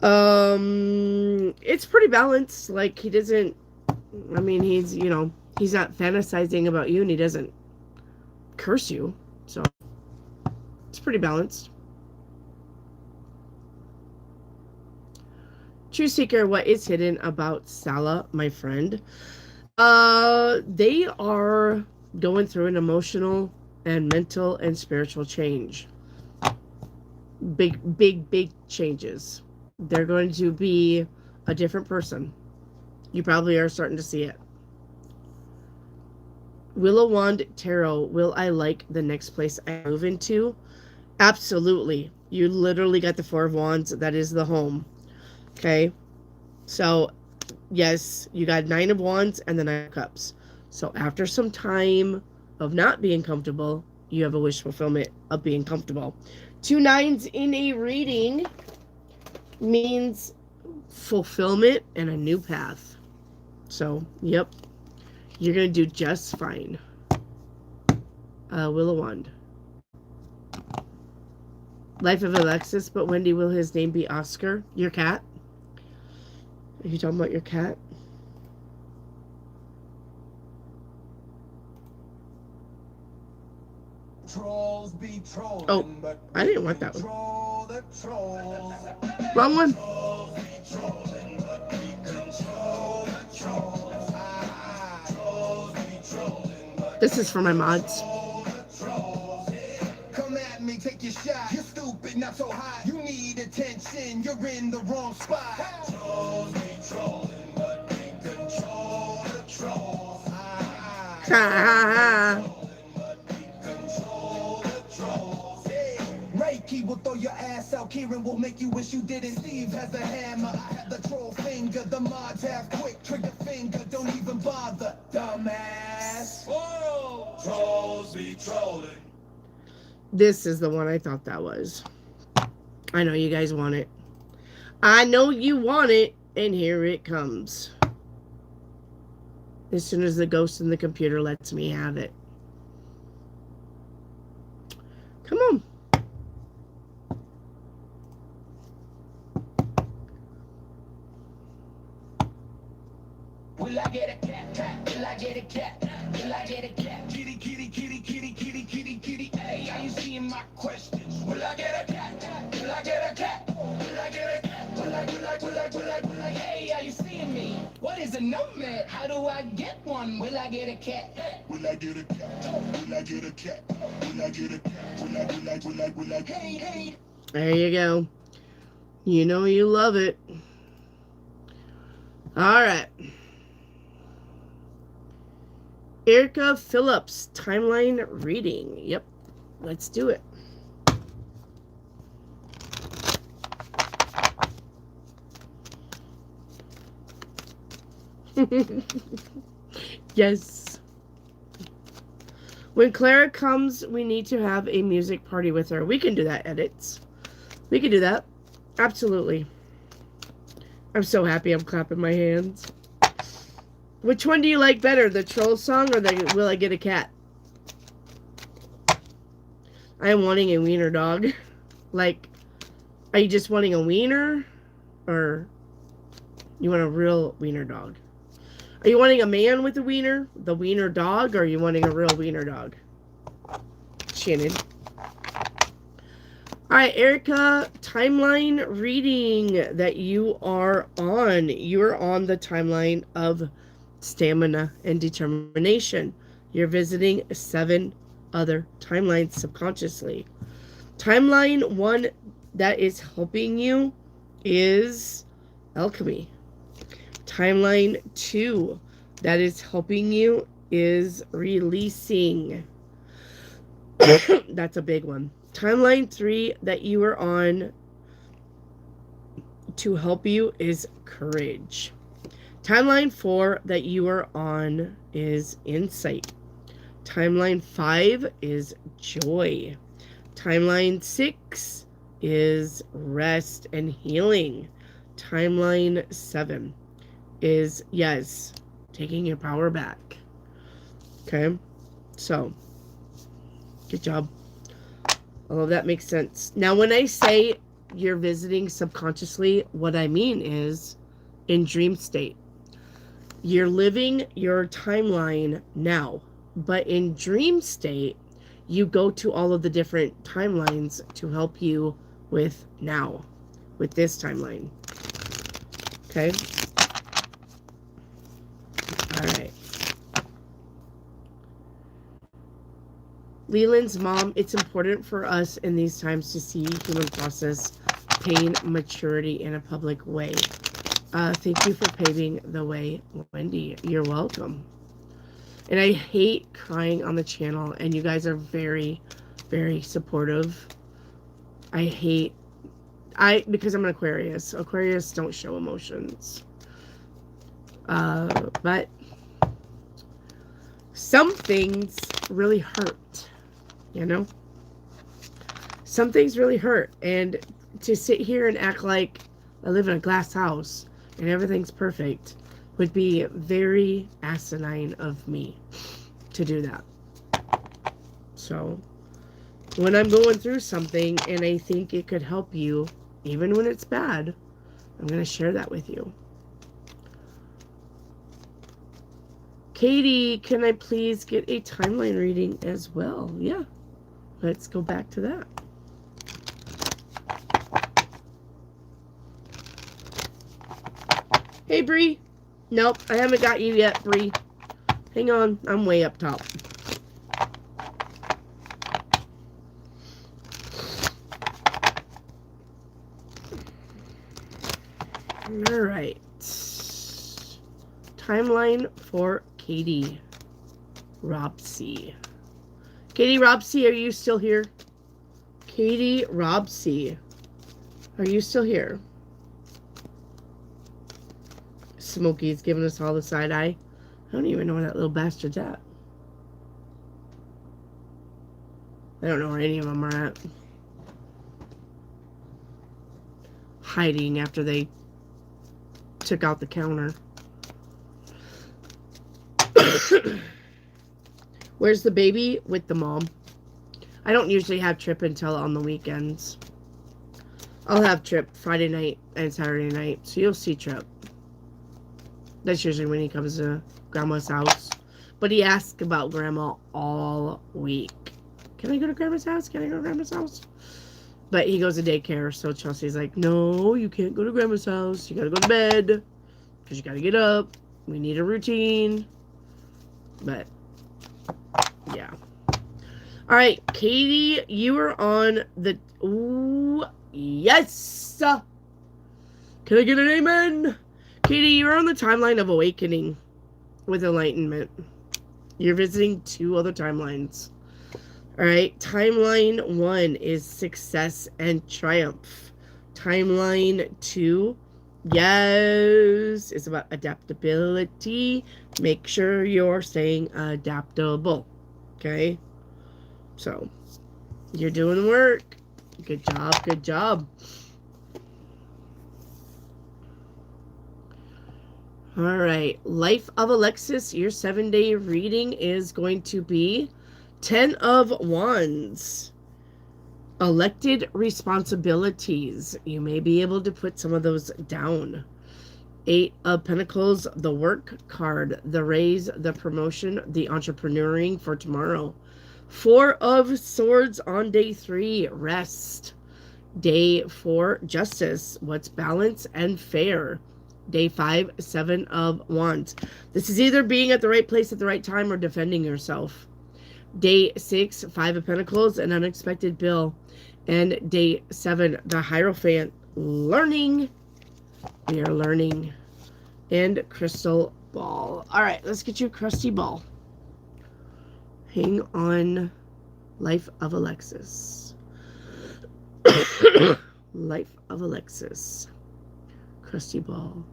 It's pretty balanced. Like, he doesn't, I mean, he's, you know, he's not fantasizing about you and he doesn't curse you. So, it's pretty balanced. True Seeker, what is hidden about Sala, my friend? They are going through an emotional and mental and spiritual change. Big changes. They're going to be a different person. You probably are starting to see it. Willow Wand Tarot, will I like the next place I move into? Absolutely. You literally got the Four of Wands. That is the home. Okay? So, yes, you got Nine of Wands and the Nine of Cups. So, after some time of not being comfortable, you have a wish fulfillment of being comfortable. 2 nines in a reading means fulfillment and a new path. So, yep. You're going to do just fine. Willow Wand. Life of Alexis, but Wendy, will his name be Oscar? Your cat? Are you talking about your cat? Trolls be trolling, Oh, but I didn't want that one. control the trolls. Wrong one. Trolls be trolling, but we control the trolls. Trolls be trolling, but This is for my mods. control the trolls. Come at me, take your shot. You're stupid, not so hot. You need attention, you're in the wrong spot. Trolls be trolling, but we control the trolls. Ha ha ha. Reiki will throw your ass out. Kieran will make you wish you didn't. Steve has a hammer. I have the troll finger. The mods have quick trigger finger. Don't even bother, dumbass. Whoa! Trolls be trolling. This is the one I thought that was. I know you guys want it. I know you want it, and here it comes. As soon as the ghost in the computer lets me have it. Come on. Will I get a cat? Cat? Will I get a cat? Will I get a cat? Kitty, kitty, kitty, kitty, kitty, kitty, kitty. Hey, are you seeing my questions? Will I get a cat? Cat? Will I get a cat? Will I get a cat? Will I? Hey, are you seeing me? What is a nomad? How do I get one? Will I get a cat? Will I get a cat? Will I get a cat? Will I get a cat? Will I? Hey, hey. There you go. You know you love it. All right. Erica Phillips, timeline reading. Yep, let's do it. Yes. When Clara comes, we need to have a music party with her. We can do that, edits. We can do that. Absolutely. I'm so happy I'm clapping my hands. Which one do you like better, the troll song or the Will I Get a Cat? I am wanting a wiener dog. Like, are you just wanting a wiener? Or you want a real wiener dog? Are you wanting a man with a wiener? The wiener dog? Or are you wanting a real wiener dog? Shannon. Alright, Erica, timeline reading that you are on. You're on the timeline of stamina and determination. You're visiting 7 other timelines subconsciously. Timeline 1 that is helping you is alchemy. Timeline 2 that is helping you is releasing. That's a big one. Timeline 3 that you are on to help you is courage. Timeline 4 that you are on is insight. Timeline 5 is joy. Timeline 6 is rest and healing. Timeline 7 is, yes, taking your power back. Okay? So, good job. All of that makes sense. Now, when I say you're visiting subconsciously, what I mean is in dream state. You're living your timeline now, but in dream state, you go to all of the different timelines to help you with now, with this timeline. Okay? All right. Leland's mom, it's important for us in these times to see human process, pain, maturity in a public way. Thank you for paving the way, Wendy. You're welcome. And I hate crying on the channel, and you guys are very, very supportive. Because I'm an Aquarius. Aquarius don't show emotions. But some things really hurt, you know? Some things really hurt, and to sit here and act like I live in a glass house and everything's perfect would be very asinine of me to do that. So, when I'm going through something and I think it could help you, even when it's bad, I'm going to share that with you. Katie, can I please get a timeline reading as well? Yeah. Let's go back to that. Hey, Bree. Nope, I haven't got you yet, Bree. Hang on, I'm way up top. All right. Timeline for Katie Robsey. Katie Robsey, are you still here? Katie Robsey, are you still here? Smokey's giving us all the side eye. I don't even know where that little bastard's at. I don't know where any of them are at. Hiding after they took out the counter. Where's the baby? With the mom. I don't usually have Trip until on the weekends. I'll have Trip Friday night and Saturday night, so you'll see Trip. That's usually when he comes to Grandma's house. But he asks about Grandma all week. Can I go to Grandma's house? Can I go to Grandma's house? But he goes to daycare, so Chelsea's like, no, you can't go to Grandma's house. You gotta go to bed. Because you gotta get up. We need a routine. But, yeah. Alright, Katie, you are on the... Ooh, yes! Can I get an amen? Katie, you're on the timeline of awakening with enlightenment. You're visiting 2 other timelines. Alright, timeline 1 is success and triumph. Timeline 2, yes, it's about adaptability. Make sure you're staying adaptable. Okay? So, you're doing the work. Good job, good job. Alright, Life of Alexis, your 7-day reading is going to be 10 of Wands. Elected responsibilities. You may be able to put some of those down. 8 of Pentacles, the work card, the raise, the promotion, the entrepreneuring for tomorrow. 4 of Swords on day 3, rest. Day 4, justice. What's balance and fair? Day 5, 7 of Wands. This is either being at the right place at the right time or defending yourself. Day 6, 5 of Pentacles, an unexpected bill. And day 7, the Hierophant, learning. We are learning. And crystal ball. All right, let's get you a crusty ball. Hang on. Life of Alexis. Life of Alexis. Crusty ball.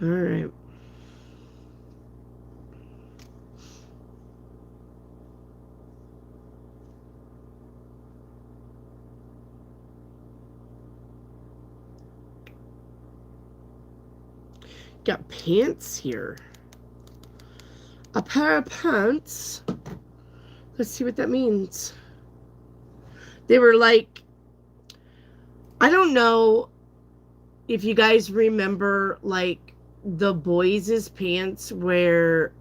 All right. got pants here. A pair of pants. Let's see what that means. They were like, I don't know if you guys remember, like, the boys' pants where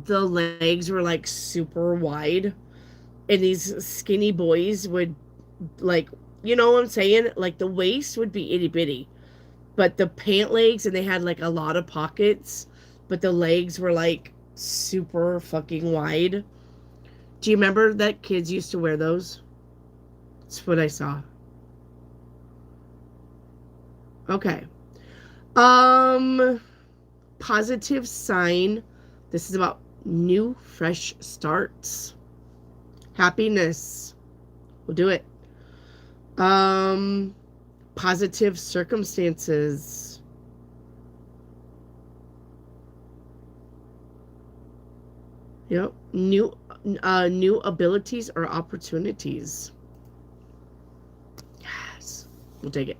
the legs were, like, super wide. And these skinny boys would, like, you know what I'm saying? Like, the waist would be itty-bitty. But the pant legs, and they had, like, a lot of pockets. But the legs were, like, super fucking wide. Do you remember that kids used to wear those? That's what I saw. Okay. Positive sign. This is about new, fresh starts. Happiness. We'll do it. Positive circumstances. Yep. New abilities or opportunities. Yes. We'll take it.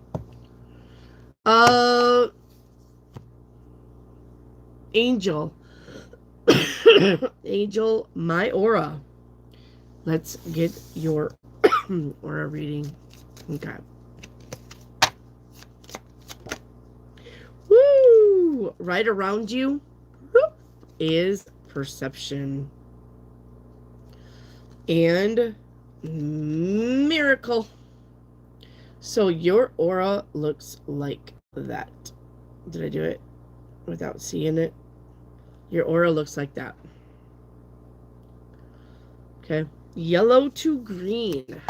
Angel. Angel, my aura. Let's get your aura reading. Okay. Woo! Right around you is perception. And miracle. So your aura looks like that. Did I do it without seeing it? Your aura looks like that. Okay. Yellow to green.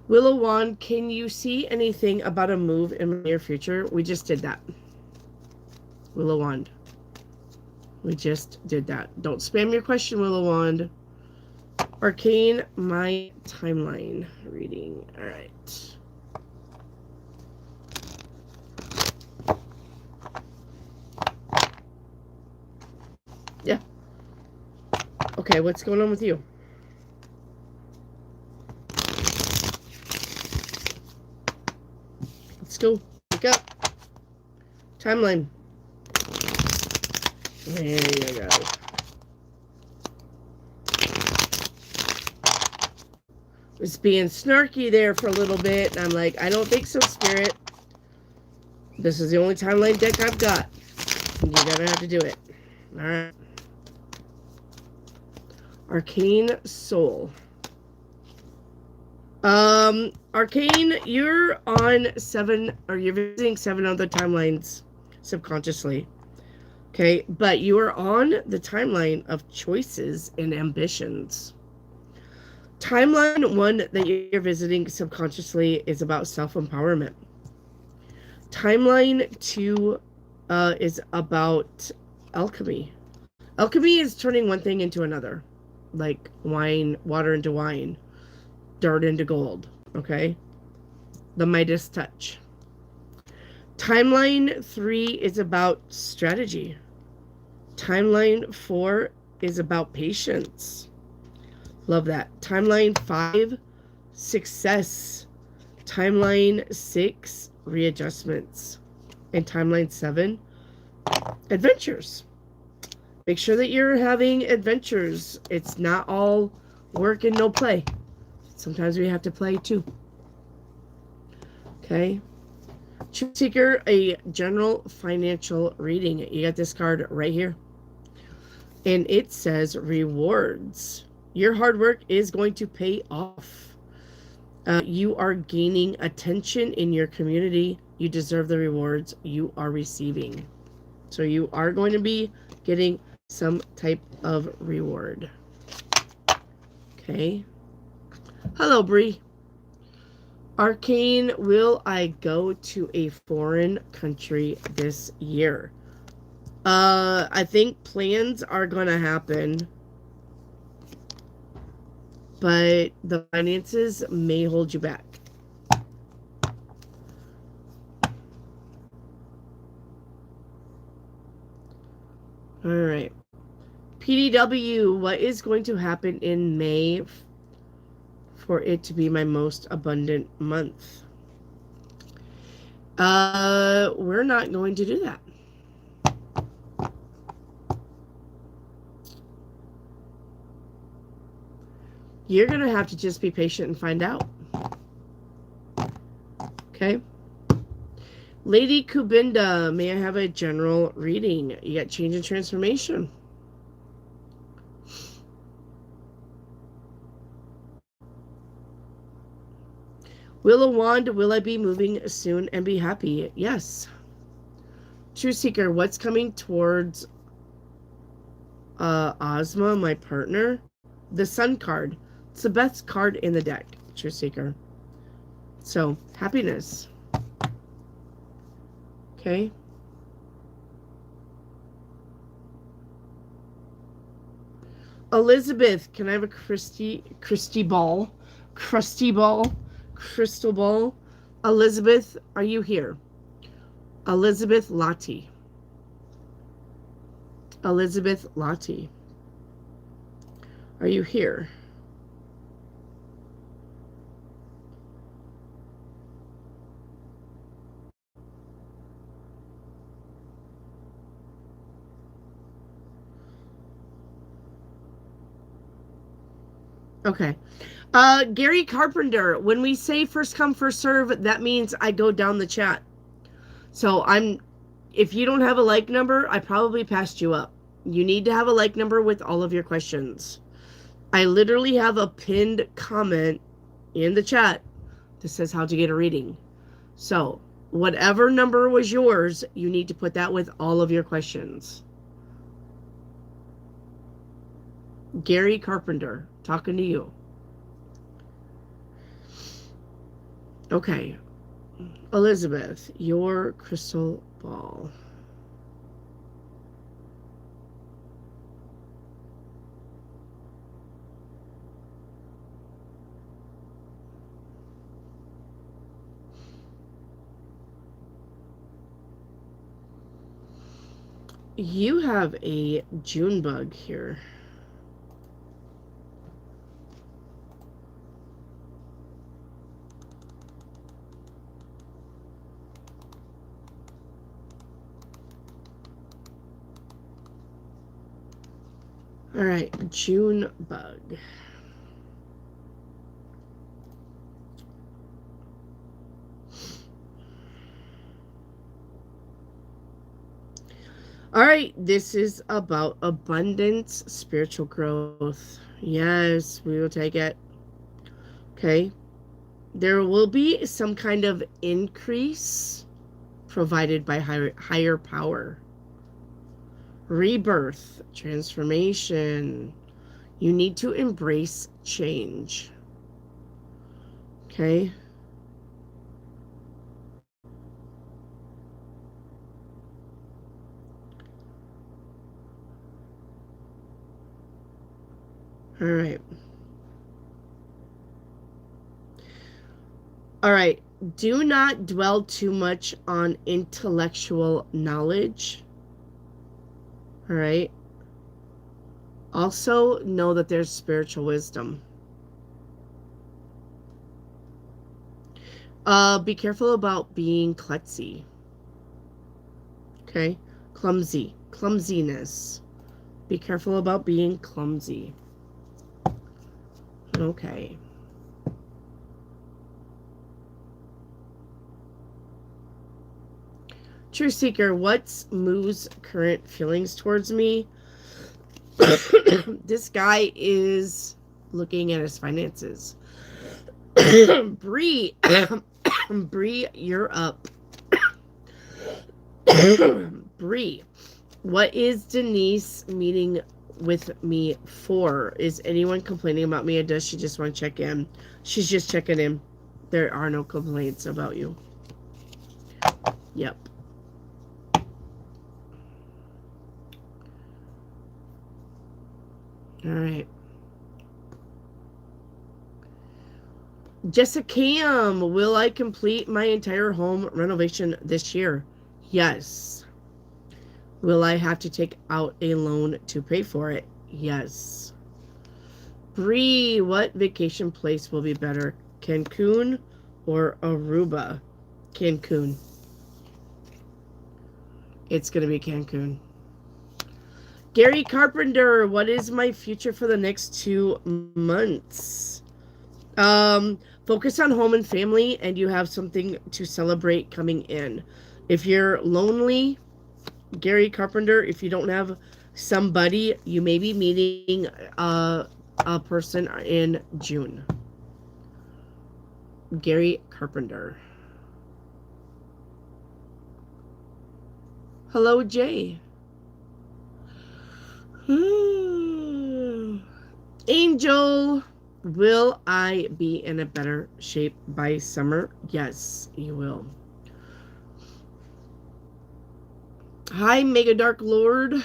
Willow Wand, can you see anything about a move in the near future? We just did that. Willow Wand. We just did that. Don't spam your question, Willow Wand. Arcane, my timeline reading. All right. Yeah. Okay, what's going on with you? Let's go. Wake up. Timeline. There you go. Was being snarky there for a little bit, and I'm like, I don't think so, Spirit. This is the only timeline deck I've got. You're gonna have to do it. Alright. Arcane Soul. Arcane, you're on 7, or you're visiting 7 other timelines subconsciously. Okay, but you are on the timeline of choices and ambitions. Timeline 1 that you're visiting subconsciously is about self-empowerment. Timeline 2 is about alchemy. Alchemy is turning one thing into another. Like wine, water into wine, dirt into gold. Okay? The Midas touch. Timeline 3 is about strategy. Timeline 4 is about patience. Love that. Timeline 5, success. Timeline 6, readjustments. And timeline 7, adventures. Make sure that you're having adventures. It's not all work and no play. Sometimes we have to play too. Okay. Truth Seeker, a general financial reading. You got this card right here. And it says rewards. Your hard work is going to pay off. You are gaining attention in your community. You deserve the rewards you are receiving. So you are going to be getting some type of reward. Okay. Hello, Bree. Arcane, will I go to a foreign country this year? I think plans are going to happen, but the finances may hold you back. All right. PDW, what is going to happen in May for it to be my most abundant month. We're not going to do that. You're going to have to just be patient and find out. Okay? Lady Kubinda, may I have a general reading? You got change and transformation. Wheel of Wand, will I be moving soon and be happy? Yes. True Seeker, what's coming towards Ozma, my partner? The Sun card. It's the best card in the deck, True Seeker. So, happiness. Okay. Elizabeth, can I have a crystal ball? Crystal ball. Elizabeth, are you here? Elizabeth Lottie. Elizabeth Lottie. Are you here? Okay. Gary Carpenter, when we say first come, first serve, that means I go down the chat. So if you don't have a like number, I probably passed you up. You need to have a like number with all of your questions. I literally have a pinned comment in the chat that says how to get a reading. So whatever number was yours, you need to put that with all of your questions. Gary Carpenter, talking to you. Okay. Elizabeth, your crystal ball. You have a June bug here. All right, June bug. All right, this is about abundance, spiritual growth. Yes, we will take it. Okay. There will be some kind of increase provided by higher power. Rebirth, transformation. You need to embrace change. Okay? All right. All right. Do not dwell too much on intellectual knowledge. All right. Also, know that there's spiritual wisdom. Be careful about being klutzy. Okay? Clumsiness. Be careful about being clumsy. Okay. True Seeker, what's Moo's current feelings towards me? This guy is looking at his finances. Bree, Bree, you're up. Bree, what is Denise meeting with me for? Is anyone complaining about me, or does she just want to check in? She's just checking in. There are no complaints about you. Yep. All right. Jessica Cam, will I complete my entire home renovation this year? Yes. Will I have to take out a loan to pay for it? Yes. Bree, what vacation place will be better? Cancun or Aruba? Cancun. It's going to be Cancun. Gary Carpenter, what is my future for the next 2 months? Focus on home and family, and you have something to celebrate coming in. If you're lonely, Gary Carpenter, if you don't have somebody, you may be meeting a person in June. Gary Carpenter. Hello, Jay. Angel, will I be in a better shape by summer? Yes, you will. Hi, Mega Dark Lord.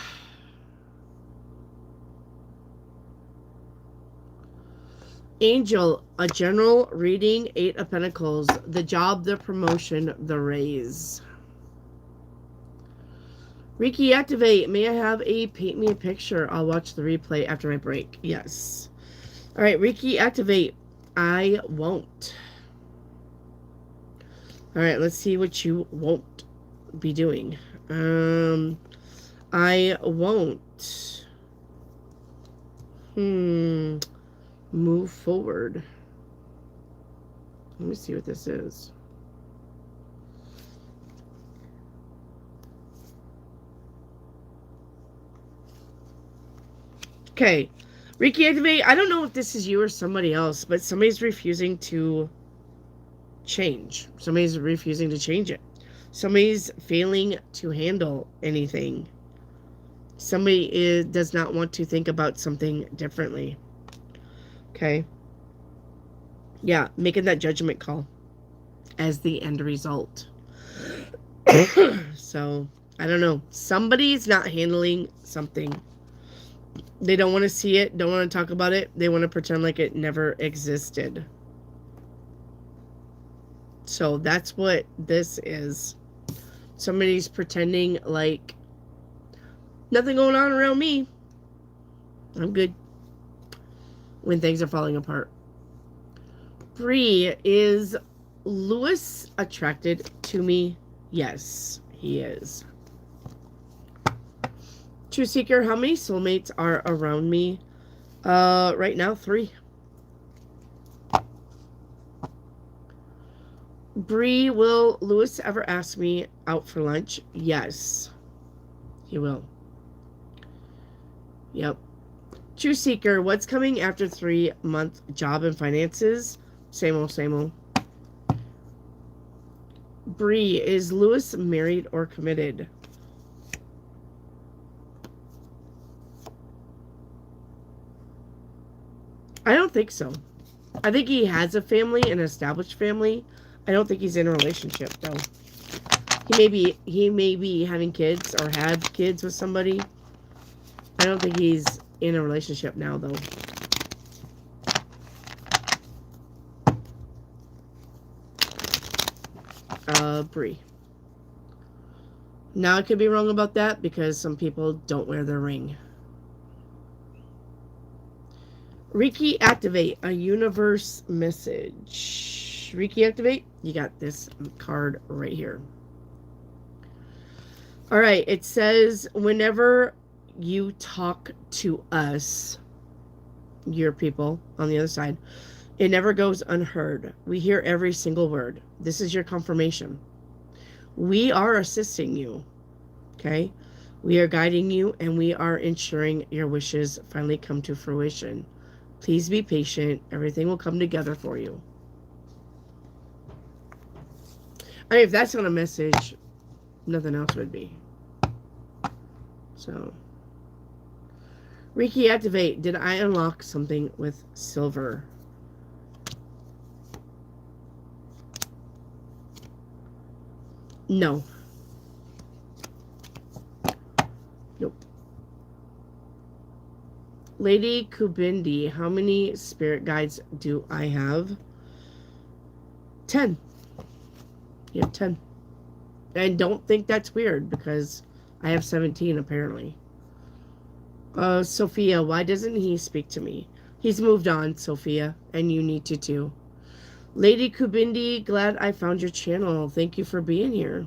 Angel, a general reading, 8 of Pentacles. The job, the promotion, the raise. Reiki, activate. May I have a paint me a picture? I'll watch the replay after my break. Yes. All right, Reiki, activate. I won't. All right, let's see what you won't be doing. I won't. Move forward. Let me see what this is. Okay. Reiki, activate. I don't know if this is you or somebody else, but somebody's refusing to change. Somebody's refusing to change it. Somebody's failing to handle anything. Somebody does not want to think about something differently. Okay. Yeah, making that judgment call as the end result. So, I don't know. Somebody's not handling something. They don't want to see it, don't want to talk about it. They want to pretend like it never existed. So, that's what this is. Somebody's pretending like nothing going on around me. I'm good. When things are falling apart. Bree, is Lewis attracted to me? Yes, he is. True Seeker, how many soulmates are around me? Right now, 3. Bree, will Lewis ever ask me out for lunch? Yes, he will. Yep. True Seeker, what's coming after 3-month job and finances? Same old, same old. Bree, is Lewis married or committed? I don't think so. I think he has a family, an established family. I don't think he's in a relationship, though. He may be having kids or had kids with somebody. I don't think he's in a relationship now, though. Bree. Now, I could be wrong about that because some people don't wear their ring. Reiki, activate. A universe message. Reiki, activate. You got this card right here. All right. It says, whenever you talk to us, your people on the other side, it never goes unheard. We hear every single word. This is your confirmation. We are assisting you. Okay? We are guiding you, and we are ensuring your wishes finally come to fruition. Please be patient. Everything will come together for you. I mean, if that's not a message, nothing else would be. So, Reiki, activate. Did I unlock something with silver? No. Nope. Lady Kubindi, how many spirit guides do I have? 10. You have 10. And don't think that's weird because I have 17 apparently. Sophia, why doesn't he speak to me? He's moved on, Sophia, and you need to too. Lady Kubindi, glad I found your channel. Thank you for being here.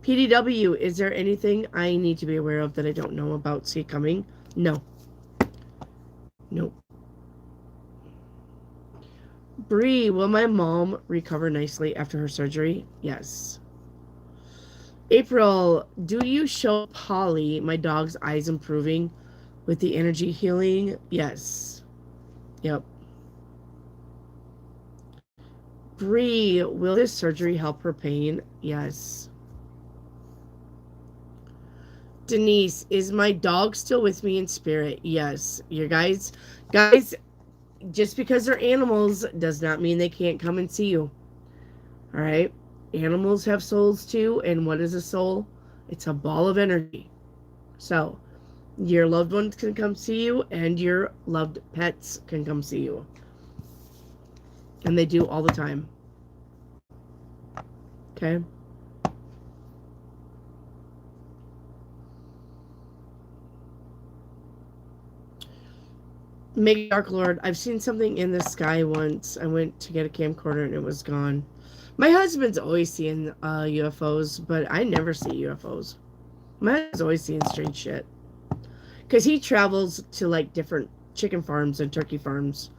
PDW, is there anything I need to be aware of that I don't know about? See it coming? No. Nope. Bree, will my mom recover nicely after her surgery? Yes. April, do you show Polly, my dog's eyes improving with the energy healing? Yes. Yep. Bree, will this surgery help her pain? Yes. Denise, is my dog still with me in spirit? Yes. You guys, just because they're animals does not mean they can't come and see you. All right? Animals have souls too, and what is a soul? It's a ball of energy. So, your loved ones can come see you, and your loved pets can come see you. And they do all the time. Okay? Mega Dark Lord, I've seen something in the sky once. I went to get a camcorder and it was gone. My husband's always seeing UFOs, but I never see UFOs. My husband's always seeing strange shit. Because he travels to like different chicken farms and turkey farms,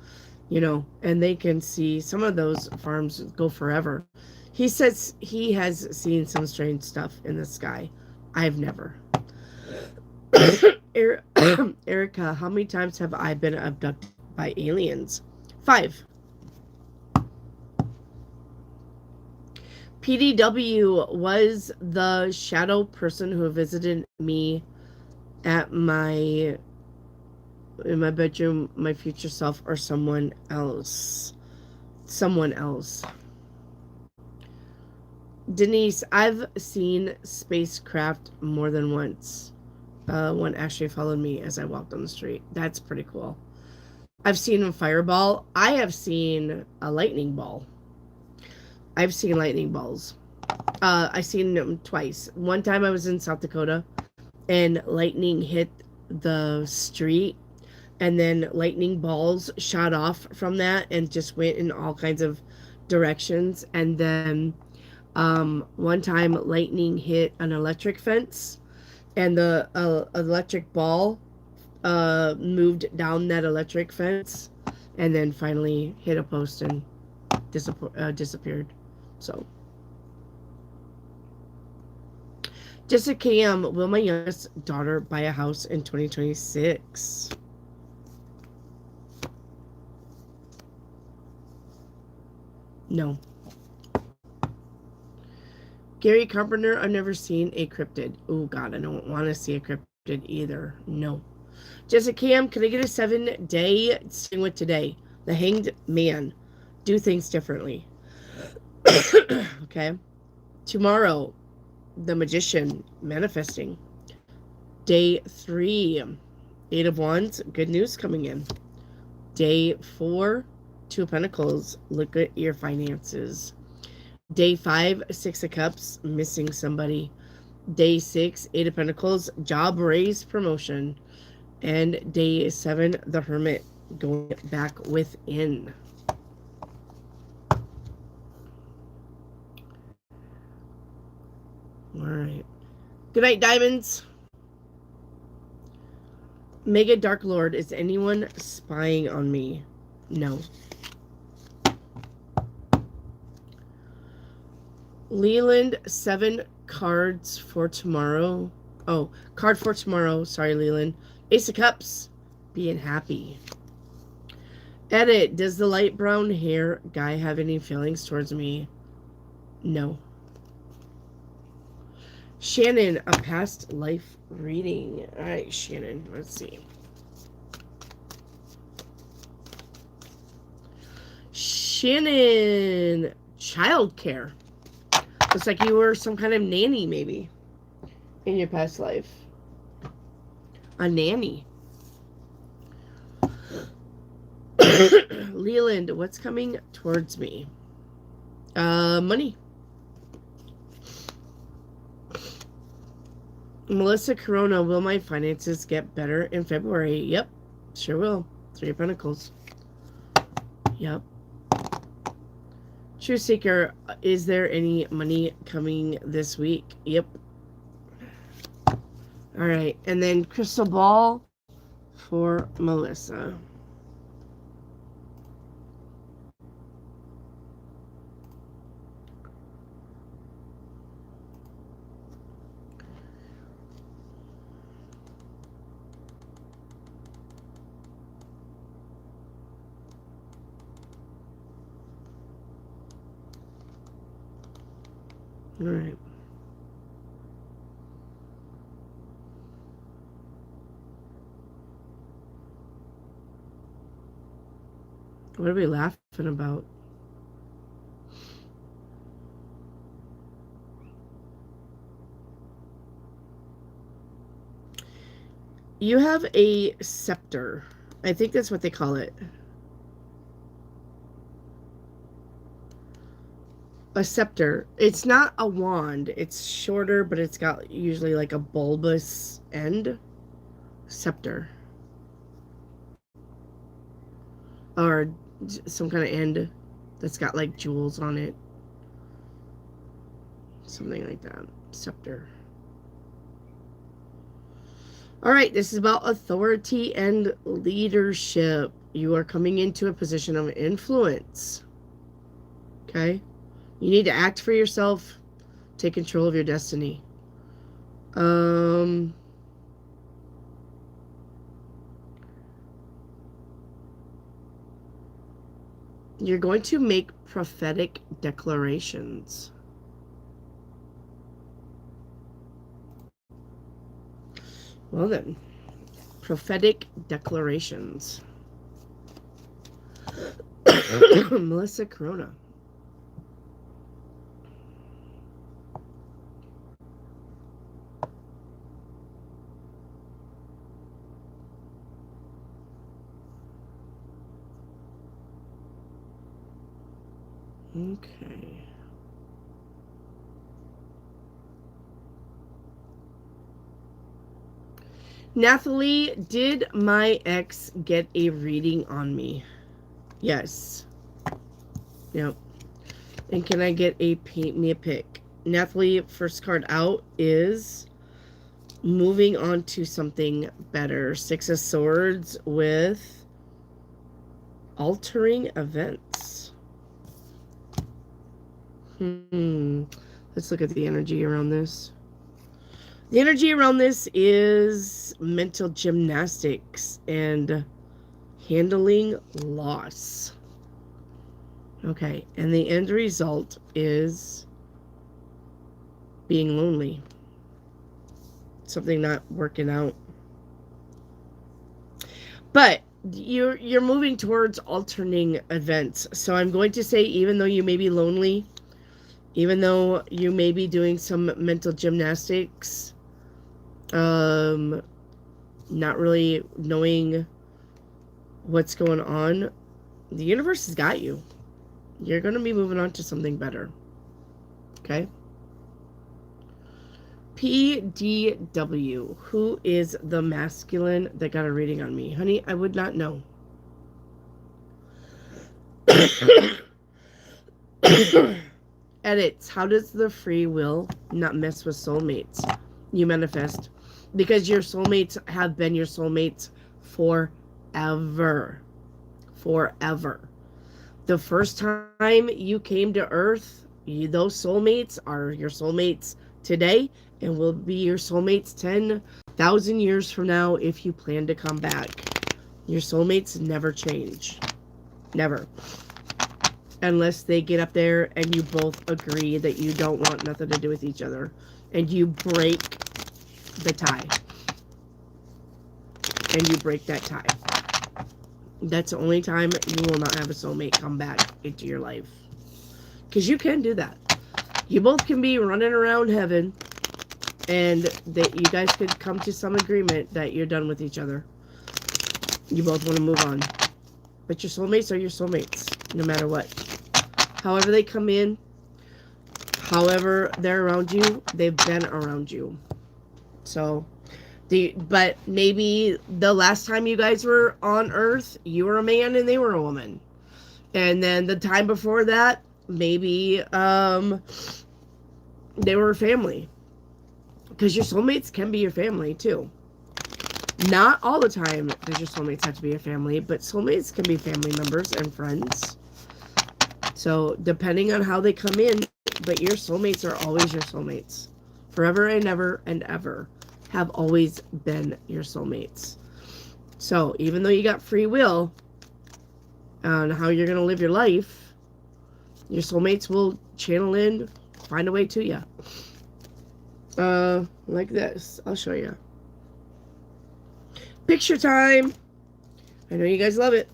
you know, and they can see some of those farms go forever. He says he has seen some strange stuff in the sky. I've never. Erica, how many times have I been abducted by aliens? 5. PDW was the shadow person who visited me in my bedroom, my future self, or someone else. Someone else. Denise, I've seen spacecraft more than once. One actually followed me as I walked on the street. That's pretty cool. I've seen a fireball. I have seen a lightning ball. I've seen lightning balls. I've seen them twice. One time I was in South Dakota and lightning hit the street, and then lightning balls shot off from that and just went in all kinds of directions. And then one time lightning hit an electric fence, and the electric ball moved down that electric fence and then finally hit a post and disappeared. So, Jessica Cam, will my youngest daughter buy a house in 2026? No. Gary Carpenter, I've never seen a cryptid. Oh, God, I don't want to see a cryptid either. No. Jessica Cam, can I get a 7-day sing with today? The Hanged Man. Do things differently. Okay. Tomorrow, the Magician, manifesting. Day 3, 8 of Wands, good news coming in. Day 4, 2 of Pentacles, look at your finances. Day 5, 6 of Cups, missing somebody. Day 6, 8 of Pentacles, job raise, promotion. And day 7, the Hermit, going back within. All right. Good night, diamonds. Mega Dark Lord, is anyone spying on me? No. Leland, 7 cards for tomorrow. Oh, card for tomorrow. Sorry, Leland. Ace of Cups, being happy. Edit, does the light brown hair guy have any feelings towards me? No. Shannon, a past life reading. All right, Shannon, let's see. Shannon, childcare. Looks like you were some kind of nanny, maybe, in your past life. A nanny. Leland, what's coming towards me? Money. Melissa Corona, will my finances get better in February? Yep, sure will. 3 of Pentacles. Yep. True Seeker, is there any money coming this week? Yep. All right, and then Crystal Ball for Melissa. All right. What are we laughing about? You have a scepter. I think that's what they call it. A scepter. It's not a wand. It's shorter, but it's got usually like a bulbous end. Scepter. Or some kind of end that's got like jewels on it. Something like that. Scepter. All right, this is about authority and leadership. You are coming into a position of influence. Okay? You need to act for yourself. Take control of your destiny. You're going to make prophetic declarations. Well then, prophetic declarations. Melissa Corona. Okay. Nathalie, did my ex get a reading on me? Yes. Yep. And can I get a paint me a pic? Nathalie, first card out is moving on to something better. 6 of Swords with altering events. Let's look at the energy around this. The energy around this is mental gymnastics and handling loss. Okay, and the end result is being lonely. Something not working out. But you're moving towards alternating events. So I'm going to say, even though you may be lonely, even though you may be doing some mental gymnastics, not really knowing what's going on, the universe has got you. You're going to be moving on to something better. Okay? PDW. Who is the masculine that got a reading on me? Honey, I would not know. Edits. How does the free will not mess with soulmates? You manifest. Because your soulmates have been your soulmates forever. Forever. The first time you came to Earth, those soulmates are your soulmates today and will be your soulmates 10,000 years from now if you plan to come back. Your soulmates never change. Never. Unless they get up there and you both agree that you don't want nothing to do with each other. And you break the tie. And you break that tie. That's the only time you will not have a soulmate come back into your life. Because you can do that. You both can be running around heaven. And that you guys could come to some agreement that you're done with each other. You both want to move on. But your soulmates are your soulmates. No matter what. However they come in, however they're around you, they've been around you. So, but maybe the last time you guys were on Earth, you were a man and they were a woman. And then the time before that, maybe they were a family. Because your soulmates can be your family too. Not all the time does your soulmates have to be your family, but soulmates can be family members and friends. So depending on how they come in, but your soulmates are always your soulmates. Forever and ever and ever have always been your soulmates. So even though you got free will on how you're going to live your life, your soulmates will channel in, find a way to you. Like this. I'll show you. Picture time. I know you guys love it.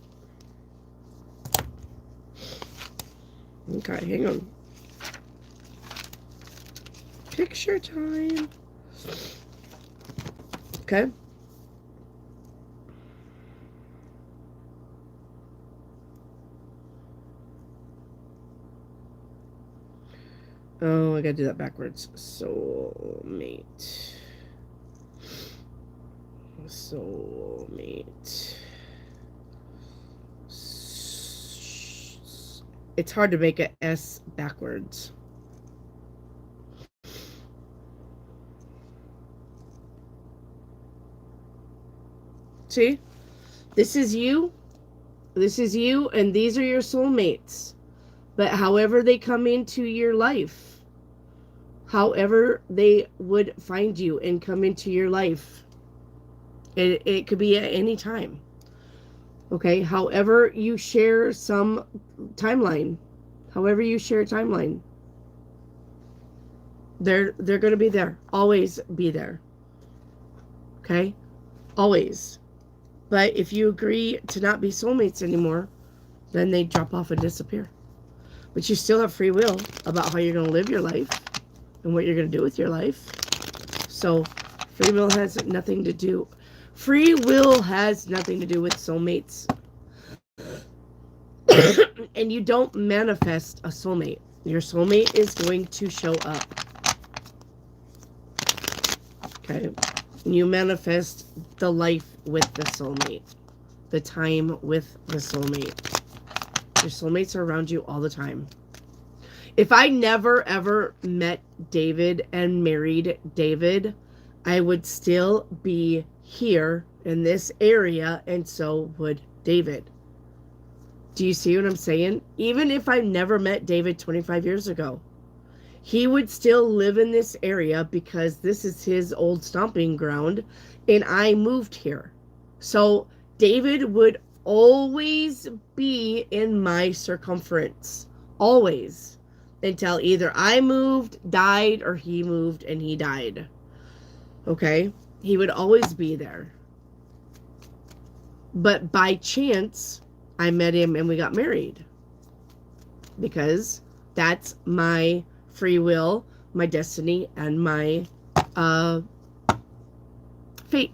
Okay, hang on. Picture time. Okay. Oh, I gotta do that backwards. Soulmate. Soulmate. It's hard to make a S backwards. See? This is you. This is you, and these are your soulmates. But however they come into your life, however they would find you and come into your life, it could be at any time. Okay? However you share some timeline, however you share a timeline, they're going to be there. Always be there. Okay? Always. But if you agree to not be soulmates anymore, then they drop off and disappear. But you still have free will about how you're going to live your life and what you're going to do with your life. So free will has nothing to do. Free will has nothing to do with soulmates. And you don't manifest a soulmate. Your soulmate is going to show up. Okay? You manifest the life with the soulmate. The time with the soulmate. Your soulmates are around you all the time. If I never ever met David and married David, I would still be here in this area, and so would David. Do you see what I'm saying? Even if I never met David 25 years ago, he would still live in this area because this is his old stomping ground, and I moved here. So David would always be in my circumference. Always. Until either I moved, died, or he moved and he died. Okay? He would always be there. But by chance, I met him and we got married. Because that's my free will, my destiny, and my fate.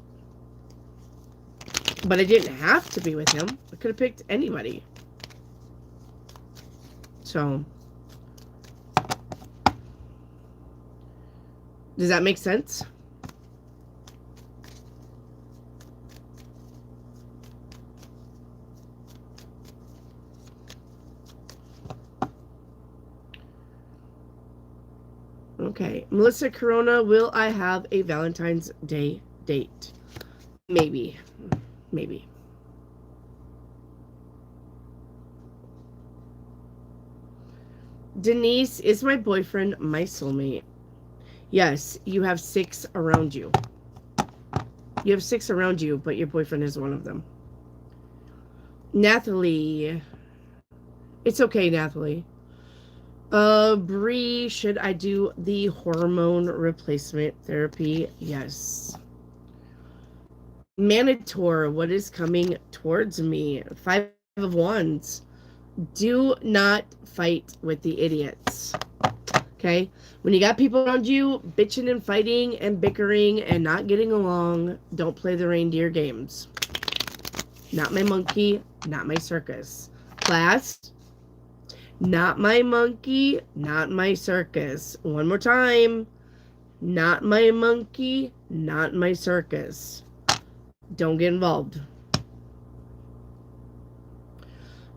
But I didn't have to be with him. I could have picked anybody. So, does that make sense? Okay. Melissa Corona, will I have a Valentine's Day date? Maybe. Maybe. Denise, is my boyfriend my soulmate? Yes, you have 6 around you. You have 6 around you, but your boyfriend is one of them. Nathalie. It's okay, Nathalie. Bree, should I do the hormone replacement therapy? Yes. Manitor, what is coming towards me? 5 of Wands. Do not fight with the idiots. Okay? When you got people around you bitching and fighting and bickering and not getting along, don't play the reindeer games. Not my monkey, not my circus. Class, not my monkey, not my circus. One more time. Not my monkey, not my circus. Don't get involved.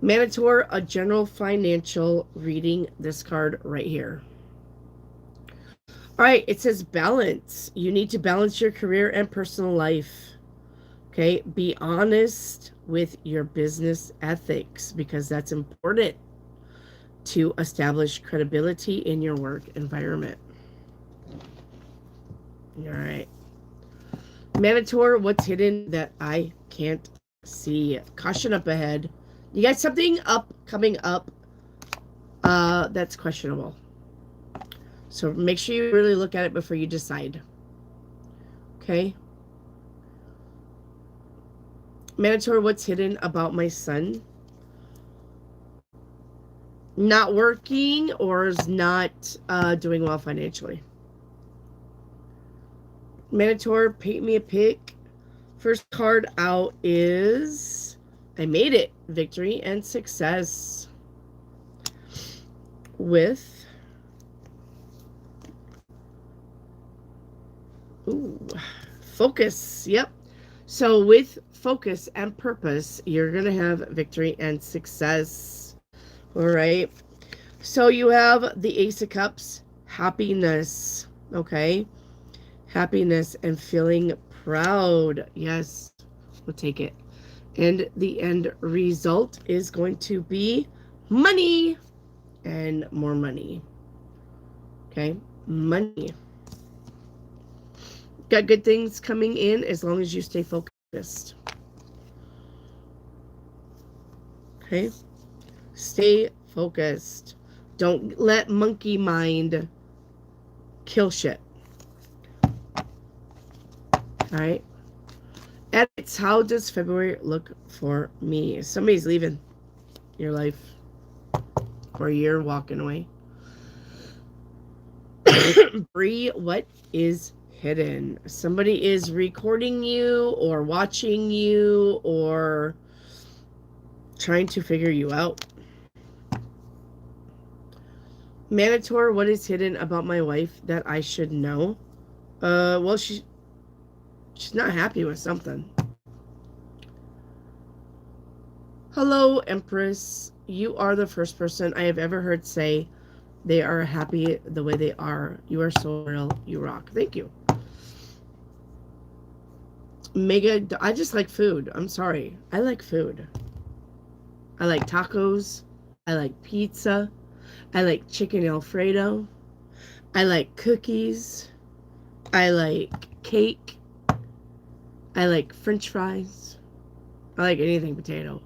Manator, a general financial reading, this card right here. All right, it says balance. You need to balance your career and personal life. Okay, be honest with your business ethics because that's important to establish credibility in your work environment. All right. Manator, what's hidden that I can't see? Caution up ahead. You got something coming up that's questionable. So make sure you really look at it before you decide. Okay. Manator, what's hidden about my son? Not working or is not doing well financially. Manator, paint me a pic. First card out is I made it. Victory and success. With focus. Yep. So with focus and purpose, you're going to have victory and success. All right. So you have the Ace of Cups, happiness. Okay. Happiness and feeling proud. Yes, we'll take it. And the end result is going to be money and more money. Okay, money. Got good things coming in as long as you stay focused. Okay, stay focused. Don't let monkey mind kill shit. All right. Edits. How does February look for me? Somebody's leaving your life. Or you're walking away. Bree, what is hidden? Somebody is recording you or watching you or trying to figure you out. Manator, what is hidden about my wife that I should know? Well, she's not happy with something. Hello, Empress. You are the first person I have ever heard say they are happy the way they are. You are so real. You rock. Thank you. Mega, I just like food. I'm sorry. I like food. I like tacos. I like pizza. I like chicken Alfredo. I like cookies. I like cake. I like French fries. I like anything potato.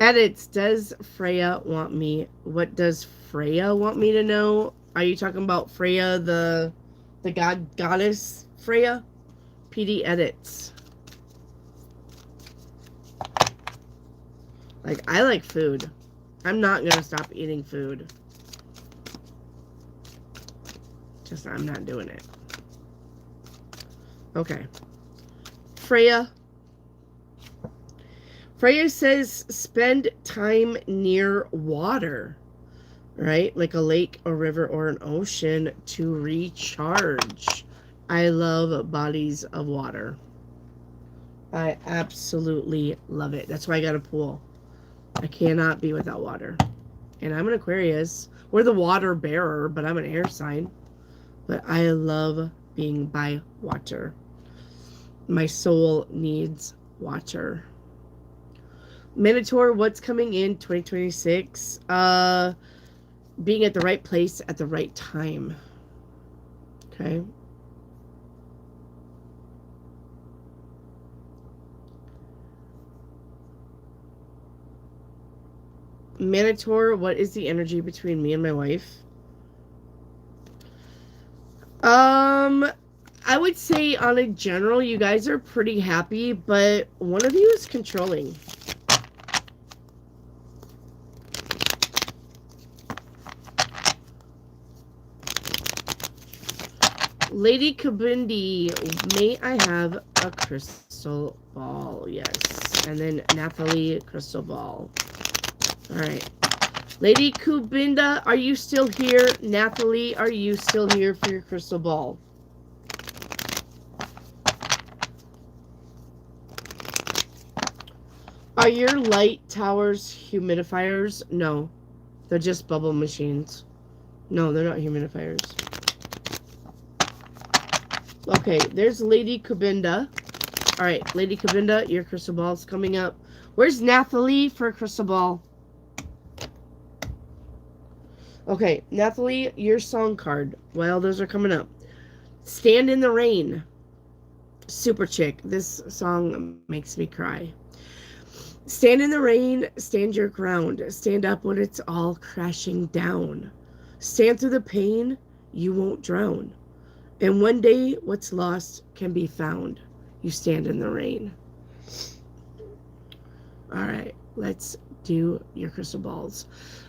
Edits. Does Freya want me? What does Freya want me to know? Are you talking about Freya, the goddess Freya? PD edits. Like, I like food. I'm not gonna stop eating food. Just, I'm not doing it. Okay. Freya. Freya says spend time near water. Right? Like a lake, a river, or an ocean to recharge. I love bodies of water. I absolutely love it. That's why I got a pool. I cannot be without water. And I'm an Aquarius. We're the water bearer, but I'm an air sign. But I love being by water. My soul needs water. Minotaur, what's coming in 2026? Being at the right place at the right time. Okay. Minotaur, what is the energy between me and my wife? I would say on a general, you guys are pretty happy, but one of you is controlling. Lady Kabindi, may I have a crystal ball? Yes. And then Nathalie, crystal ball. All right. Lady Kubinda, are you still here? Nathalie, are you still here for your crystal ball? Are your light towers humidifiers? No. They're just bubble machines. No, they're not humidifiers. Okay, there's Lady Kubinda. Alright, Lady Kubinda, your crystal ball's coming up. Where's Nathalie for a crystal ball? Okay, Nathalie, your song card. Well, those are coming up. Stand in the Rain. Super chick. This song makes me cry. Stand in the rain, stand your ground. Stand up when it's all crashing down. Stand through the pain, you won't drown. And one day, what's lost can be found. You stand in the rain. All right, let's do your crystal balls.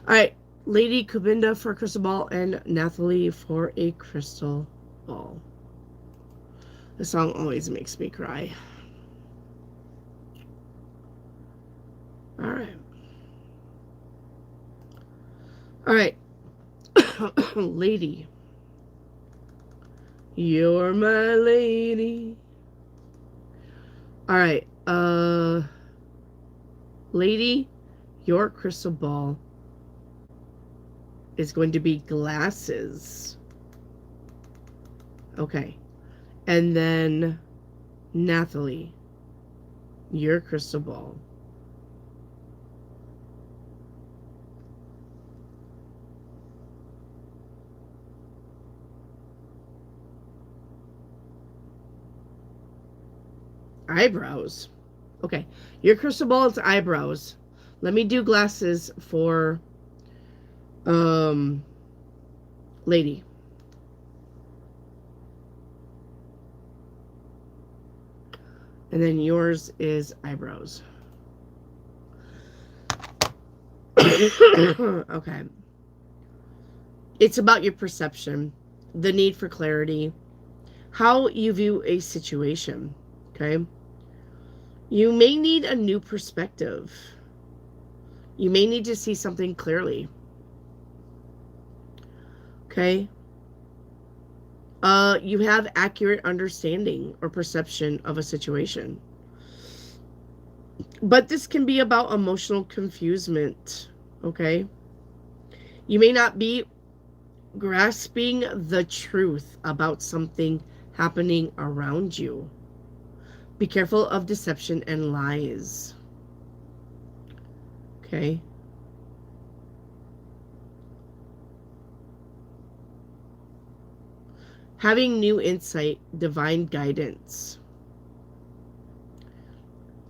All right, Lady Kubinda for a crystal ball and Nathalie for a crystal ball. The song always makes me cry. All right. All right. Lady. You're my lady. All right. Lady, your crystal ball is going to be glasses. Okay. And then Nathalie, your crystal ball. Eyebrows. Okay. Your crystal ball is eyebrows. Let me do glasses for Lady. And then yours is eyebrows. Okay. It's about your perception, the need for clarity, how you view a situation. Okay. You may need a new perspective. You may need to see something clearly. Okay. You have accurate understanding or perception of a situation. But this can be about emotional confusement. Okay. You may not be grasping the truth about something happening around you. Be careful of deception and lies. Okay. Having new insight, divine guidance.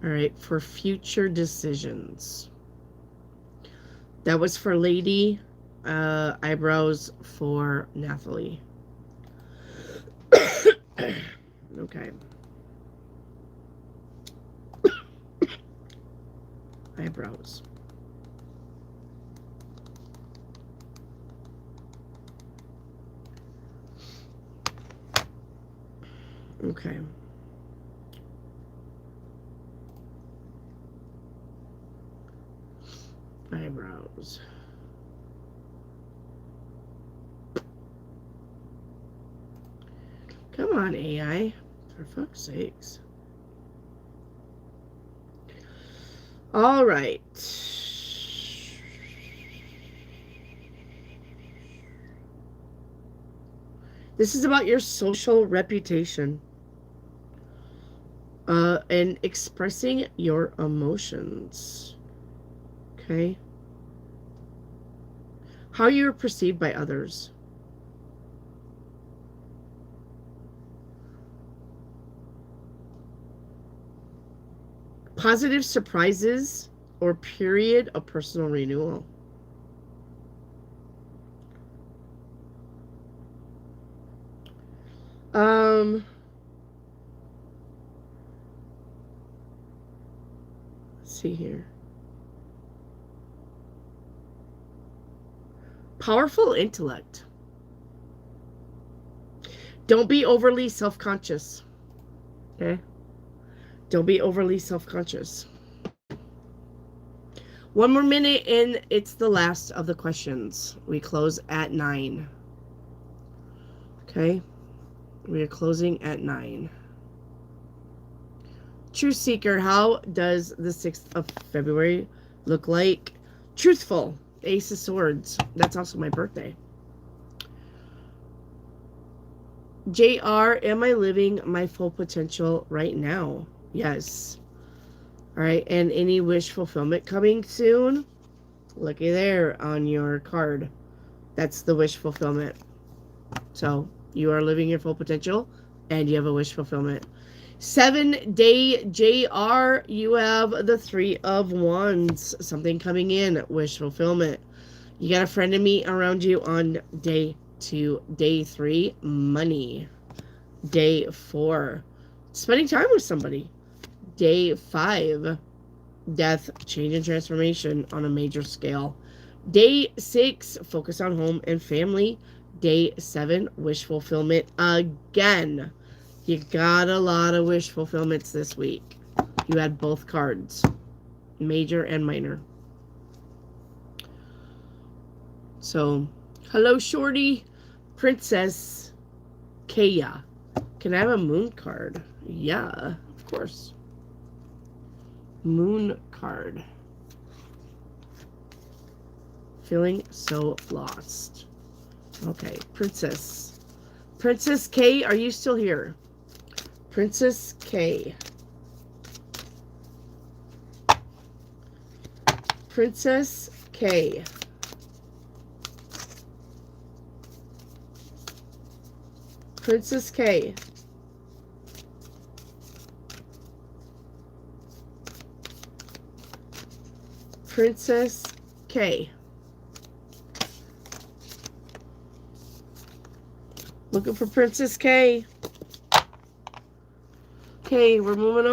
All right, for future decisions. That was for Lady. Eyebrows for Nathalie. Okay. Eyebrows. Okay. Eyebrows. Come on, AI. For fuck's sakes. All right. This is about your social reputation. And expressing your emotions. Okay. How you're perceived by others. Positive surprises or period of personal renewal. Let's see here. Powerful intellect. Don't be overly self-conscious. Okay? Don't be overly self-conscious. One more minute and it's the last of the questions. We close at 9. Okay? We are closing at 9. Truth Seeker, how does the 6th of February look like? Truthful. Ace of Swords. That's also my birthday. JR, am I living my full potential right now? Yes. All right, and any wish fulfillment coming soon? Looky there on your card. That's the wish fulfillment. So you are living your full potential and you have a wish fulfillment. 7-day JR, you have the 3 of Wands. Something coming in, wish fulfillment. You got a friend to meet around you on day 2. Day 3, money. Day 4, spending time with somebody. Day 5, death, change and transformation on a major scale. Day 6, focus on home and family. Day 7, wish fulfillment again. You got a lot of wish fulfillments this week. You had both cards, major and minor. So, hello, Shorty. Princess Kaya. Can I have a moon card? Yeah, of course. Moon card. Feeling so lost. Okay, Princess. Princess K, are you still here? Princess K. Princess K. Princess K. Princess K. Looking for Princess K. Okay, we're moving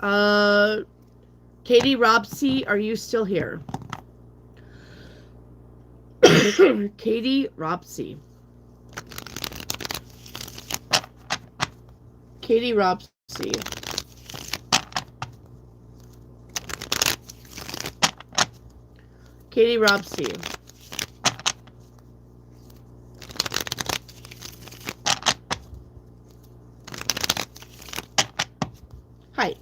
on. Katie Robsey, are you still here? Katie Robsey. Katie Robsey. Katie Robsey. Hi.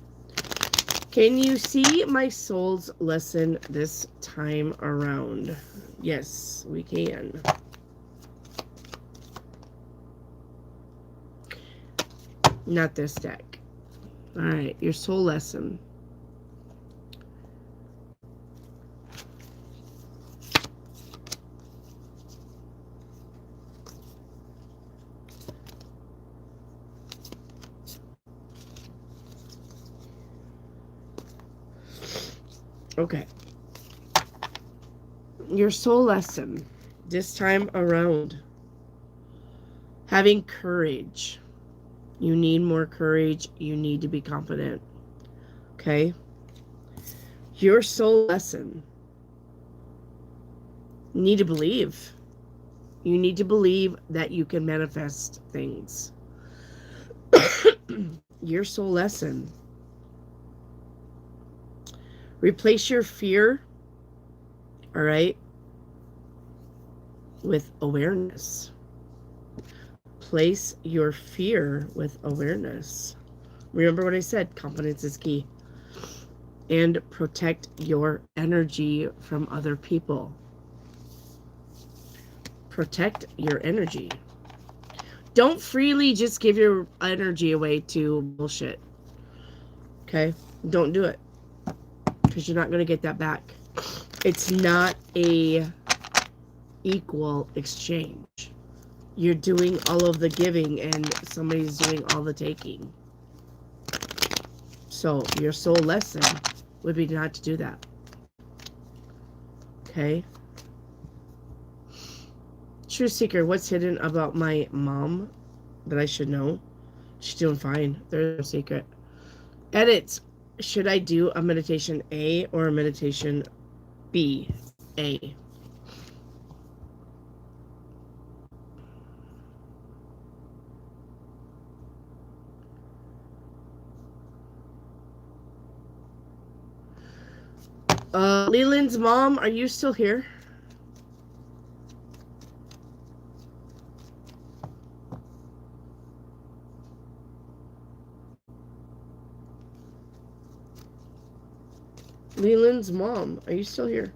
Can you see my soul's lesson this time around? Yes, we can. Not this deck. All right, your soul lesson. Okay. Your soul lesson this time around. Having courage. You need more courage. You need to be confident. Okay? Your soul lesson. You need to believe. You need to believe that you can manifest things. Your soul lesson. Replace your fear, all right, with awareness. Place your fear with awareness. Remember what I said, confidence is key. And protect your energy from other people. Protect your energy. Don't freely just give your energy away to bullshit. Okay? Don't do it. Because you're not going to get that back. It's not a equal exchange. You're doing all of the giving and somebody's doing all the taking. So your soul lesson would be not to do that. Okay? True Seeker, what's hidden about my mom that I should know? She's doing fine. There's no secret. Edits. Should I do a meditation A or a meditation B? A. Leland's mom, are you still here? Leland's mom, are you still here?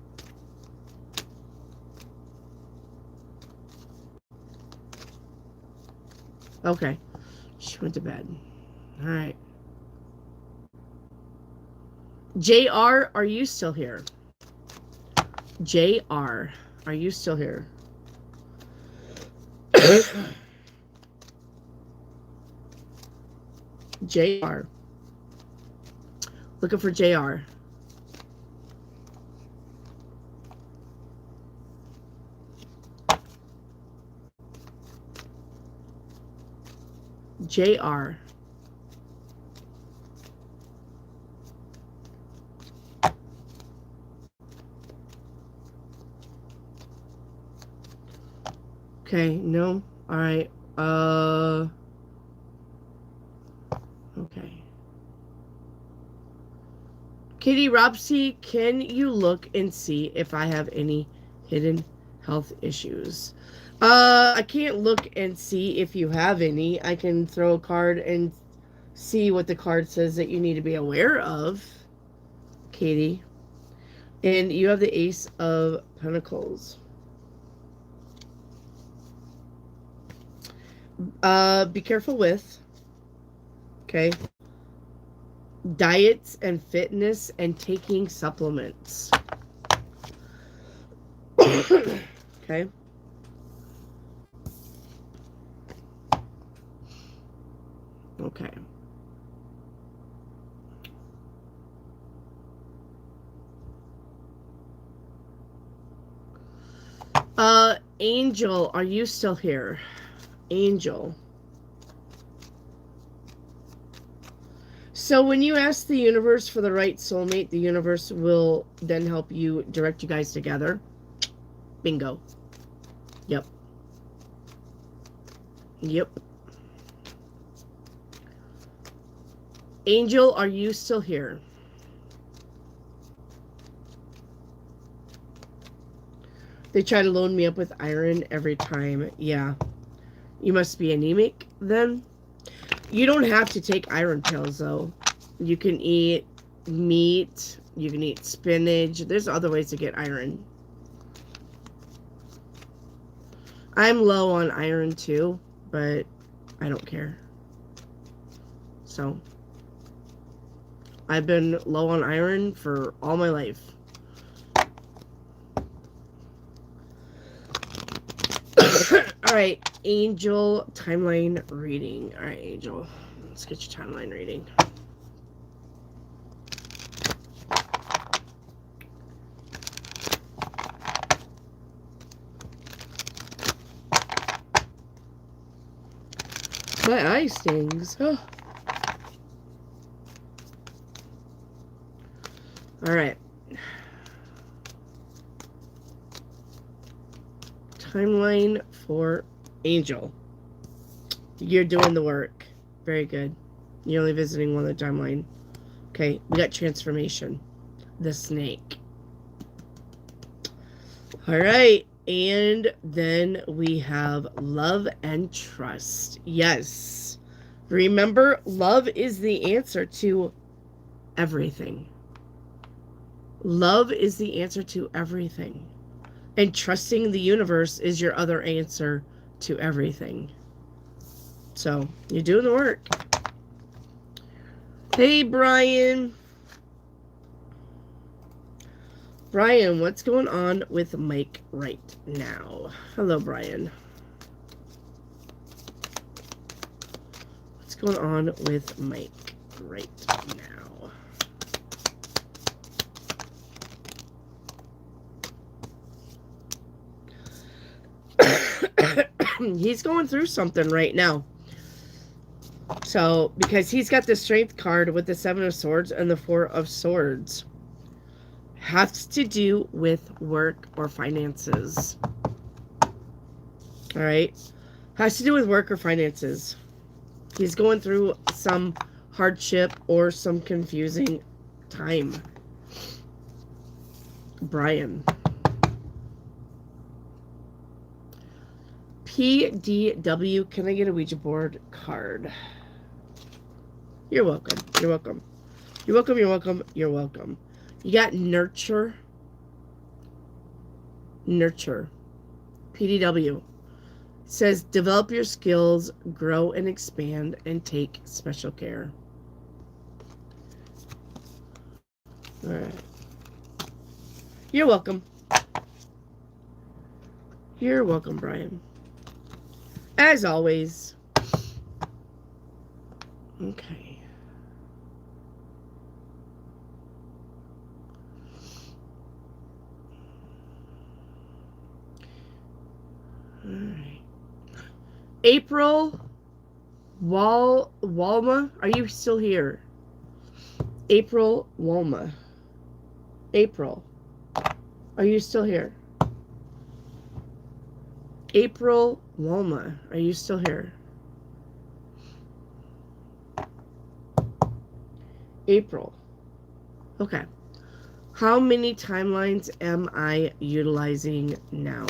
Okay. She went to bed. All right. JR, are you still here? JR, are you still here? JR. Looking for JR. JR. Okay, no. All right. Okay. Kitty Robsy, can you look and see if I have any hidden health issues? I can't look and see if you have any. I can throw a card and see what the card says that you need to be aware of, Katie. And you have the Ace of Pentacles. Be careful with, okay, diets and fitness and taking supplements. Okay. Okay. Angel, are you still here? Angel. So when you ask the universe for the right soulmate, the universe will then help you direct you guys together. Bingo. Yep. Yep. Angel, are you still here? They try to load me up with iron every time. Yeah. You must be anemic then. You don't have to take iron pills though. You can eat meat. You can eat spinach. There's other ways to get iron. I'm low on iron too, but I don't care. So, I've been low on iron for all my life. Alright, Angel, timeline reading. Alright, Angel, let's get your timeline reading. My eye stings. Oh. Alright. Timeline for Angel. You're doing the work. Very good. You're only visiting one of the timeline. Okay, we got transformation. The snake. Alright. And then we have love and trust. Yes. Remember, love is the answer to everything. Love is the answer to everything. And trusting the universe is your other answer to everything. So, you're doing the work. Hey, Brian. Brian, what's going on with Mike right now? Hello, Brian. What's going on with Mike right now? He's going through something right now. So, because he's got the Strength card with the 7 of Swords and the 4 of Swords. Has to do with work or finances. Alright? Has to do with work or finances. He's going through some hardship or some confusing time. Brian. PDW, can I get a Ouija board card? You're welcome. You're welcome. You're welcome. You're welcome. You're welcome. You got nurture. Nurture. PDW. It says develop your skills, grow and expand, and take special care. All right. You're welcome. You're welcome, Brian. As always. Okay. All right. April Walma, are you still here? April Walma. April, are you still here? April Walma, are you still here? April. Okay. How many timelines am I utilizing now?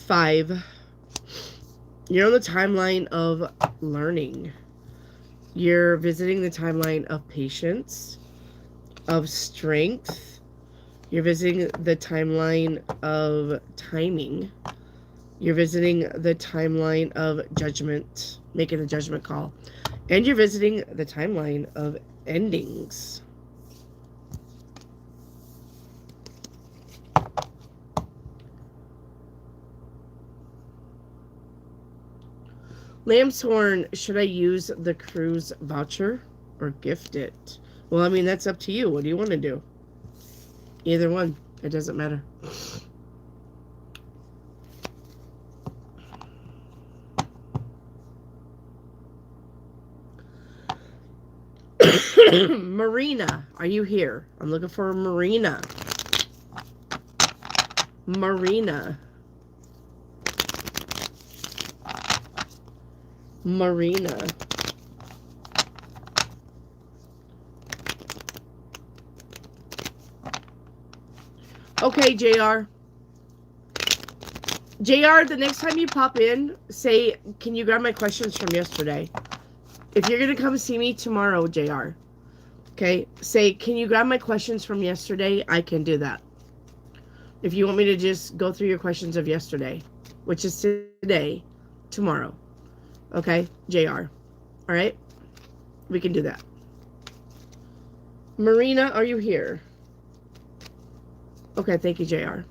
5. You're on the timeline of learning. You're visiting the timeline of patience, of strength. You're visiting the timeline of timing. You're visiting the timeline of judgment, making a judgment call. And you're visiting the timeline of endings. Lambshorn, should I use the cruise voucher or gift it? Well, I mean, that's up to you. What do you want to do? Either one. It doesn't matter. Marina, are you here? I'm looking for Marina. Marina. Marina. Okay, JR. JR, the next time you pop in, say, can you grab my questions from yesterday? If you're going to come see me tomorrow, JR, okay, say, can you grab my questions from yesterday? I can do that. If you want me to just go through your questions of yesterday, which is today, tomorrow. Okay, JR. All right? We can do that. Marina, are you here? Okay, thank you, JR.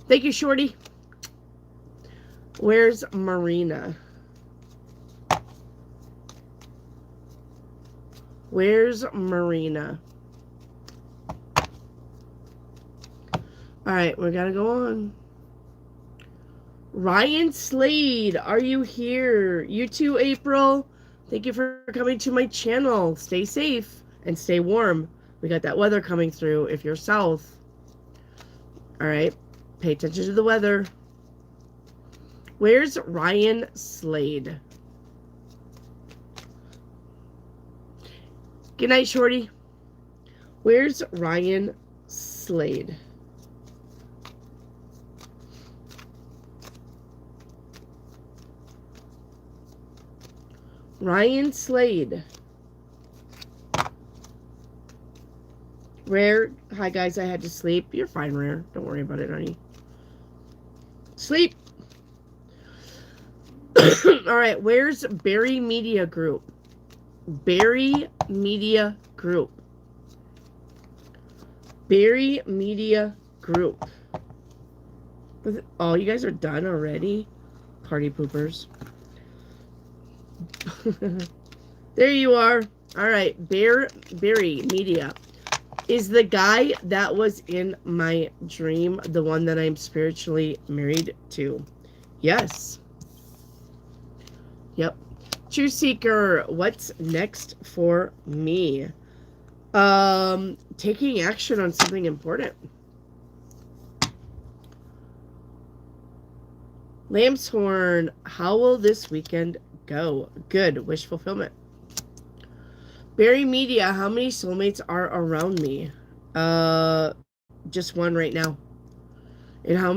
Thank you, Shorty. Where's Marina? Where's Marina? All right, we gotta go on. Ryan Slade, are you here? You too, April. Thank you for coming to my channel. Stay safe and stay warm. We got that weather coming through if you're south. All right, pay attention to the weather. Where's Ryan Slade? Good night, Shorty. Where's Ryan Slade? Ryan Slade. Rare. Hi, guys. I had to sleep. You're fine, Rare. Don't worry about it, honey. Sleep. All right. Where's Barry Media Group? Barry Media Group. Barry Media Group. Oh, you guys are done already? Party poopers. There you are. All right. Barry Media is the guy that was in my dream, the one that I'm spiritually married to. Yes. Yep. True Seeker, what's next for me? Taking action on something important. Lambshorn, how will this weekend go? Good. Wish fulfillment. Barry Media, how many soulmates are around me? Just one right now. And how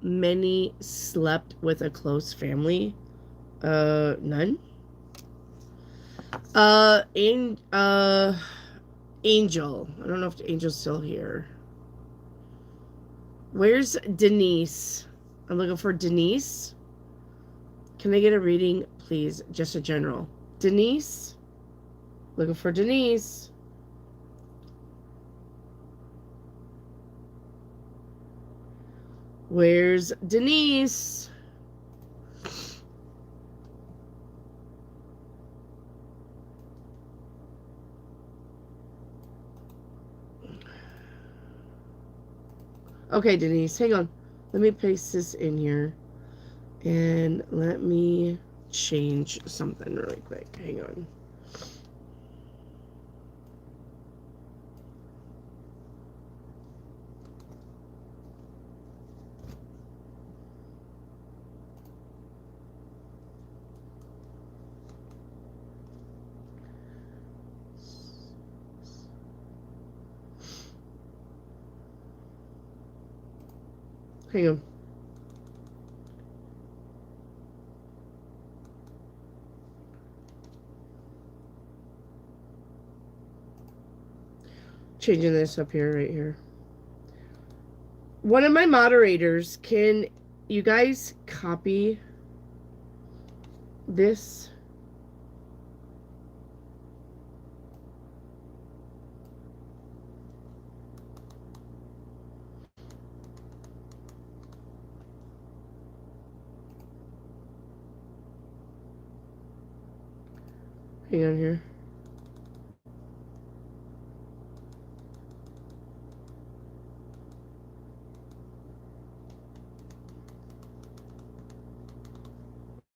many slept with a close family? None. Angel. I don't know if Angel's still here. Where's Denise? I'm looking for Denise. Can I get a reading, please? Just a general. Denise? Looking for Denise. Where's Denise? Okay, Denise, hang on. Let me paste this in here. And let me change something really quick. Hang on. Hang on. Changing this up here, right here. One of my moderators, can you guys copy this? Hang on here.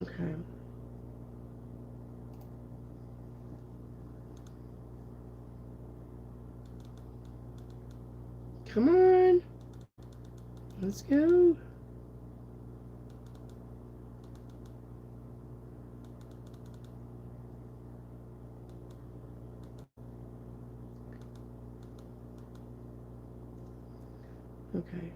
Okay. Come on. Let's go. Okay.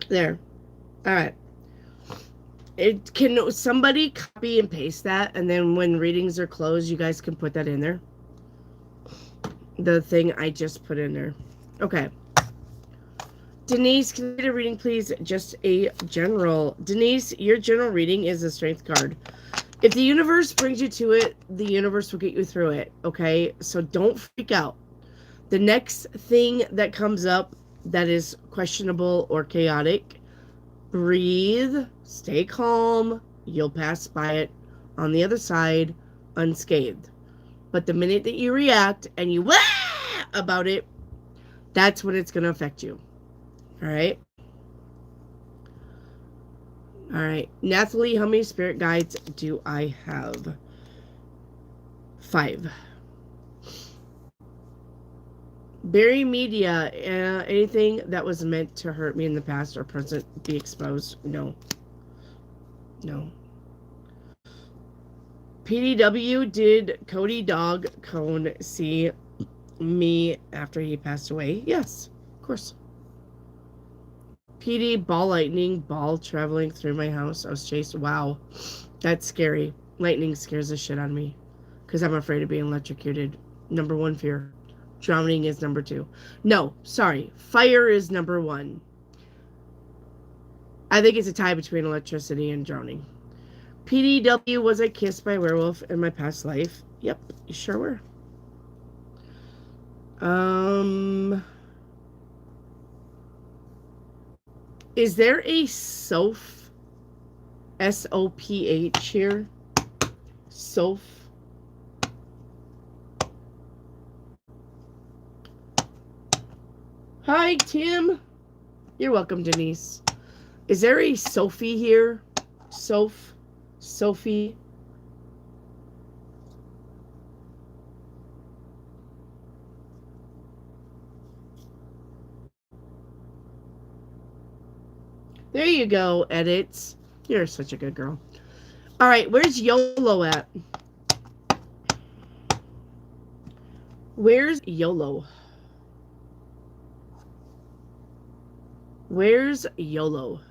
There. All right. It can somebody copy and paste that, and then when readings are closed, you guys can put that in there. The thing I just put in there. Okay. Denise, can you get a reading, please? Just a general. Denise, your general reading is a strength card. If the universe brings you to it, the universe will get you through it, okay? So don't freak out. The next thing that comes up that is questionable or chaotic, breathe, stay calm, you'll pass by it on the other side unscathed. But the minute that you react and you wah about it, that's when it's going to affect you. All right? All right. Nathalie, how many spirit guides do I have? 5. Barry Media, anything that was meant to hurt me in the past or present be exposed? No. No. PDW, did Cody Dog Cone see me after he passed away? Yes, of course. PD, ball lightning, ball traveling through my house. I was chased. Wow. That's scary. Lightning scares the shit out of me because I'm afraid of being electrocuted. Number 1 fear. Drowning is number 2. No, sorry. Fire is number 1. I think it's a tie between electricity and drowning. PDW, was I kissed by a werewolf in my past life? Yep, you sure were. Is there a Soph? S-O-P-H here? Soph? Hi, Tim. You're welcome, Denise. Is there a Sophie here? Soph? Sophie? There you go, edits. You're such a good girl. All right, where's YOLO at? Where's YOLO? Where's YOLO?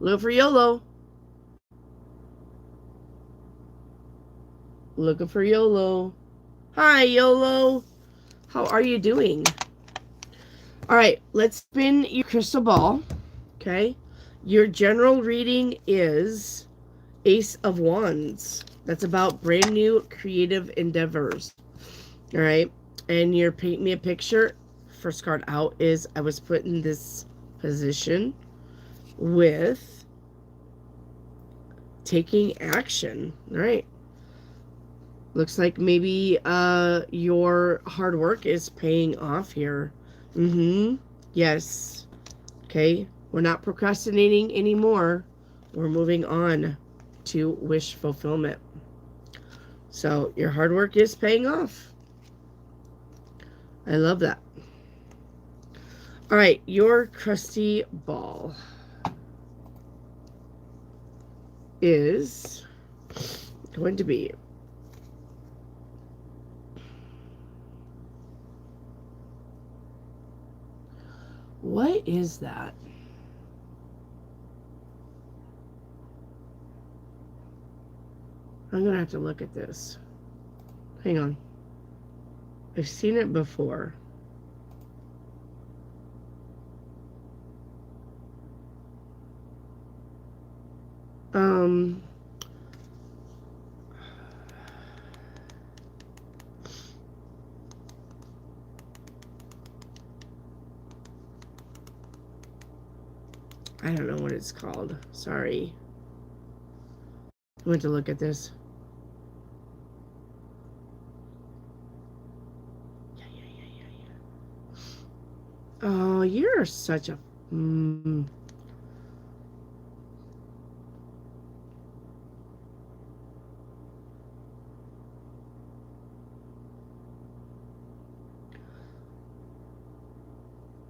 Look for YOLO. Looking for YOLO. Hi, YOLO. How are you doing? All right, let's spin your crystal ball. Okay. Your general reading is Ace of Wands. That's about brand new creative endeavors. All right. And you're painting me a picture. First card out is I was put in this position with taking action. All right. Looks like maybe your hard work is paying off here. Yes. Okay. We're not procrastinating anymore. We're moving on to wish fulfillment. So your hard work is paying off. I love that. All right, your crusty ball is going to be what is that? I'm gonna have to look at this. Hang on. I've seen it before. I don't know what it's called. Sorry. I went to look at this. Yeah. Oh, you're such a...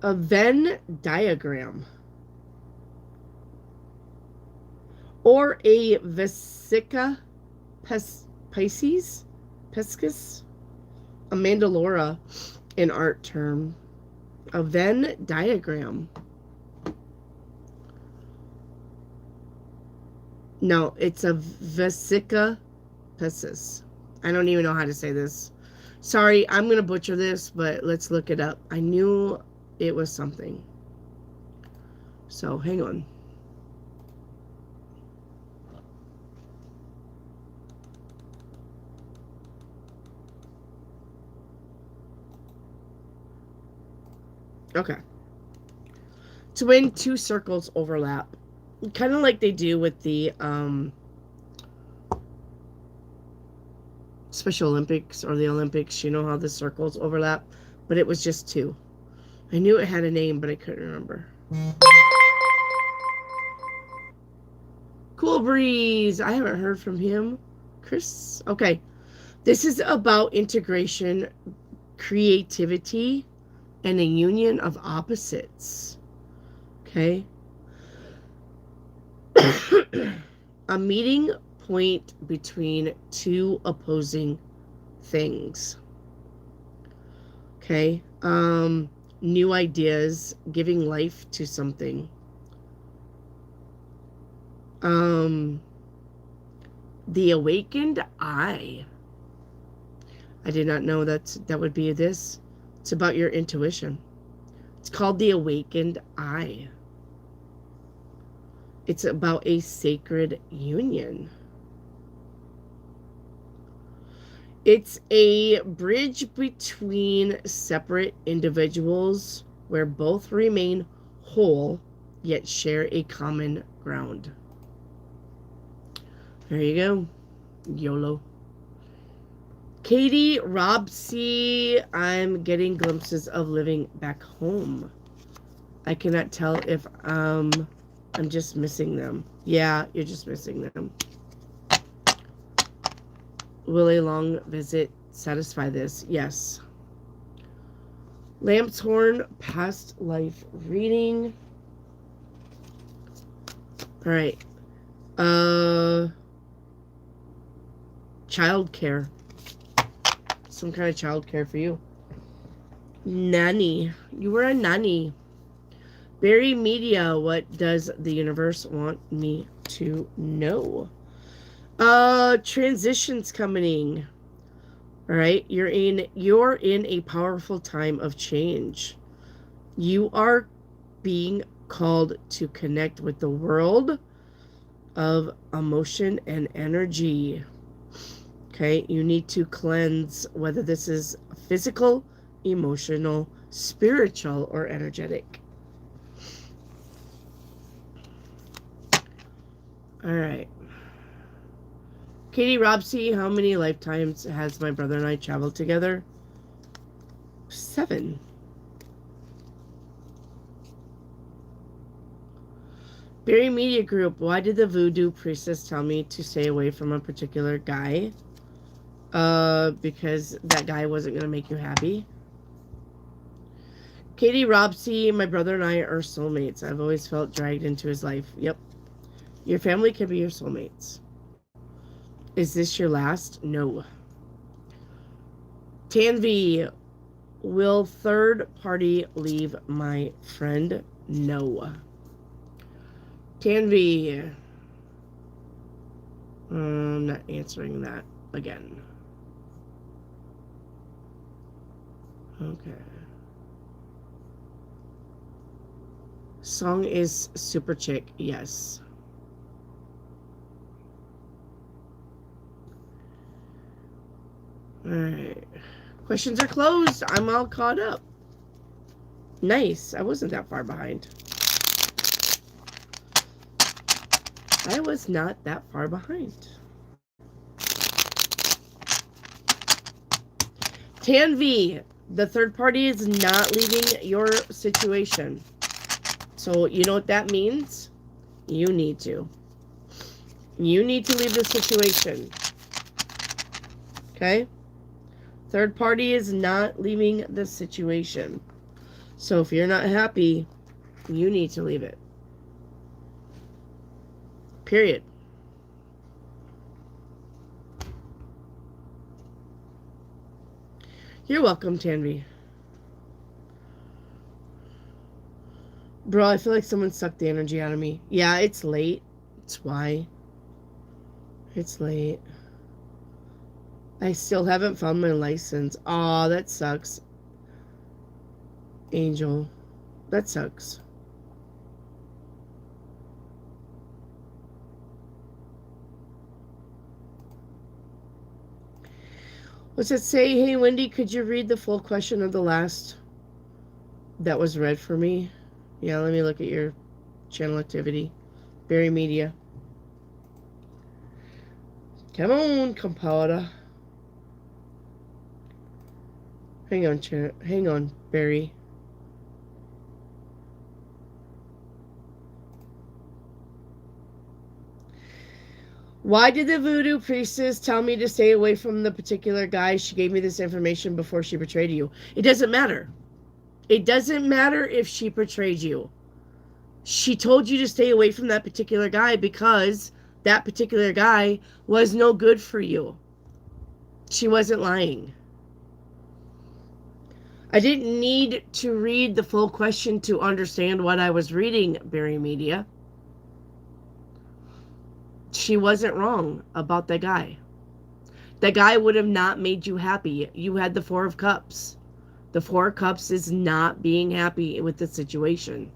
A Venn diagram. Or a vesica Pisces? Piscis? A Mandalora, an art term. A Venn diagram. No, it's a vesica Piscis. I don't even know how to say this. Sorry, I'm going to butcher this, but let's look it up. I knew it was something. So, hang on. Okay. It's when two circles overlap. Kind of like they do with the Special Olympics or the Olympics. You know how the circles overlap? But it was just two. I knew it had a name, but I couldn't remember. Cool Breeze. I haven't heard from him. Chris? Okay. This is about integration, creativity, and a union of opposites. Okay. A meeting point between two opposing things. Okay. New ideas, giving life to something. The awakened eye. I did not know that would be this. It's about your intuition. It's called the awakened eye. It's about a sacred union. It's a bridge between separate individuals where both remain whole yet share a common ground. There you go. YOLO. Katie Robsey, I'm getting glimpses of living back home. I cannot tell if I'm just missing them. Yeah, you're just missing them. Will a long visit satisfy this? Yes. Lamb's Horn, past life reading. All right. Childcare. Some kind of childcare for you. Nanny. You were a nanny. Berry Media. What does the universe want me to know? Transitions coming. All right. You're in a powerful time of change. You are being called to connect with the world of emotion and energy. Okay, you need to cleanse, whether this is physical, emotional, spiritual, or energetic. All right. Katie Robsey, how many lifetimes has my brother and I traveled together? 7. Berry Media Group, why did the voodoo priestess tell me to stay away from a particular guy? Because that guy wasn't going to make you happy. Katie Robsey, my brother and I are soulmates. I've always felt dragged into his life. Yep. Your family can be your soulmates. Is this your last? No. Tanvi, will third party leave my friend? No. Tanvi, I'm not answering that again. Okay. Song is Super Chick. Yes. Alright. Questions are closed. I'm all caught up. Nice. I wasn't that far behind. I was not that far behind. Tanvi, the third party is not leaving your situation. So you know what that means? You need to. You need to leave the situation. Okay? Third party is not leaving the situation. So if you're not happy, you need to leave it. Period. You're welcome, Tanvi. Bro, I feel like someone sucked the energy out of me. Yeah, it's late. That's why. It's late. I still haven't found my license. Aw, that sucks. Angel. That sucks. What's it say? Hey, Wendy, could you read the full question of the last that was read for me? Yeah, let me look at your channel activity. Berry Media. Come on, compadre. Hang on, Barry. Why did the voodoo priestess tell me to stay away from the particular guy? She gave me this information before she betrayed you. It doesn't matter. It doesn't matter if she betrayed you. She told you to stay away from that particular guy because that particular guy was no good for you. She wasn't lying. I didn't need to read the full question to understand what I was reading, Berry Media. She wasn't wrong about that guy. That guy would have not made you happy. You had the 4 of Cups. The 4 of Cups is not being happy with the situation.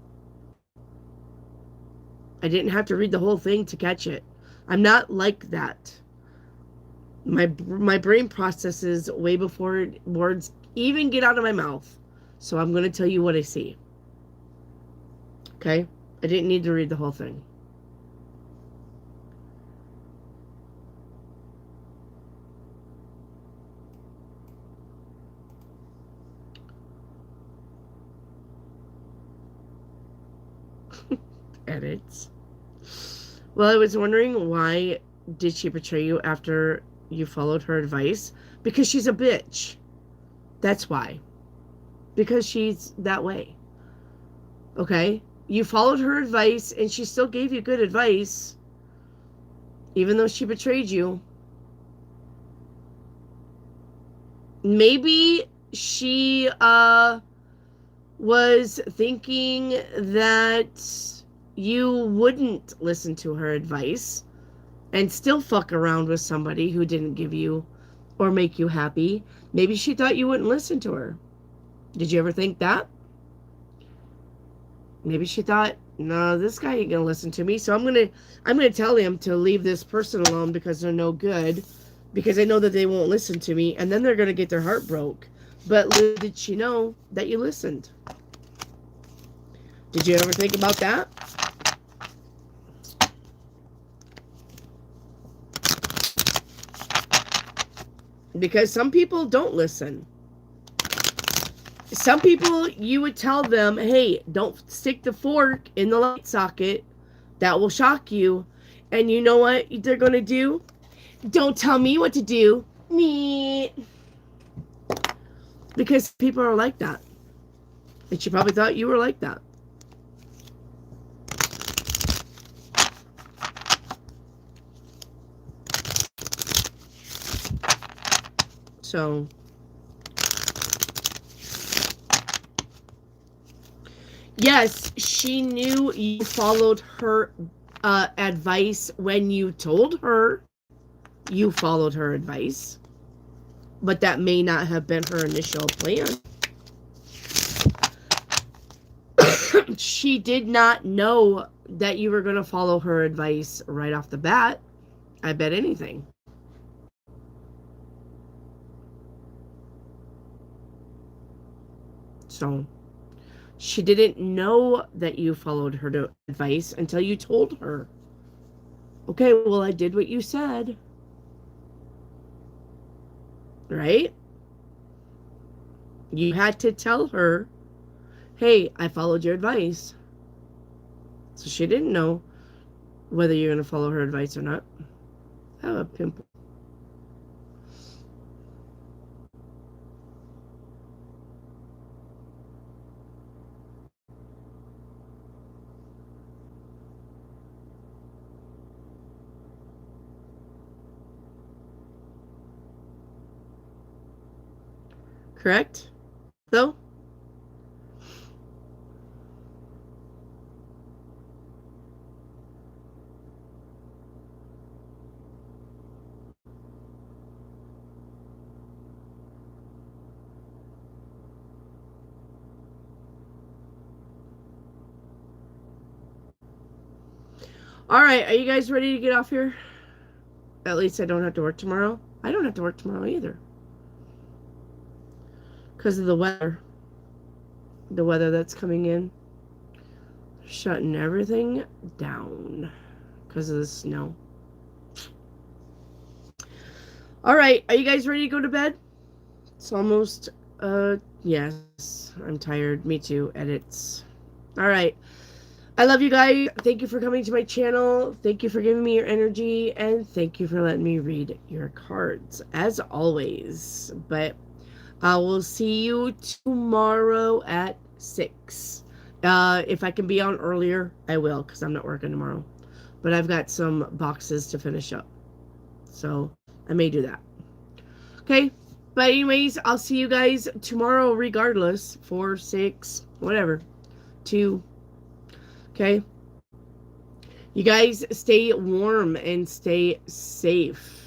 I didn't have to read the whole thing to catch it. I'm not like that. My brain processes way before words even get out of my mouth. So I'm going to tell you what I see. Okay? I didn't need to read the whole thing. Edits. Well, I was wondering, why did she betray you after you followed her advice? Because she's a bitch. That's why. Because she's that way. Okay? You followed her advice, and she still gave you good advice, even though she betrayed you. Maybe she was thinking that you wouldn't listen to her advice and still fuck around with somebody who didn't give you or make you happy. Maybe she thought you wouldn't listen to her. Did you ever think that? Maybe she thought, no, this guy ain't gonna listen to me, so I'm gonna tell him to leave this person alone because they're no good, because I know that they won't listen to me, and then they're gonna get their heart broke. But little did she know that you listened. Did you ever think about that? Because some people don't listen. Some people, you would tell them, hey, don't stick the fork in the light socket. That will shock you. And you know what they're going to do? Don't tell me what to do. Me. Because people are like that. And she probably thought you were like that. So, yes, she knew you followed her advice when you told her you followed her advice. But that may not have been her initial plan. She did not know that you were going to follow her advice right off the bat. I bet anything. So, she didn't know that you followed her advice until you told her. Okay, well, I did what you said. Right? You had to tell her, hey, I followed your advice. So she didn't know whether you're going to follow her advice or not. I have a pimple. Correct? Though? Alright, are you guys ready to get off here? At least I don't have to work tomorrow. I don't have to work tomorrow either. Because of the weather. The weather that's coming in. Shutting everything down. Because of the snow. Alright, are you guys ready to go to bed? It's almost, yes. I'm tired. Me too. Edits. Alright. I love you guys. Thank you for coming to my channel. Thank you for giving me your energy. And thank you for letting me read your cards. As always. But I will see you tomorrow at 6. If I can be on earlier, I will. Because I'm not working tomorrow. But I've got some boxes to finish up. So I may do that. Okay. But anyways, I'll see you guys tomorrow regardless. 4, 6, whatever. 2. Okay? You guys stay warm and stay safe.